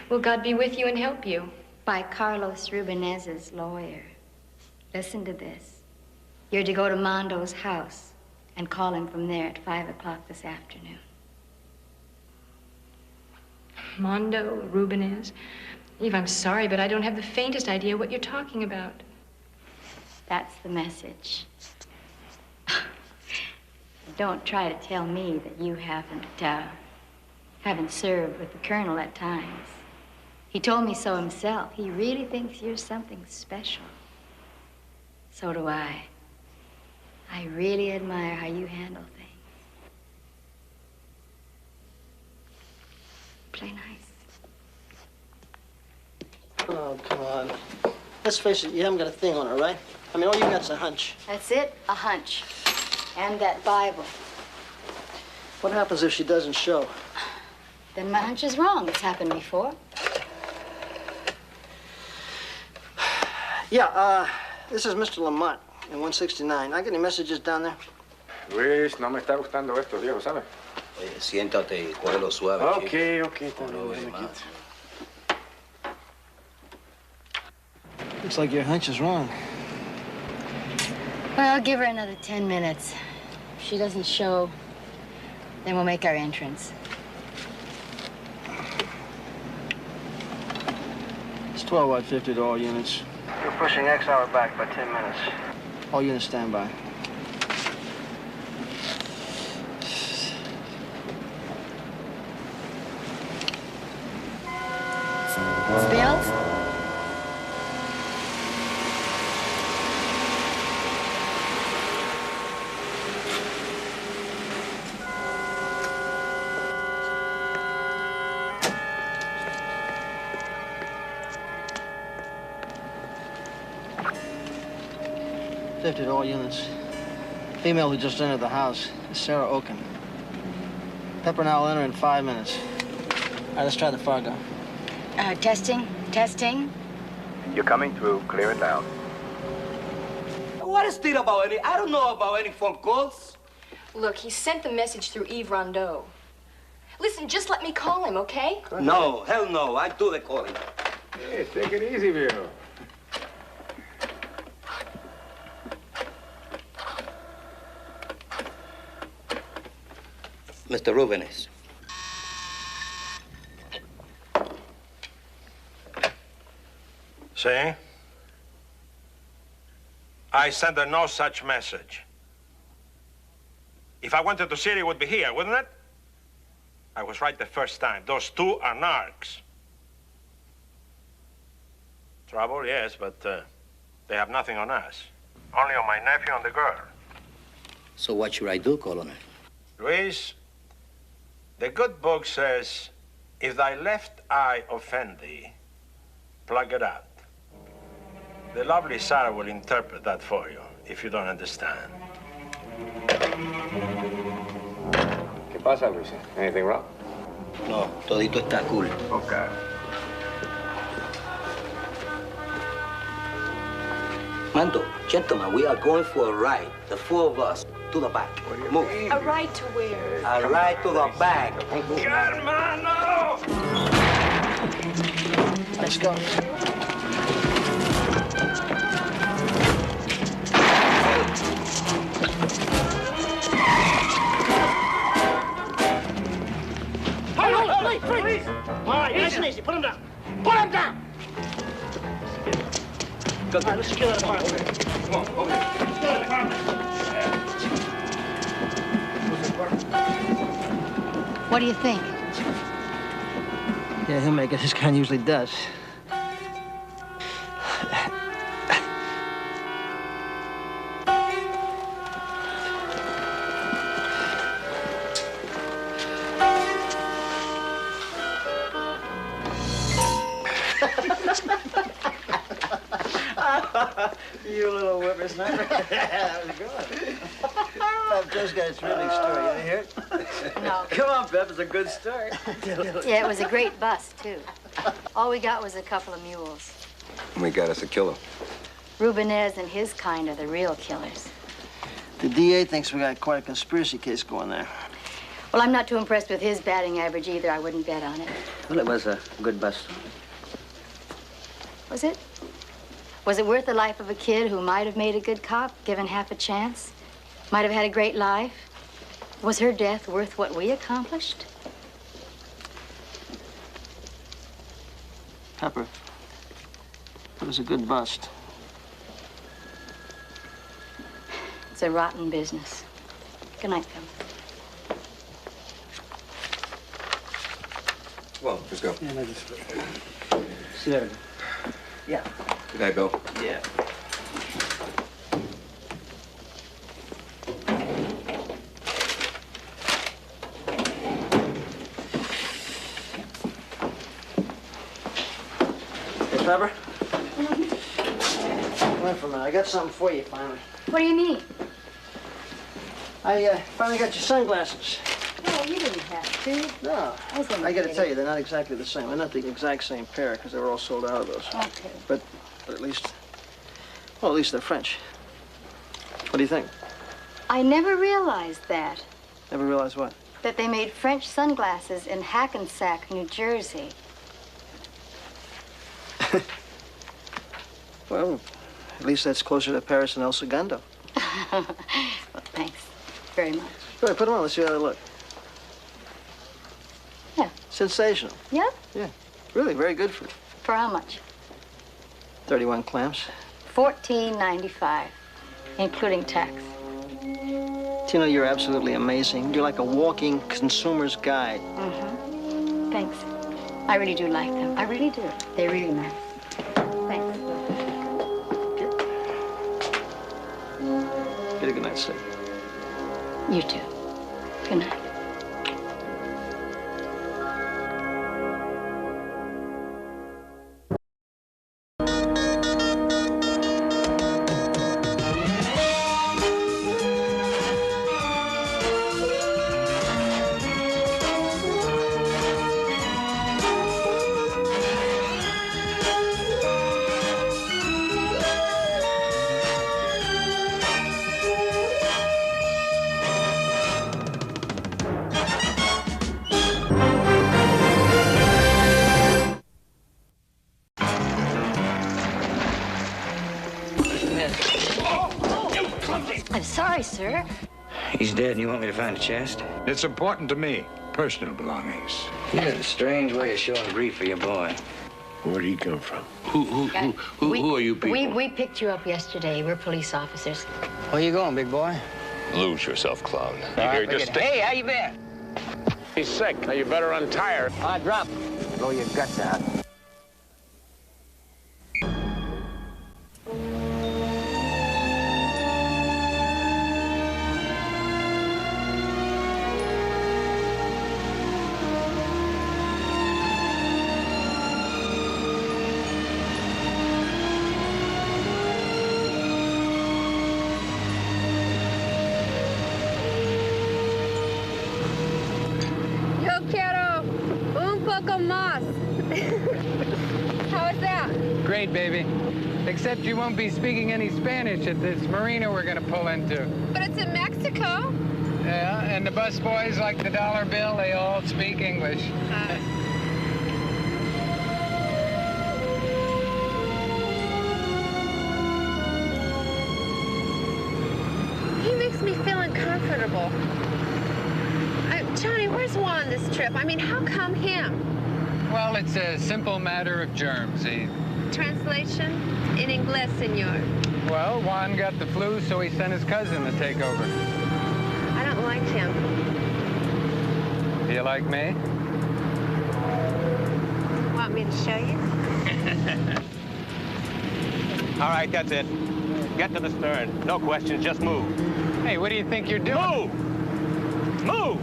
Will God be with you and help you? By Carlos Rubenez's lawyer. Listen to this. You're to go to Mondo's house and call him from there at 5 o'clock this afternoon. Mondo, Rubenez. Eve, I'm sorry, but I don't have the faintest idea what you're talking about. That's the message. Don't try to tell me that you haven't served with the colonel at times. He told me so himself. He really thinks you're something special. So do I. I really admire how you handle things. Play nice. Oh, come on. Let's face it, you haven't got a thing on her, right? I mean, all you got's a hunch. That's it, a hunch. And that Bible. What happens if she doesn't show? Then my hunch is wrong. It's happened before. Yeah, this is Mr. Lamont in 169. I get any messages down there? Luis, no me está gustando esto, viejo, ¿sabes? Siéntate y cógelo suave. Okay, está bien. Looks like your hunch is wrong. Well, give her another 10 minutes. If she doesn't show, then we'll make our entrance. It's 12-50 to all units. You're pushing X hour back by 10 minutes. All units stand by. Spills? To all units. Female who just entered the house is Sarah Oken. Pepper and I'll enter in 5 minutes. All right, let's try the Fargo. Testing. You're coming through. Clear it loud. What is it about any? I don't know about any phone calls. Look, he sent the message through Eve Rondeau. Listen, just let me call him, okay? No, hell no. I do the calling. Hey, take it easy, viejo. Mr. Rubenez. See? I sent her no such message. If I wanted to see her, it would be here, wouldn't it? I was right the first time. Those two are narcs. Trouble, yes, but they have nothing on us. Only on my nephew and the girl. So what should I do, Colonel? Luis, the good book says, if thy left eye offend thee, plug it out. The lovely Sarah will interpret that for you, if you don't understand. ¿Qué pasa, Luis? Anything wrong? No, todito está cool. Okay. Mando, gentlemen, we are going for a ride. The four of us. To the back. Move. A ride to where? A ride to the back. Hermano! Let's go. Hold, please. All right, nice and easy. Put him down. Put him down! All right, let's secure that apartment. Come on, over here. Secure that apartment. What do you think? Yeah, he'll make it. This guy usually does. You little whippersnapper. That was good. Pep just got a terrific story. You want to hear it? No. Come on, Pep. It's a good story. Yeah, it was a great bust, too. All we got was a couple of mules. We got us a killer. Rubenez and his kind are the real killers. The DA thinks we got quite a conspiracy case going there. Well, I'm not too impressed with his batting average either. I wouldn't bet on it. Well, it was a good bust. Was it? Was it worth the life of a kid who might have made a good cop, given half a chance? Might have had a great life? Was her death worth what we accomplished? Pepper, it was a good bust. It's a rotten business. Good night, Phil. Well, let's go. Yeah, no, just sit there. Yeah. Good night, Bill. Yeah. Hey, Pepper. Come in for a minute. I got something for you, finally. What do you mean? I finally got your sunglasses. Oh, you didn't have to. No. I gotta tell you, they're not exactly the same. They're not the exact same pair, because they were all sold out of those. Okay. But at least, well, at least they're French. What do you think? I never realized that. Never realized what? That they made French sunglasses in Hackensack, New Jersey. Well, at least that's closer to Paris than El Segundo. Well, thanks very much. Go ahead, put them on. Let's see how they look. Yeah. Sensational. Yeah? Yeah. Really, very good for you. For how much? 31 clams. $14.95, including tax. Tina, you're absolutely amazing. You're like a walking consumer's guide. Mm-hmm. Thanks. I really do like them. I really do. They're really nice. Thanks. Get a good night's sleep. You too. Good night. I'm sorry, sir. He's dead, and you want me to find a chest? It's important to me. Personal belongings. You got a strange way of showing grief for your boy. Where'd he come from? Who are you people? We picked you up yesterday. We're police officers. Where you going, big boy? Lose yourself, clown. Hey, how you been? He's sick. Now you better untire. Drop. Blow your guts out. Yo quiero un poco más. How is that? Great, baby. Except you won't be speaking any Spanish at this marina we're gonna pull into. But it's in Mexico. Yeah, and the bus boys, like the dollar bill, they all speak English. He makes me feel uncomfortable. Johnny, where's Juan this trip? I mean, how come him? Well, it's a simple matter of germs. Translation? In English, senor. Well, Juan got the flu, so he sent his cousin to take over. I don't like him. Do you like me? Want me to show you? All right, that's it. Get to the stern. No questions, just move. Hey, what do you think you're doing? Move! Move!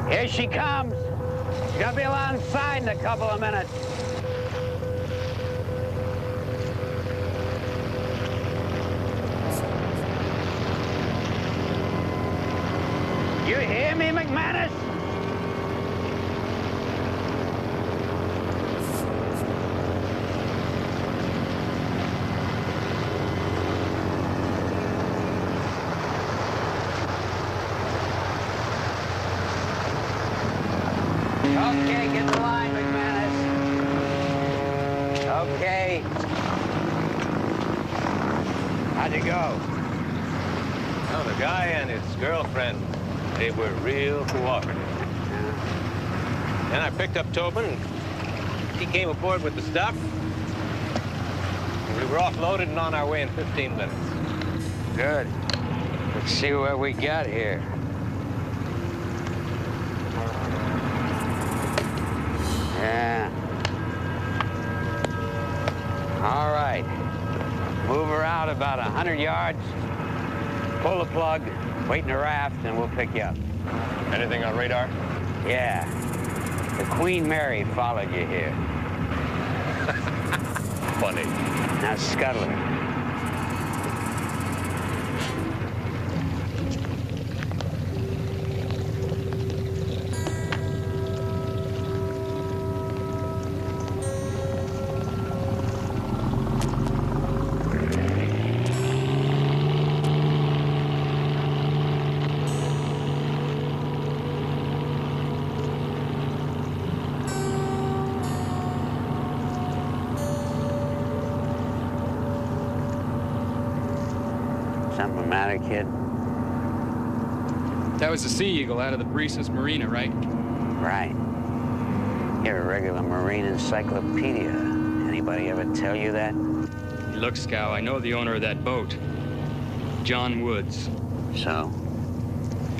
Here she comes. Gonna be alongside in a couple of minutes. You hear me, McManus? Okay, get in the line, McManus. Okay. How'd it go? Well, the guy and his girlfriend, they were real cooperative. Then I picked up Tobin, and he came aboard with the stuff. We were offloaded and on our way in 15 minutes. Good. Let's see what we got here. Yeah. All right. Move her out about 100 yards. Pull the plug, wait in the raft, and we'll pick you up. Anything on radar? Yeah. The Queen Mary followed you here. Funny. Now scuttle her. Something the matter, kid? That was the Sea Eagle out of the Briseis Marina, right? Right. You're a regular marine encyclopedia. Anybody ever tell you that? Look, Scow, I know the owner of that boat. John Woods. So?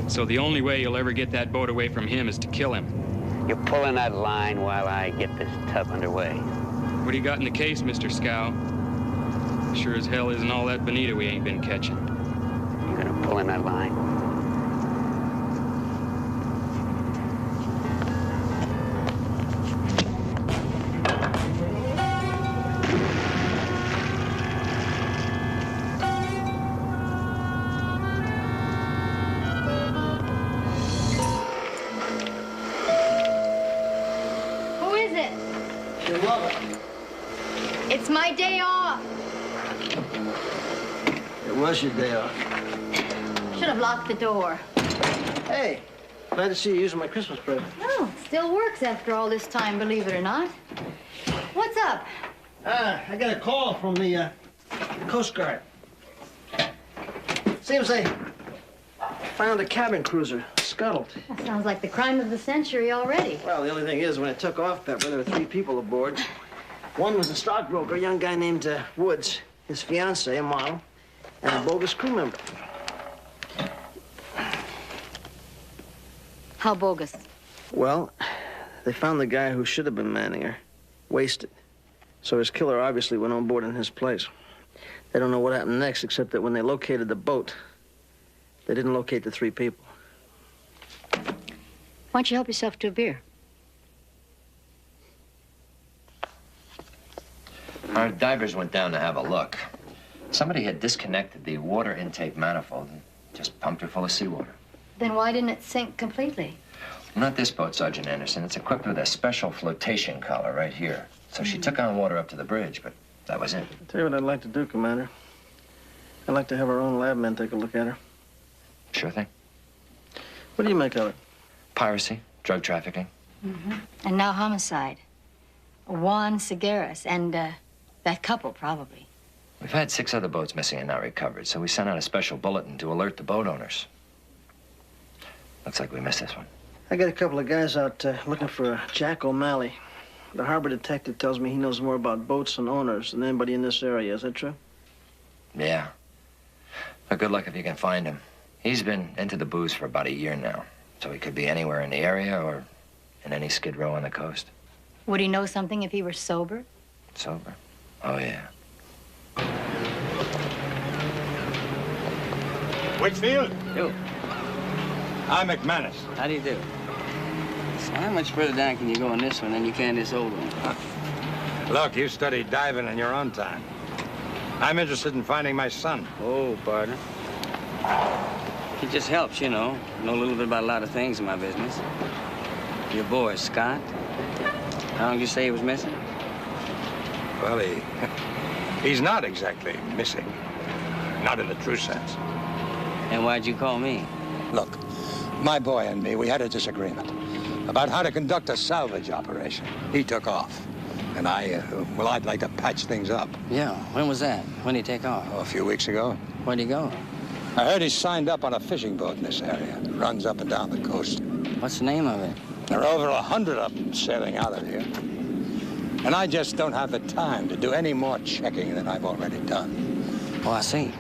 So the only way you'll ever get that boat away from him is to kill him. You're pulling that line while I get this tub underway. What do you got in the case, Mr. Scow? Sure as hell isn't all that bonita we ain't been catching. You gonna pull in that line? Who is it? Your mother. It's my day off. It was your day off. Should have locked the door. Hey, glad to see you using my Christmas present. Oh, still works after all this time, believe it or not. What's up? I got a call from the Coast Guard. Seems they found a cabin cruiser scuttled. That sounds like the crime of the century already. Well, the only thing is, when it took off, Pepper, there were 3 people aboard. One was a stockbroker, a young guy named Woods, his fiancée, a model, and a bogus crew member. How bogus? Well, they found the guy who should have been manning her, wasted. So his killer obviously went on board in his place. They don't know what happened next, except that when they located the boat, they didn't locate the 3 people. Why don't you help yourself to a beer? Our divers went down to have a look. Somebody had disconnected the water intake manifold and just pumped her full of seawater. Then why didn't it sink completely? Not this boat, Sergeant Anderson. It's equipped with a special flotation collar right here. So she took on water up to the bridge, but that was it. I'll tell you what I'd like to do, Commander. I'd like to have our own lab men take a look at her. Sure thing. What do you make of it? Piracy, drug trafficking. And now homicide. Juan Segarras and that couple, probably. We've had 6 other boats missing and not recovered, so we sent out a special bulletin to alert the boat owners. Looks like we missed this one. I got a couple of guys out looking for Jack O'Malley. The harbor detective tells me he knows more about boats and owners than anybody in this area. Is that true? Yeah. Well, good luck if you can find him. He's been into the booze for about a year now, so he could be anywhere in the area or in any skid row on the coast. Would he know something if he were sober? Sober? Oh, yeah. Whitfield? You. I'm McManus. How do you do? So how much further down can you go on this one than you can this old one? Look, you studied diving in your own time. I'm interested in finding my son. Oh, partner. It just helps, you know a little bit about a lot of things in my business. Your boy, Scott. How long did you say he was missing? Well, he's not exactly missing. Not in the true sense. And why'd you call me? Look, my boy and me, we had a disagreement about how to conduct a salvage operation. He took off. And I'd like to patch things up. Yeah, when was that? When did he take off? Oh, a few weeks ago. Where'd he go? I heard he's signed up on a fishing boat in this area. It runs up and down the coast. What's the name of it? There are over 100 of them sailing out of here. And I just don't have the time to do any more checking than I've already done. Oh, I see.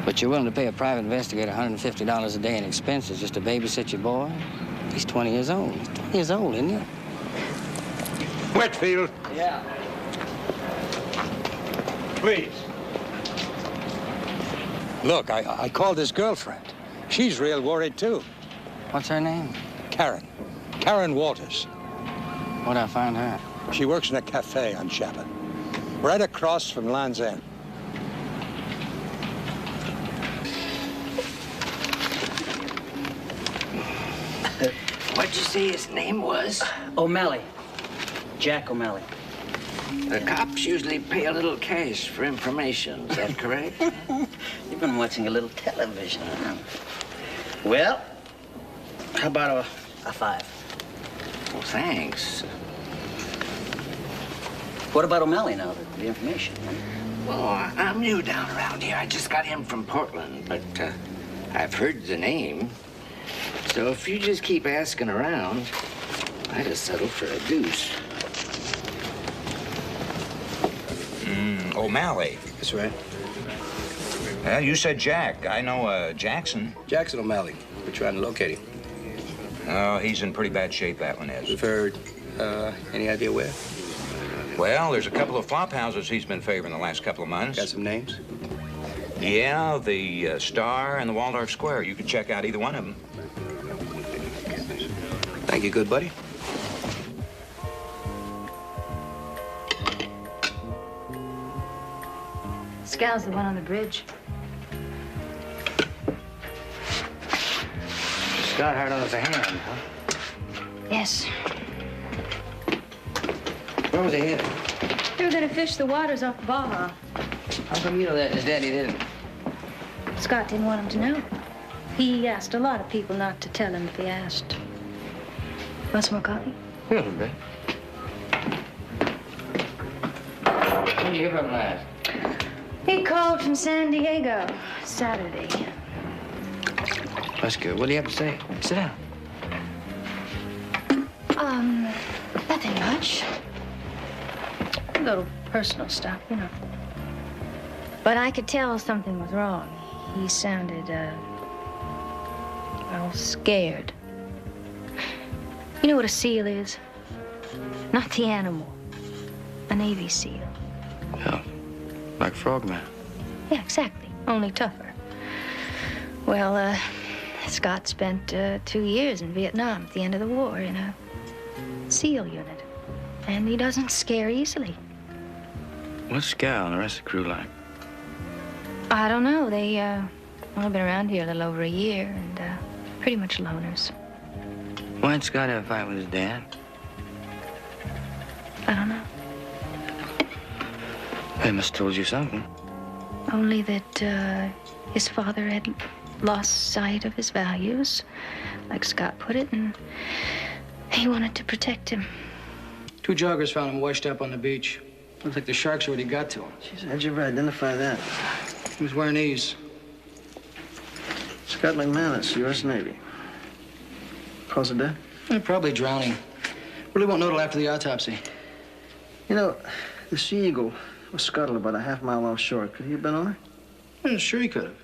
But you're willing to pay a private investigator $150 a day in expenses just to babysit your boy? He's 20 years old. He's 20 years old, isn't he? Whitfield. Yeah. Please. Look, I called his girlfriend. She's real worried, too. What's her name? Karen. Karen Walters. Where'd I find her? She works in a cafe on Chapin, right across from Land's End. What'd you say his name was? O'Malley. Jack O'Malley. The cops usually pay a little cash for information. Is that correct? You've been watching a little television, huh? Well, how about a 5? Well, thanks. What about O'Malley now, the information? Well, I'm new down around here. I just got in from Portland, but I've heard the name. So if you just keep asking around, I'd have settled for a deuce. O'Malley. That's right. Well, you said Jack. I know Jackson. Jackson O'Malley. We're trying to locate him. Oh, he's in pretty bad shape, that one is. We've heard. Any idea where? Well, there's a couple of flop houses he's been favoring the last couple of months. Got some names? Yeah, the Star and the Waldorf Square. You could check out either one of them. Thank you, good buddy. Scow's the one on the bridge. Scott hired on as a hand, huh? Yes. Where was he headed? They were gonna fish the waters off Baja. How come you know that and his daddy didn't? Scott didn't want him to know. He asked a lot of people not to tell him if he asked. Want some more coffee? A little bit. When did you hear from him last? He called from San Diego Saturday. That's good. What do you have to say? Sit down. Nothing much. A little personal stuff, you know. But I could tell something was wrong. He sounded, well, scared. You know what a seal is? Not the animal. A Navy SEAL. Yeah, like Frogman. Yeah, exactly. Only tougher. Well, Scott spent 2 years in Vietnam at the end of the war in a SEAL unit. And he doesn't scare easily. What's Scal and the rest of the crew like? I don't know. They, only been around here a little over a year and, pretty much loners. Why'd Scott have a fight with his dad? I don't know. They must have told you something. Only that, his father had lost sight of his values, like Scott put it, and he wanted to protect him. 2 joggers found him washed up on the beach. Looks like the sharks already got to him. Jeez, how'd you ever identify that? He was wearing these. Scott McManus, U.S. Navy. Cause of death? Probably drowning. Really won't know till after the autopsy. You know, the Sea Eagle was scuttled about a half-mile offshore. Could he have been on her? Yeah, sure he could have.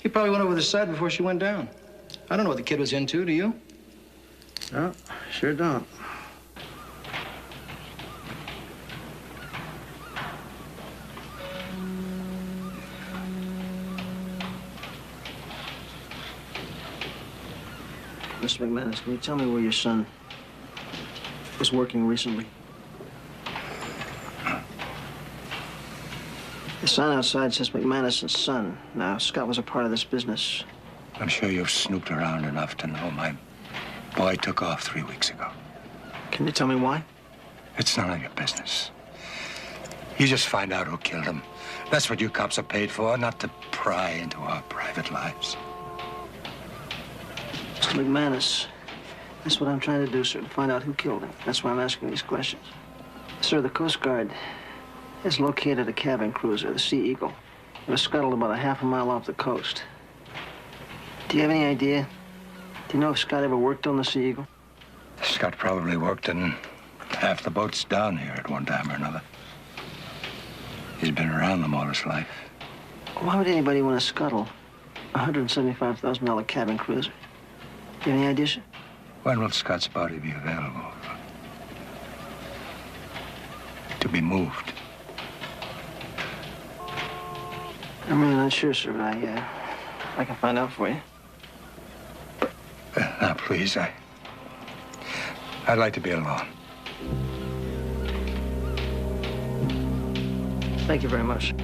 He probably went over the side before she went down. I don't know what the kid was into, do you? No, sure don't. Mr. McManus, can you tell me where your son was working recently. The sign outside says McManus and Son. Now, Scott was a part of this business. I'm sure you've snooped around enough to know my boy took off 3 weeks ago. Can you tell me why? It's none of your business. You just find out who killed him. That's what you cops are paid for, not to pry into our private lives. Mr. McManus, that's what I'm trying to do, sir, to find out who killed him. That's why I'm asking these questions. Sir, the Coast Guard has located a cabin cruiser, the Sea Eagle. It was scuttled about a half a mile off the coast. Do you have any idea? Do you know if Scott ever worked on the Sea Eagle? Scott probably worked in half the boats down here at one time or another. He's been around them all his life. Why would anybody want to scuttle a $175,000 cabin cruiser? Do you have any idea, sir? When will Scott's body be available to be moved? I'm really not sure, sir, but I can find out for you. Now, please, I'd like to be alone. Thank you very much.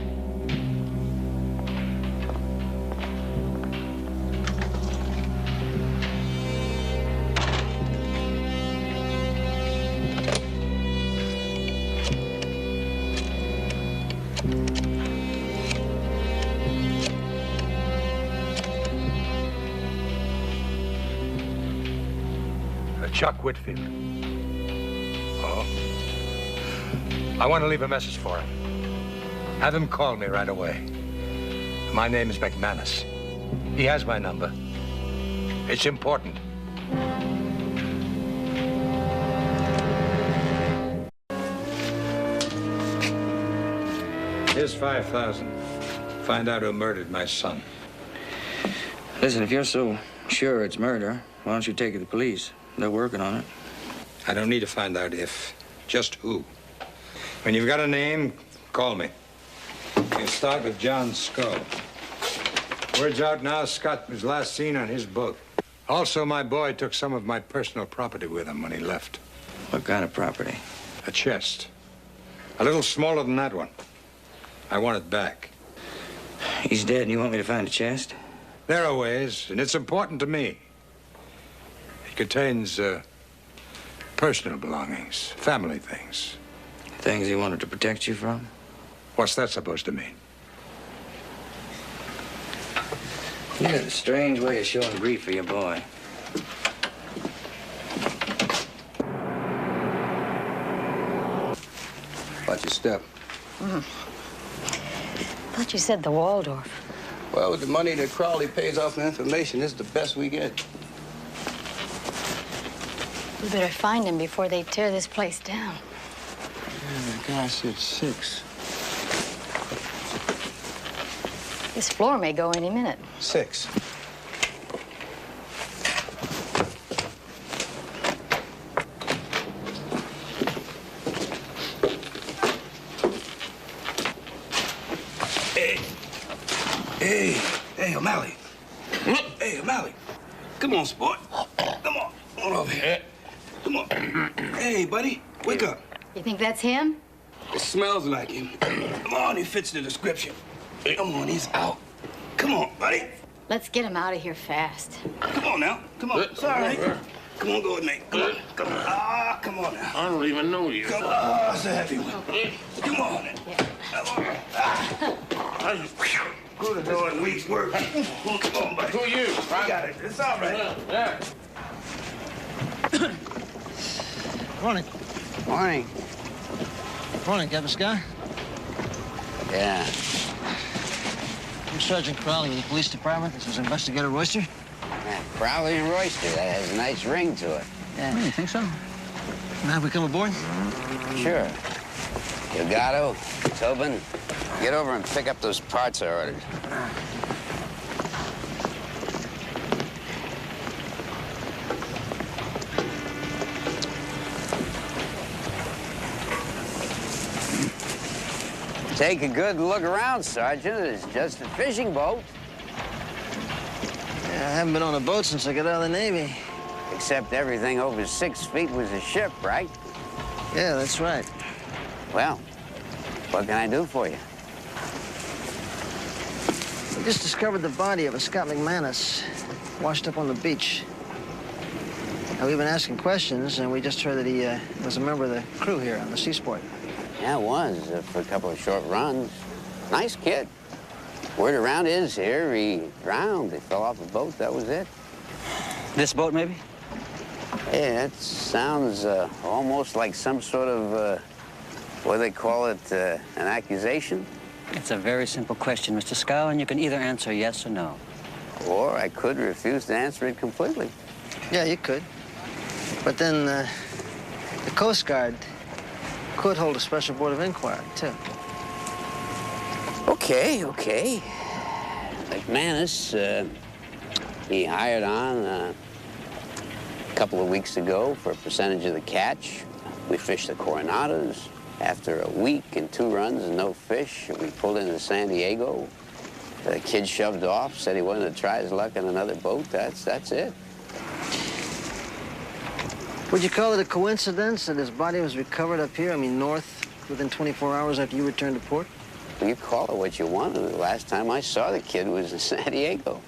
Chuck Whitfield. Oh? I want to leave a message for him. Have him call me right away. My name is McManus. He has my number. It's important. Here's $5,000. Find out who murdered my son. Listen, if you're so sure it's murder, why don't you take it to the police? They're working on it. I don't need to find out if, just who. When you've got a name, call me. You start with John Skull. Word's out now, Scott was last seen on his boat. Also, my boy took some of my personal property with him when he left. What kind of property? A chest. A little smaller than that one. I want it back. He's dead and you want me to find a chest? There are ways, and it's important to me. It contains personal belongings, family things. Things he wanted to protect you from? What's that supposed to mean? You got a strange way of showing grief for your boy. Watch your step. Thought you said the Waldorf. Well, with the money that Crowley pays off the information, this is the best we get. We better find him before they tear this place down. Yeah, the guy said 6. This floor may go any minute. 6. Hey, O'Malley. Hey, O'Malley. Come on, sport. Come on. Come on over here. Come on. Hey, buddy. Wake up. You think that's him? It smells like him. Come on, he fits the description. Come on, he's out. Come on, buddy. Let's get him out of here fast. Come on now. Come on. It's all right. Come on, go with me. Come on. Come on. Ah, come on now. I don't even know you. Come on. Ah, it's a heavy one. Come on. Come on. Ah. Good doing week's work. Come on, buddy. Who are you? I got it. It's all right. Yeah. Morning. Morning. Morning, Captain Scott. Yeah. I'm Sergeant Crowley with the police department. This is Investigator Royster. Yeah, Crowley and Royster. That has a nice ring to it. Yeah. You think so? Have we come aboard? Sure. Delgado, Tobin, get over and pick up those parts I ordered. Take a good look around, Sergeant. It's just a fishing boat. Yeah, I haven't been on a boat since I got out of the Navy. Except everything over 6 feet was a ship, right? Yeah, that's right. Well, what can I do for you? We just discovered the body of a Scott McManus washed up on the beach. Now, we've been asking questions, and we just heard that he was a member of the crew here on the Seasport. Yeah, it was, for a couple of short runs. Nice kid. Word around is here, he drowned. He fell off a boat, that was it. This boat, maybe? Yeah, it sounds almost like some sort of, what do they call it, an accusation? It's a very simple question, Mr. Scow, and you can either answer yes or no. Or I could refuse to answer it completely. Yeah, you could. But then the Coast Guard could hold a special board of inquiry, too. Okay. McManus, he hired on a couple of weeks ago for a percentage of the catch. We fished the Coronados. After a week and 2 runs and no fish, we pulled into San Diego. The kid shoved off, said he wanted to try his luck in another boat. That's it. Would you call it a coincidence that his body was recovered up here, north, within 24 hours after you returned to port? You call it what you want. The last time I saw the kid was in San Diego.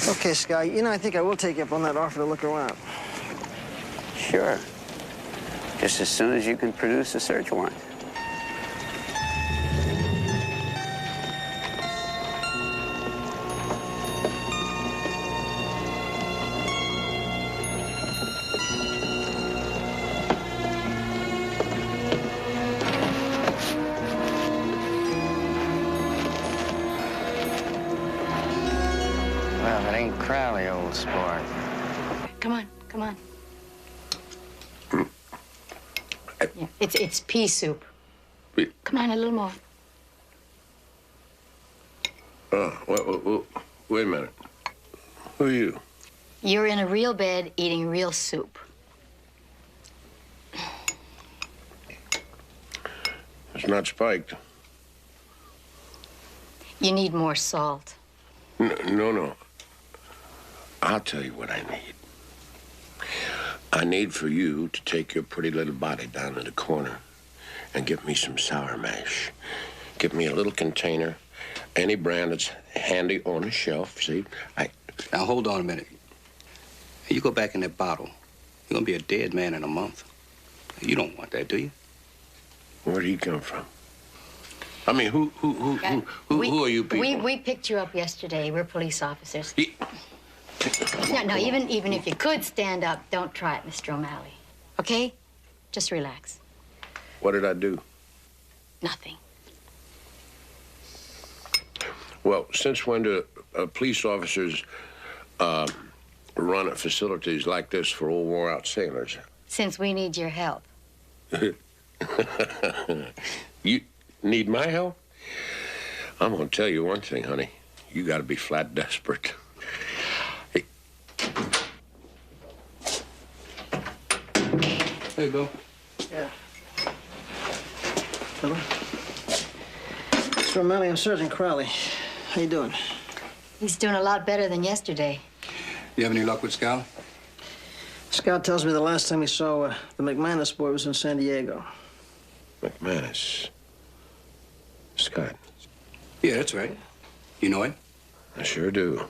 Okay, Sky, I think I will take you up on that offer to look around. Sure. Just as soon as you can produce a search warrant. Well, it ain't Crowley, old sport. Come on. Yeah, it's pea soup. Come on, a little more. Wait a minute. Who are you? You're in a real bed eating real soup. It's not spiked. You need more salt. No. I'll tell you what I need. I need for you to take your pretty little body down to the corner and get me some sour mash. Get me a little container, any brand that's handy on a shelf, see? Now, hold on a minute. You go back in that bottle. You're gonna be a dead man in a month. You don't want that, do you? Where'd he come from? I mean, who are you people? We picked you up yesterday. We're police officers. No, even if you could stand up, don't try it, Mr. O'Malley. Okay? Just relax. What did I do? Nothing. Well, since when do police officers run at facilities like this for old wore-out sailors? Since we need your help. You need my help? I'm gonna tell you one thing, honey. You gotta be flat desperate. Hey, Bill. Yeah. Hello? Mr. O'Malley, I'm Sergeant Crowley. How you doing? He's doing a lot better than yesterday. You have any luck with Scout? Scout tells me the last time he saw the McManus boy was in San Diego. McManus? Scott? Yeah, that's right. You know him? I sure do.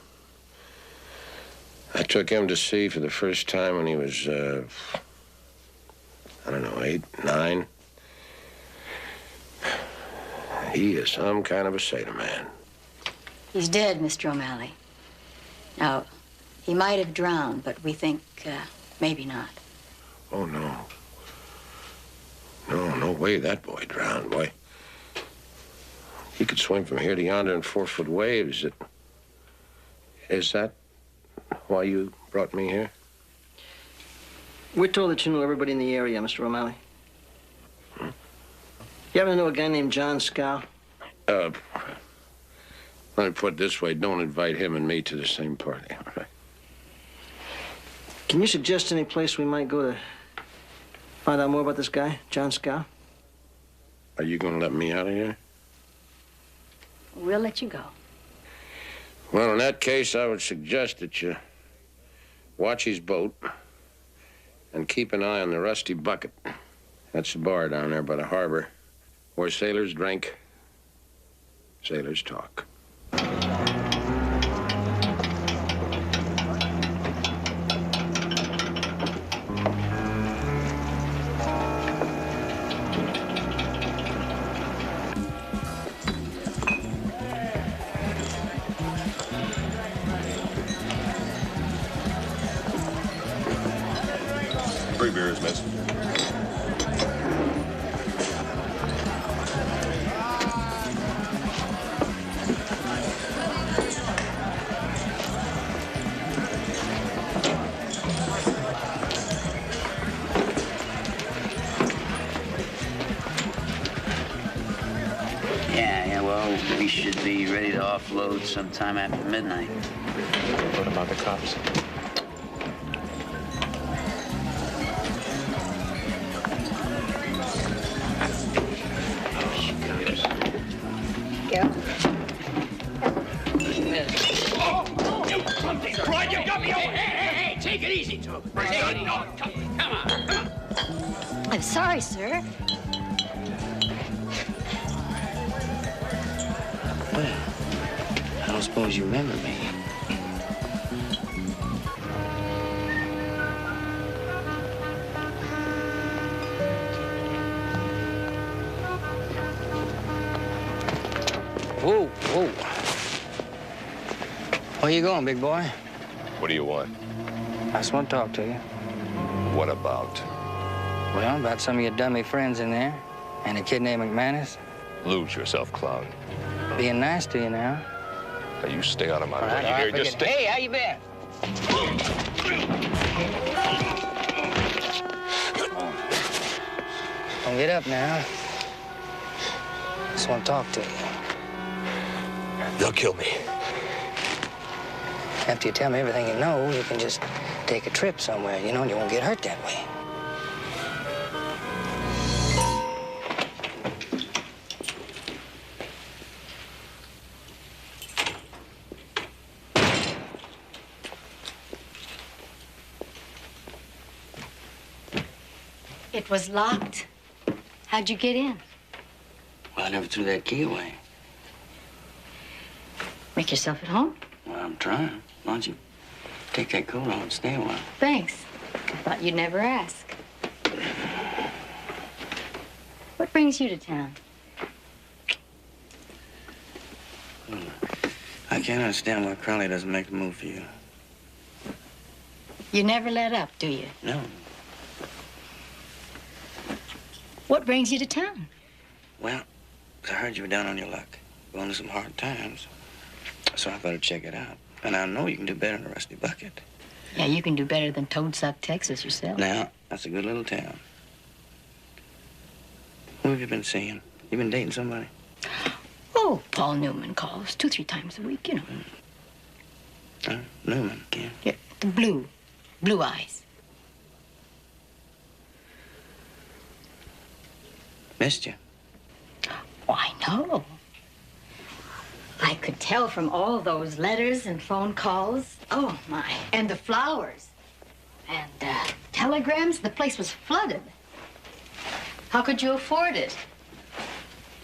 I took him to sea for the first time when he was, I don't know, 8, 9. He is some kind of a sailor man. He's dead, Mr. O'Malley. Now, he might have drowned, but we think maybe not. Oh, no. No way that boy drowned, boy. He could swim from here to yonder in 4-foot waves. Is that why you brought me here? We're told that you knew everybody in the area, Mr. O'Malley. You happen to know a guy named John Scow? Let me put it this way. Don't invite him and me to the same party, all right? Can you suggest any place we might go to find out more about this guy, John Scow? Are you going to let me out of here? We'll let you go. Well, in that case, I would suggest that you watch his boat And keep an eye on the Rusty Bucket. That's the bar down there by the harbor, where sailors drink, sailors talk. Three beers, miss. Yeah, well, we should be ready to offload sometime after midnight. What about the cops? Go. Rod, you got me over. Hey, take it easy, Toby. No, come on. I'm sorry, sir. Well, I don't suppose you remember me. Whoa, whoa. Where you going, big boy? What do you want? I just want to talk to you. What about? Well, about some of your dummy friends in there, and a kid named McManus. Lose yourself, clown. Being nice to you now. Now, you stay out of my All way. right, You all hear? right, Just forget stay. it. Hey, how you been? Don't get up now. Just want to talk to you. They'll kill me. After you tell me everything you know, you can just take a trip somewhere, you know, and you won't get hurt that way. It was locked. How'd you get in? Well, I never threw that key away. Make yourself at home? Well, I'm trying. Why don't you take that coat on and stay a while? Thanks. I thought you'd never ask. What brings you to town? I can't understand why Crowley doesn't make the move for you. You never let up, do you? No. What brings you to town? Well, I heard you were down on your luck, going through some hard times. So I thought I'd check it out. And I know you can do better than the Rusty Bucket. Yeah, you can do better than Toadsuck, Texas yourself. Now, that's a good little town. Who have you been seeing? You been dating somebody? Oh, Paul Newman calls 2-3 times a week, you know. Newman, yeah. Yeah, the blue eyes. Missed you. Why, no. I could tell from all those letters and phone calls. Oh, my. And the flowers. And telegrams. The place was flooded. How could you afford it?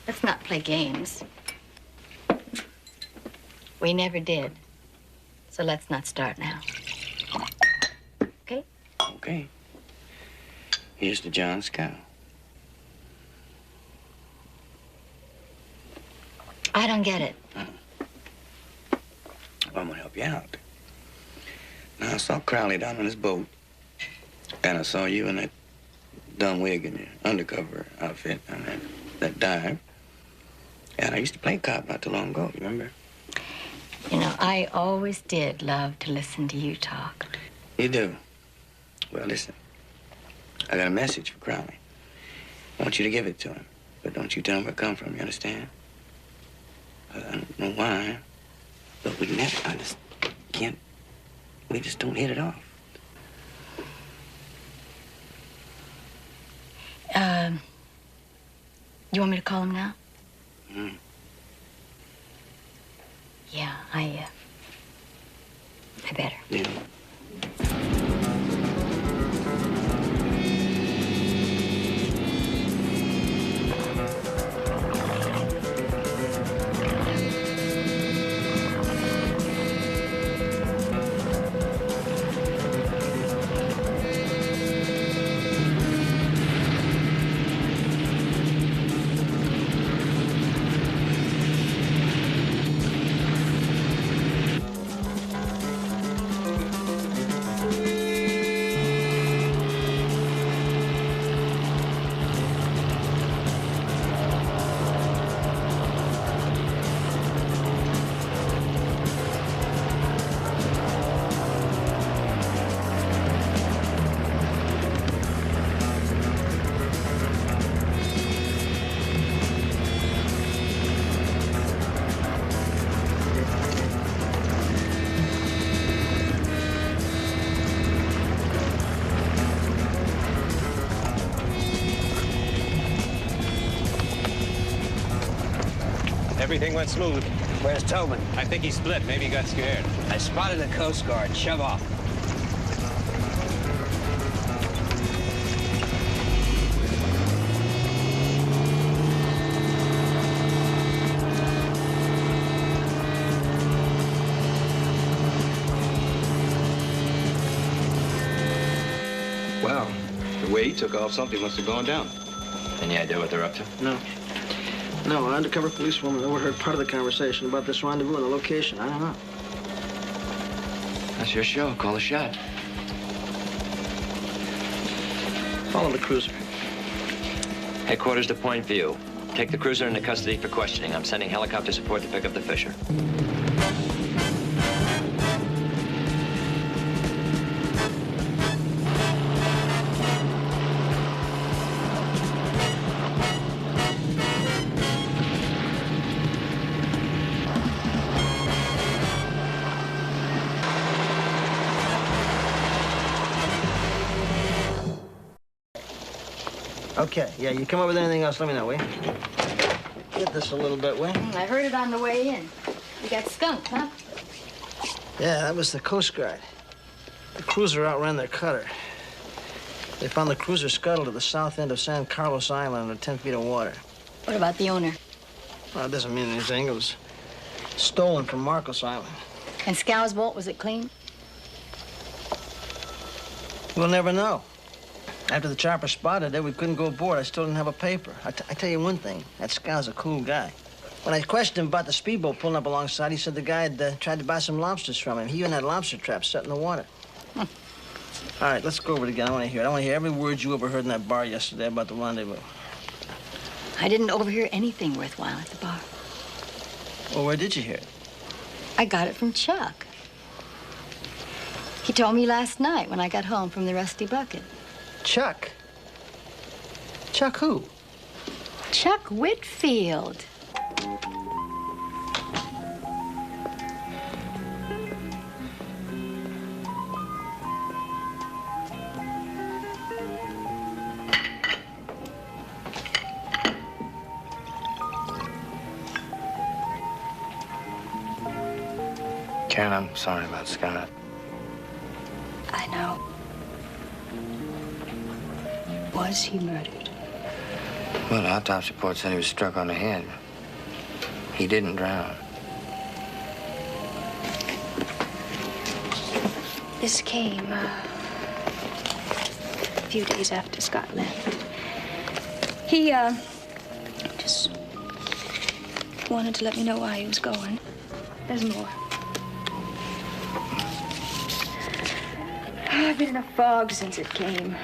Let's not play games. We never did. So let's not start now. Okay? Okay. Here's to John Scow. I don't get it. Well, I'm gonna help you out. Now, I saw Crowley down on his boat, and I saw you in that dumb wig and your undercover outfit and that dive. And I used to play cop not too long ago, you remember? You know, I always did love to listen to you talk. You do? Well, listen. I got a message for Crowley. I want you to give it to him. But don't you tell him where it come from, you understand? I don't know why, but we never, I just can't, we just don't hit it off. You want me to call him now? Mm. Yeah, I better. Yeah. Everything went smooth. Where's Tobin? I think he split. Maybe he got scared. I spotted the Coast Guard. Shove off. Wow. The way he took off, something must have gone down. Any idea what they're up to? No. No, an undercover policewoman overheard part of the conversation about this rendezvous and the location. I don't know. That's your show. Call the shot. Follow the cruiser. Headquarters to Point View. Take the cruiser into custody for questioning. I'm sending helicopter support to pick up the Fisher. Okay, yeah, you come up with anything else, let me know, will you? Get this a little bit, will you? I heard it on the way in. You got skunked, huh? Yeah, that was the Coast Guard. The cruiser outran their cutter. They found the cruiser scuttled at the south end of San Carlos Island under 10 feet of water. What about the owner? Well, it doesn't mean anything. It was stolen from Marcos Island. And Scow's boat, was it clean? We'll never know. After the chopper spotted it, we couldn't go aboard. I still didn't have a paper. I tell you one thing, that Scow's a cool guy. When I questioned him about the speedboat pulling up alongside, he said the guy had tried to buy some lobsters from him. He even had lobster traps set in the water. All right, let's go over it again. I want to hear it. I want to hear every word you overheard in that bar yesterday about the rendezvous. I didn't overhear anything worthwhile at the bar. Well, where did you hear it? I got it from Chuck. He told me last night when I got home from the Rusty Bucket. Chuck? Chuck who? Chuck Whitfield. Karen, I'm sorry about Scott. I know. Was he murdered? Well, the autopsy report said he was struck on the head. He didn't drown. This came a few days after Scott left. He, just wanted to let me know why he was going. There's more. I've been in a fog since it came.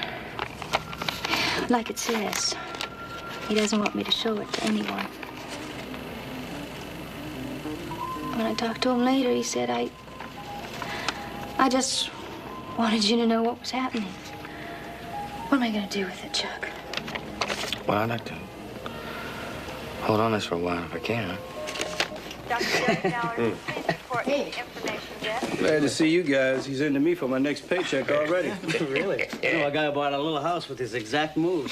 Like it says, he doesn't want me to show it to anyone. When I talked to him later, he said, I just wanted you to know what was happening. What am I going to do with it, Chuck? Well, I'd like to hold on this for a while if I can. Hey. Glad to see you guys. He's into me for my next paycheck already. Really? You know, a guy bought a little house with his exact moves.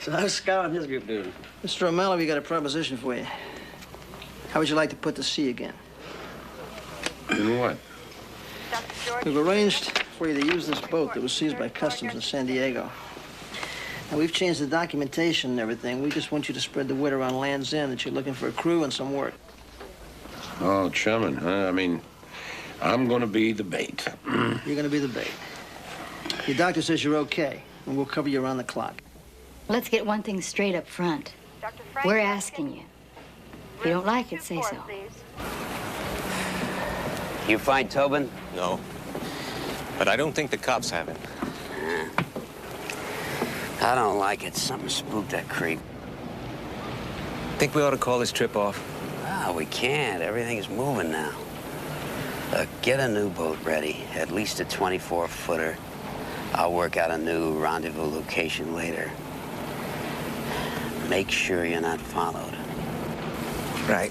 So how's Scout and his group doing? Mr. O'Malley, we got a proposition for you. How would you like to put to sea again? In what? We've arranged for you to use this boat that was seized by customs in San Diego. Now, we've changed the documentation and everything. We just want you to spread the word around Land's End that you're looking for a crew and some work. Oh, chumming, huh? I mean, I'm going to be the bait. You're going to be the bait. Your doctor says you're okay, and we'll cover you around the clock. Let's get one thing straight up front. We're asking you. If you don't like it, say so. You find Tobin? No. But I don't think the cops have him. I don't like it. Something spooked that creep. Think we ought to call this trip off? Ah, we can't. Everything's moving now. Get a new boat ready, at least a 24-footer. I'll work out a new rendezvous location later. Make sure you're not followed. Right.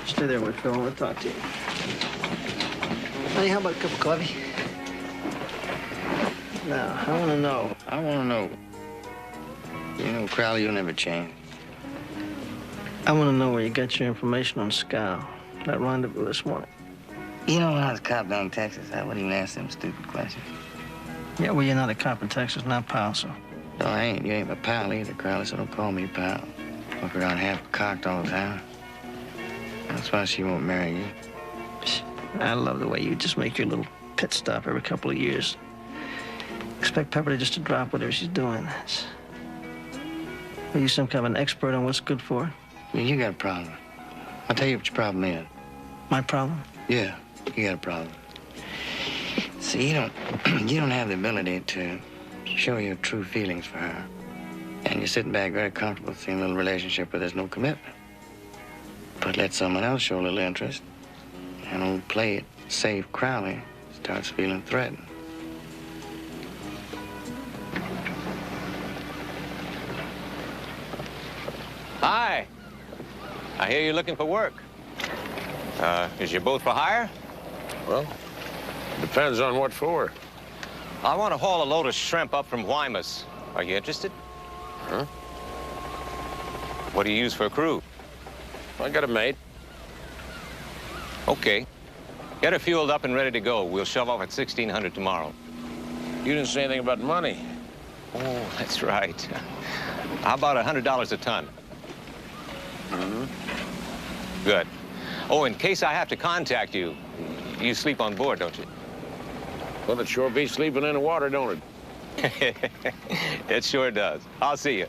stay there with Phil. I want to talk to you. Honey, how about a cup of coffee? Now, I want to know. I want to know. You know, Crowley, you'll never change. I want to know where you got your information on Scow. That rendezvous this morning. You know, when I was a cop down in Texas, I wouldn't even ask them stupid questions. Yeah, well, you're not a cop in Texas, not pal, so. No, I ain't. You ain't my pal either, Crowley, so don't call me pal. Walk around half cocked all the time. That's why she won't marry you. I love the way you just make your little pit stop every couple of years. Expect Pepper just to drop whatever she's doing. Are you some kind of an expert on what's good for her? Yeah, you got a problem. I'll tell you what your problem is. My problem? Yeah, you got a problem. See, you don't have the ability to show your true feelings for her. And you're sitting back very comfortable seeing a little relationship where there's no commitment. But let someone else show a little interest, and old play it safe Crowley starts feeling threatened. Hi. I hear you're looking for work. Is your boat for hire? Well, depends on what for. I want to haul a load of shrimp up from Guaymas. Are you interested? Huh? What do you use for a crew? I got a mate. Okay. Get her fueled up and ready to go. We'll shove off at 1600 tomorrow. You didn't say anything about money. Oh, that's right. How about $100 a ton? Good. Oh, in case I have to contact you, you sleep on board, don't you? Well, it sure beats sleeping in the water, don't it? It sure does. I'll see you.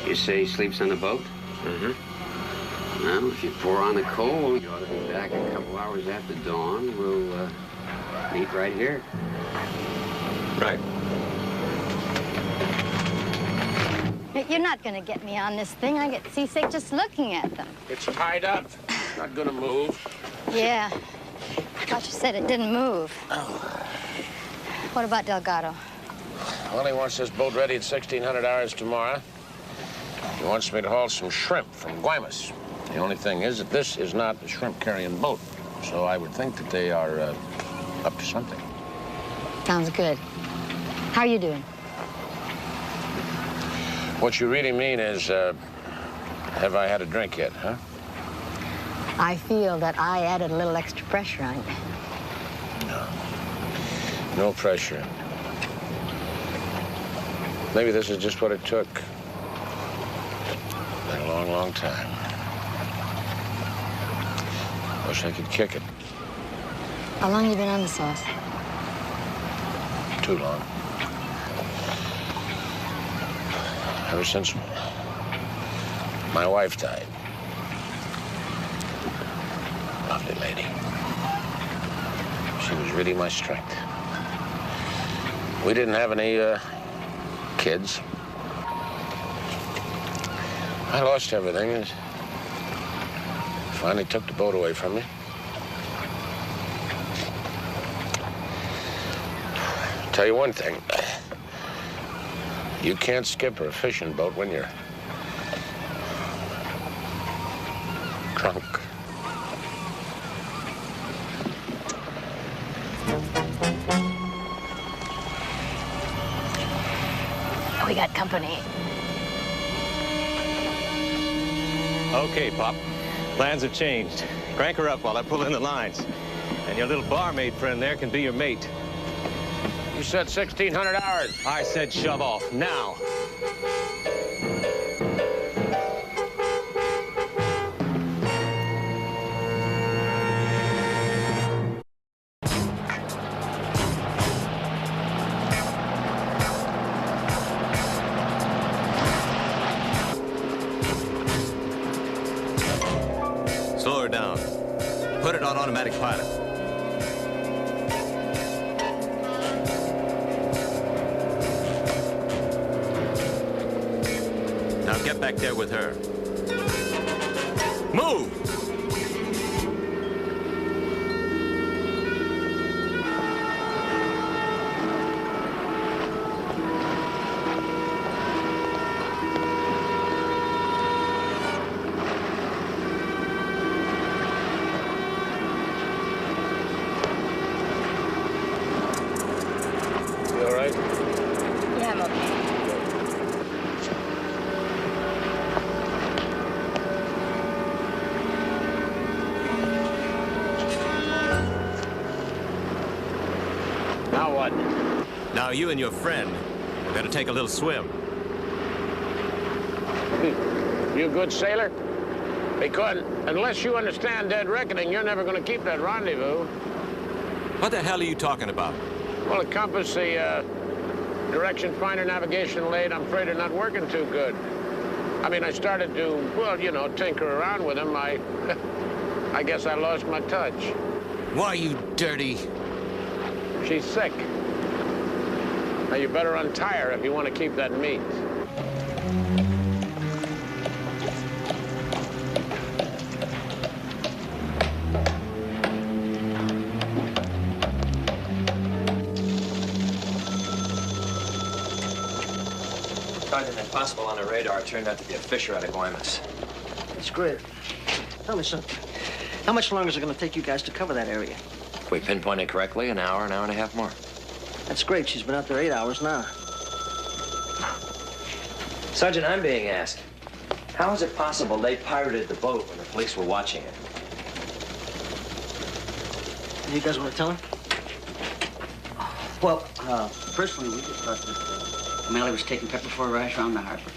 You say he sleeps on the boat? Mm-hmm. Well, if you pour on the coal, you ought to be back a couple hours after dawn. We'll meet right here. Right. You're not going to get me on this thing. I get seasick just looking at them. It's tied up. Not gonna move. Yeah. I thought you said it didn't move. What about Delgado? Well, he wants this boat ready at 1600 hours tomorrow. He wants me to haul some shrimp from Guaymas. The only thing is that this is not a shrimp-carrying boat, so I would think that they are up to something. Sounds good. How are you doing? What you really mean is, have I had a drink yet, huh? I feel that I added a little extra pressure on you. No pressure. Maybe this is just what it took. Been a long, long time. Wish I could kick it. How long have you been on the sauce? Too long. Ever since my wife died. Lovely lady. She was really my strength. We didn't have any kids. I lost everything and finally took the boat away from me. Tell you one thing. You can't skip a fishing boat when you're drunk. We got company. Okay, Pop. Plans have changed. Crank her up while I pull in the lines. And your little barmaid friend there can be your mate. You said 1600 hours. I said shove off, now. Slow her down. Put it on automatic pilot. Get back there with her. Move! You all right? Yeah, I'm okay. Now what? Now you and your friend better take a little swim. You a good sailor? Because unless you understand dead reckoning, you're never going to keep that rendezvous. What the hell are you talking about? Well, the compass, the direction finder, navigation laid, I'm afraid are not working too good. I mean, I started to, well, you know, tinker around with them. I guess I lost my touch. Why, you dirty... She's sick. Now, you better untie her if you want to keep that meat. Sergeant, impossible on the radar turned out to be a fisher out of Guaymas. That's great. Tell me something. How much longer is it going to take you guys to cover that area? If we pinpoint it correctly, an hour and a half more. That's great. She's been out there 8 hours now. Sergeant, I'm being asked, how is it possible they pirated the boat when the police were watching it? You guys want to tell her? Well, personally, we just thought that O'Malley was taking pepper for a rash around the harbor.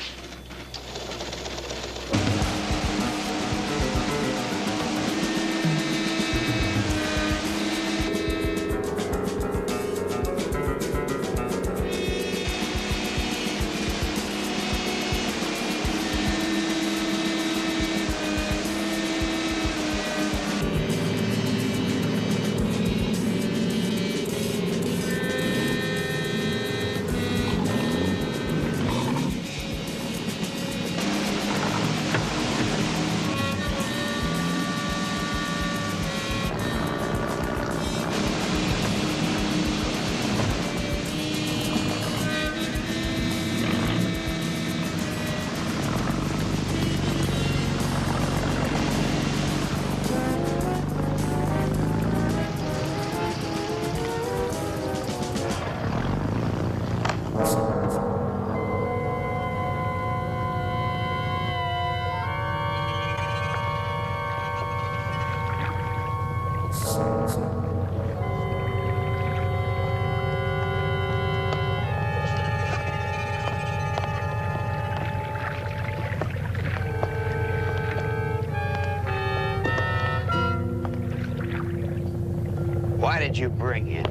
Why did you bring him?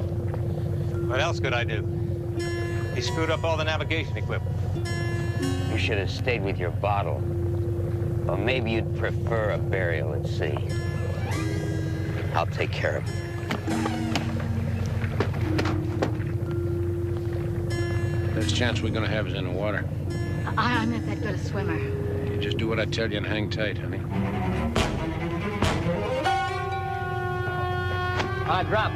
What else could I do? He screwed up all the navigation equipment. You should have stayed with your bottle. Or maybe you'd prefer a burial at sea. I'll take care of it. Best chance we're going to have is in the water. I'm not that good a swimmer. You just do what I tell you and hang tight, honey. Drop.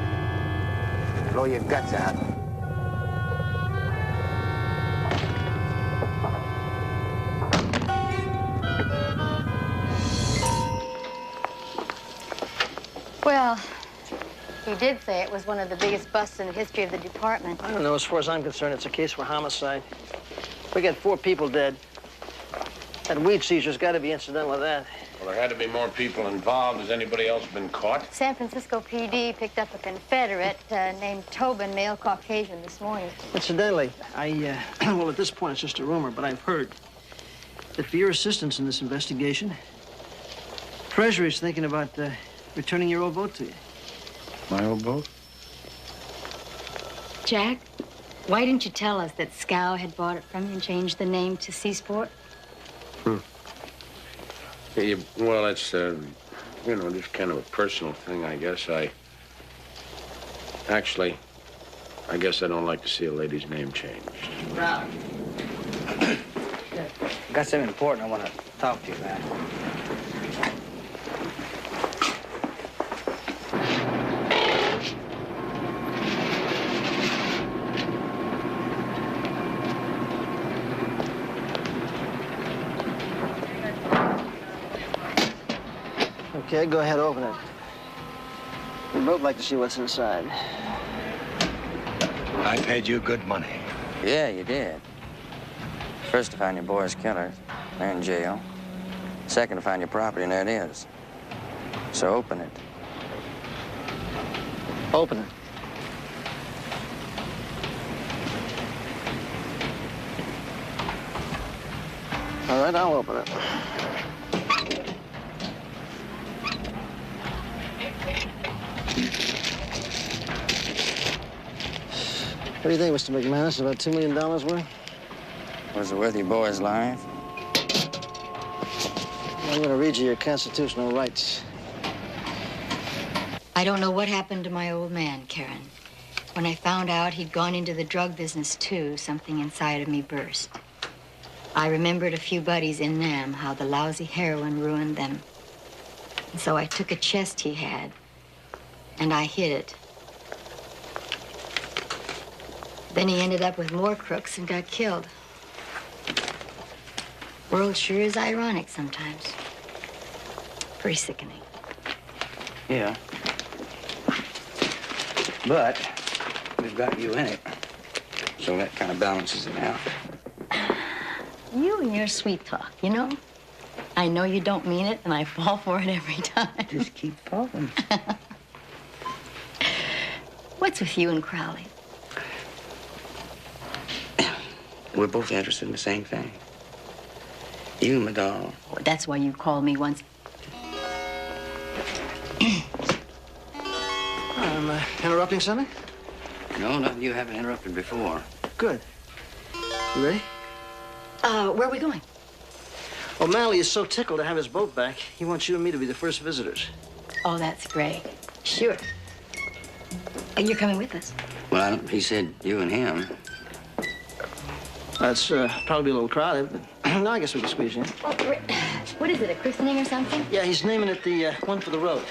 Blow your guts out. Well, he did say it was one of the biggest busts in the history of the department. I don't know. As far as I'm concerned, it's a case for homicide. We got 4 people dead. That weed seizure's got to be incidental with that. Well, there had to be more people involved. Has anybody else been caught? San Francisco PD picked up a Confederate named Tobin, male Caucasian, this morning. Incidentally, well, at this point, it's just a rumor, but I've heard that for your assistance in this investigation, Treasury's thinking about returning your old boat to you. My old boat? Jack, why didn't you tell us that Scow had bought it from you and changed the name to Seasport? Yeah, well, it's, you know, just kind of a personal thing, I guess. Actually, I guess I don't like to see a lady's name changed. Ralph. I got something important I want to talk to you about. Okay, go ahead, open it. We both like to see what's inside. I paid you good money. Yeah, you did. First, to find your boy's killer. They're in jail. Second, to find your property, and there it is. So open it. Open it. All right, I'll open it. What do you think, Mr. McManus? About $2 million worth? Was it worth your boy's life? I'm going to read you your constitutional rights. I don't know what happened to my old man, Karen. When I found out he'd gone into the drug business, too, something inside of me burst. I remembered a few buddies in Nam, how the lousy heroin ruined them. And so I took a chest he had, and I hid it. Then he ended up with more crooks and got killed. World sure is ironic sometimes. Pretty sickening. Yeah. But we've got you in it. So that kind of balances it out. You and your sweet talk, you know? I know you don't mean it, and I fall for it every time. Just keep talking. What's with you and Crowley? We're both interested in the same thing. You, my doll. Well, that's why you called me once. I'm interrupting something? No, nothing you haven't interrupted before. Good. You ready? Where are we going? O'Malley is so tickled to have his boat back, he wants you and me to be the first visitors. Oh, that's great. Sure. You're coming with us. Well, he said you and him. That's probably a little crowded, but no, I guess we can squeeze you in. Oh, what is it, a christening or something? Yeah, he's naming it the one for the road.